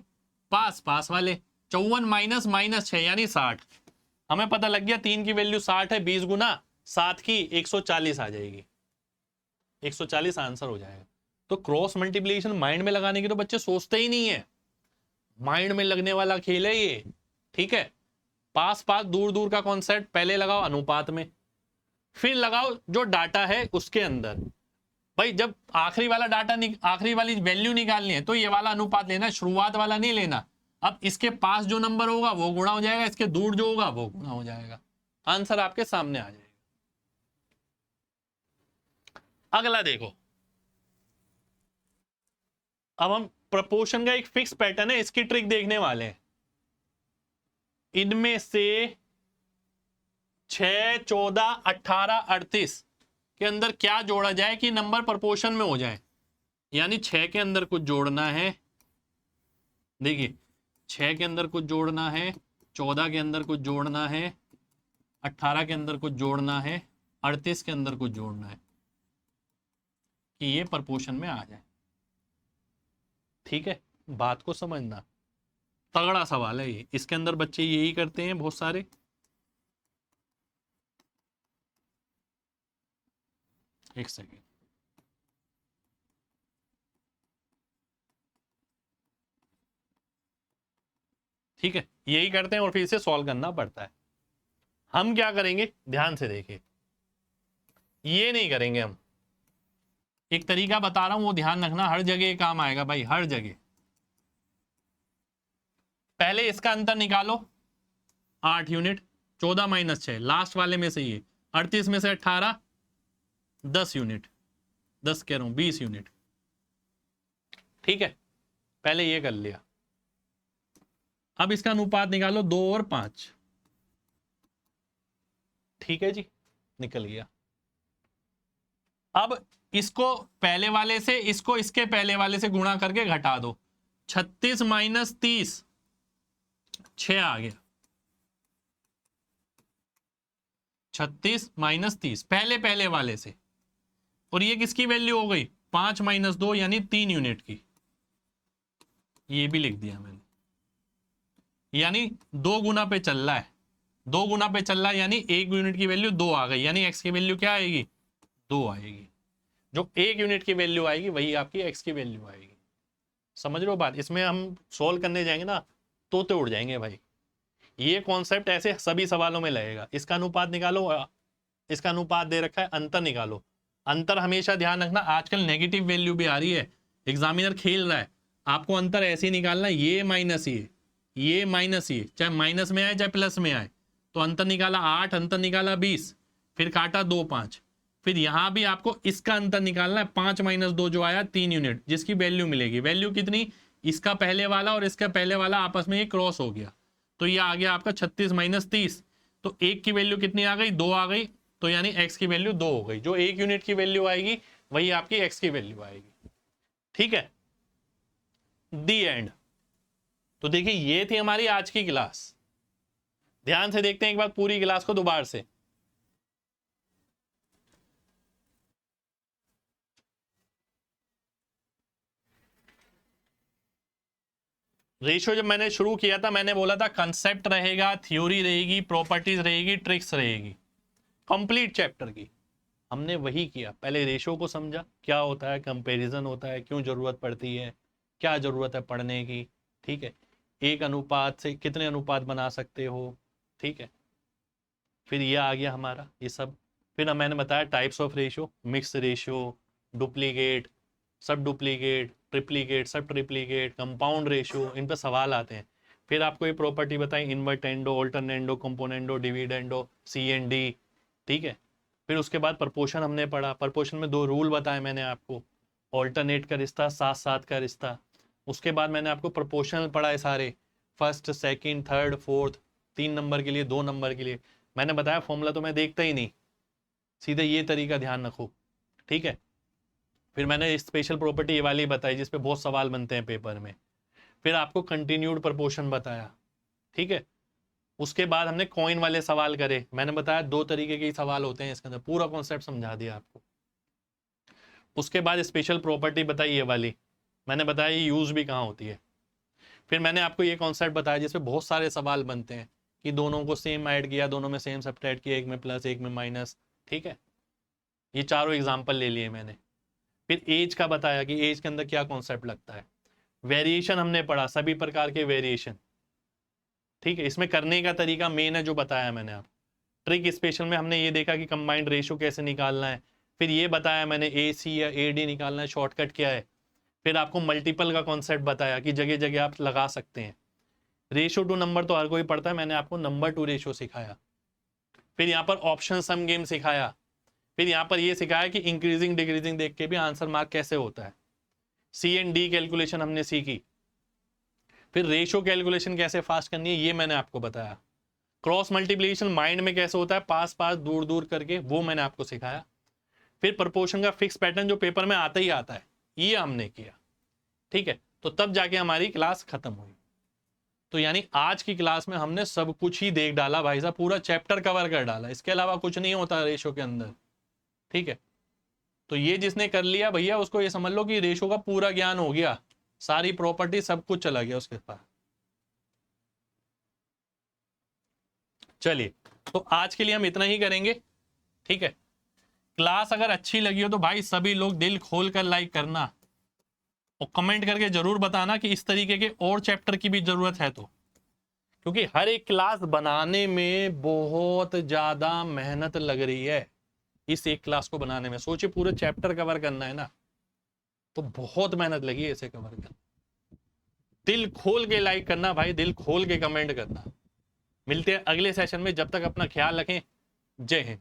पास पास वाले, 54 माइनस माइनस 6 यानी 60। हमें पता लग गया 3 की वैल्यू 60 है, 20 गुना 7 की 140 आ जाएगी, 140 आंसर हो जाएगा। तो क्रॉस मल्टीप्लिकेशन माइंड में लगाने की तो बच्चे सोचते ही नहीं है, माइंड में लगने वाला खेल है ये, ठीक है। पास पास दूर दूर का कॉन्सेप्ट पहले लगाओ अनुपात में, फिर लगाओ जो डाटा है उसके अंदर। भाई जब आखिरी वाला डाटा आखिरी वाली वैल्यू निकालनी है तो ये वाला अनुपात लेना, शुरुआत वाला नहीं लेना। अब इसके पास जो नंबर होगा वो गुणा हो जाएगा, इसके दूर जो होगा वो गुणा हो जाएगा, आंसर आपके सामने आ जाएगा। अगला देखो, अब हम प्रपोर्शन का एक फिक्स पैटर्न है, इसकी ट्रिक देखने वाले हैं। इनमें से 6, 14, 18, 38 के अंदर क्या जोड़ा जाए कि नंबर प्रपोर्शन में हो जाए। यानी 6 के अंदर कुछ जोड़ना है, देखिए 6 के अंदर कुछ जोड़ना है, 14 के अंदर कुछ जोड़ना है, 18 के अंदर कुछ जोड़ना है, 38 के अंदर कुछ जोड़ना है कि ये प्रपोर्शन में आ जाए। ठीक है, बात को समझना, तगड़ा सवाल है ये। इसके अंदर बच्चे यही करते हैं बहुत सारे। एक सेकेंड, ठीक है, यही करते हैं और फिर इसे सॉल्व करना पड़ता है। हम क्या करेंगे, ध्यान से देखिए, ये नहीं करेंगे हम। एक तरीका बता रहा हूं, वो ध्यान रखना, हर जगह काम आएगा भाई, हर जगह। पहले इसका अंतर निकालो, 8 यूनिट, 14 माइनस 6 लास्ट वाले में से ये, 38 में से 18, 10 यूनिट, 10 कह रहा हूं 20 यूनिट। ठीक है, पहले ये कर लिया। अब इसका अनुपात निकालो 2 और 5। ठीक है जी, निकल गया। अब इसको पहले वाले से, इसको इसके पहले वाले से गुणा करके घटा दो। 36 माइनस 30, 6 आ गया। 36 माइनस 30 पहले पहले वाले से, और ये किसकी वैल्यू हो गई, 5 माइनस 2 यानी 3 यूनिट की। ये भी लिख दिया मैंने, यानी 2 गुना पे चल रहा है, 2 गुना पे चल रहा है, यानी 1 यूनिट की वैल्यू 2 आ गई, यानी x की वैल्यू क्या आएगी, 2 आएगी। जो 1 यूनिट की वैल्यू आएगी वही आपकी x की वैल्यू आएगी। समझ रहे हो बात? इसमें हम सोल्व करने जाएंगे ना तोते उड़ जाएंगे भाई। ये कॉन्सेप्ट ऐसे सभी सवालों में लगेगा। इसका अनुपात निकालो, इसका अनुपात दे रखा है, अंतर निकालो। अंतर हमेशा ध्यान रखना, आजकल नेगेटिव वैल्यू भी आ रही है, एग्जामिनर खेल रहा है, आपको अंतर ऐसे ही निकालना, ये माइनस ये माइनस ये, चाहे माइनस में आए चाहे प्लस में आए। तो अंतर निकाला 8, अंतर निकाला 20, फिर काटा 2, 5, फिर यहां भी आपको इसका अंतर निकालना है, 5 माइनस 2 जो आया 3 यूनिट, जिसकी वैल्यू मिलेगी। वैल्यू कितनी, इसका पहले वाला और इसका पहले वाला आपस में ये क्रॉस हो गया, तो ये आ गया आपका 36 माइनस 30। तो 1 की वैल्यू कितनी आ गई, 2 आ गई, तो यानी x की वैल्यू 2 हो गई। जो 1 यूनिट की वैल्यू आएगी वही आपकी x की वैल्यू आएगी। ठीक है, दी एंड। तो देखिए ये थी हमारी आज की क्लास। ध्यान से देखते हैं एक बार पूरी क्लास को दोबारा से। रेशियो जब मैंने शुरू किया था मैंने बोला था कंसेप्ट रहेगा, थ्योरी रहेगी, प्रॉपर्टीज रहेगी, ट्रिक्स रहेगी, कंप्लीट चैप्टर की। हमने वही किया, पहले रेशियो को समझा, क्या होता है, कंपैरिजन होता है, क्यों जरूरत पड़ती है, क्या जरूरत है पढ़ने की। ठीक है, एक अनुपात से कितने अनुपात बना सकते हो। ठीक है, फिर ये आ गया हमारा ये सब। फिर मैंने बताया types of ratio, mix ratio, duplicate, सब डुप्लीकेट, ट्रिप्लीकेट, सब ट्रिप्लीकेट, कंपाउंड रेशियो, इन पर सवाल आते हैं। फिर आपको ये प्रॉपर्टी बताई, इन्वर्टेंडो, ऑल्टरनेंडो, कंपोनेंडो, डिविडेंडो, CND। ठीक है, फिर उसके बाद प्रपोर्शन हमने पढ़ा। प्रपोर्शन में 2 रूल बताए मैंने आपको, ऑल्टरनेट का रिश्ता, साथ साथ का रिश्ता। उसके बाद मैंने आपको प्रपोर्शनल पढ़ाए सारे, first, second, third, fourth, 3 number के लिए, 2 नंबर के लिए। मैंने बताया फॉर्मूला तो मैं देखता ही नहीं, सीधे ये तरीका ध्यान रखो। ठीक है, फिर मैंने स्पेशल प्रॉपर्टी ये वाली बताई जिसपे बहुत सवाल बनते हैं पेपर में। फिर आपको कंटिन्यूड प्रपोर्शन बताया। ठीक है, उसके बाद हमने कॉइन वाले सवाल करे, मैंने बताया 2 तरीके के सवाल होते हैं इसके अंदर, पूरा कॉन्सेप्ट समझा दिया आपको। उसके बाद स्पेशल प्रॉपर्टी बताई ये वाली, मैंने बताया ये यूज भी कहाँ होती है। फिर मैंने आपको ये कॉन्सेप्ट बताया जिसपे बहुत सारे सवाल बनते हैं कि दोनों को सेम ऐड किया, दोनों में सेम सब्ट्रैक्ट किया, एक में प्लस एक में माइनस, ठीक है। ये चारों एग्जाम्पल ले लिए मैंने। फिर एज का बताया कि एज के अंदर क्या कॉन्सेप्ट लगता है। वेरिएशन हमने पढ़ा, सभी प्रकार के वेरिएशन, ठीक है। इसमें करने का तरीका मेन है जो बताया मैंने आप। ट्रिक स्पेशल में हमने ये देखा कि कंबाइंड रेशियो कैसे निकालना है। फिर ये बताया मैंने ए सी या ए डी निकालना है, शॉर्टकट क्या है। फिर आपको मल्टीपल का कॉन्सेप्ट बताया कि जगह जगह आप लगा सकते हैं। रेशियो टू नंबर तो हर कोई पढ़ता है, मैंने आपको नंबर टू रेशियो सिखाया। फिर यहाँ पर ऑप्शन सम गेम सिखाया। फिर यहाँ पर ये सिखाया कि इंक्रीजिंग डिक्रीजिंग देख के भी आंसर मार्क कैसे होता है। सी एंड डी कैलकुलेशन हमने सीखी। फिर रेशियो कैलकुलेशन कैसे फास्ट करनी है ये मैंने आपको बताया। क्रॉस मल्टीप्लिकेशन माइंड में कैसे होता है, पास पास दूर दूर करके, वो मैंने आपको सिखाया। फिर प्रपोर्शन का फिक्स पैटर्न जो पेपर में आता ही आता है, ये हमने किया, ठीक है। तो तब जाके हमारी क्लास खत्म हुई। तो यानी आज की क्लास में हमने सब कुछ ही देख डाला भाई साहब, पूरा चैप्टर कवर कर डाला, इसके अलावा कुछ नहीं होता रेशो के अंदर, ठीक है। तो ये जिसने कर लिया भैया उसको ये समझ लो कि रेशो का पूरा ज्ञान हो गया, सारी प्रॉपर्टी सब कुछ चला गया उसके पास। चलिए, तो आज के लिए हम इतना ही करेंगे, ठीक है। क्लास अगर अच्छी लगी हो तो भाई सभी लोग दिल खोल कर लाइक करना और कमेंट करके जरूर बताना कि इस तरीके के और चैप्टर की भी जरूरत है तो, क्योंकि हर एक क्लास बनाने में बहुत ज्यादा मेहनत लग रही है। इस एक क्लास को बनाने में सोचिए पूरे चैप्टर कवर करना है ना, तो बहुत मेहनत लगी है इसे कवर करना। दिल खोल के लाइक करना भाई, दिल खोल के कमेंट करना। मिलते हैं अगले सेशन में, जब तक अपना ख्याल रखें। जय हिंद।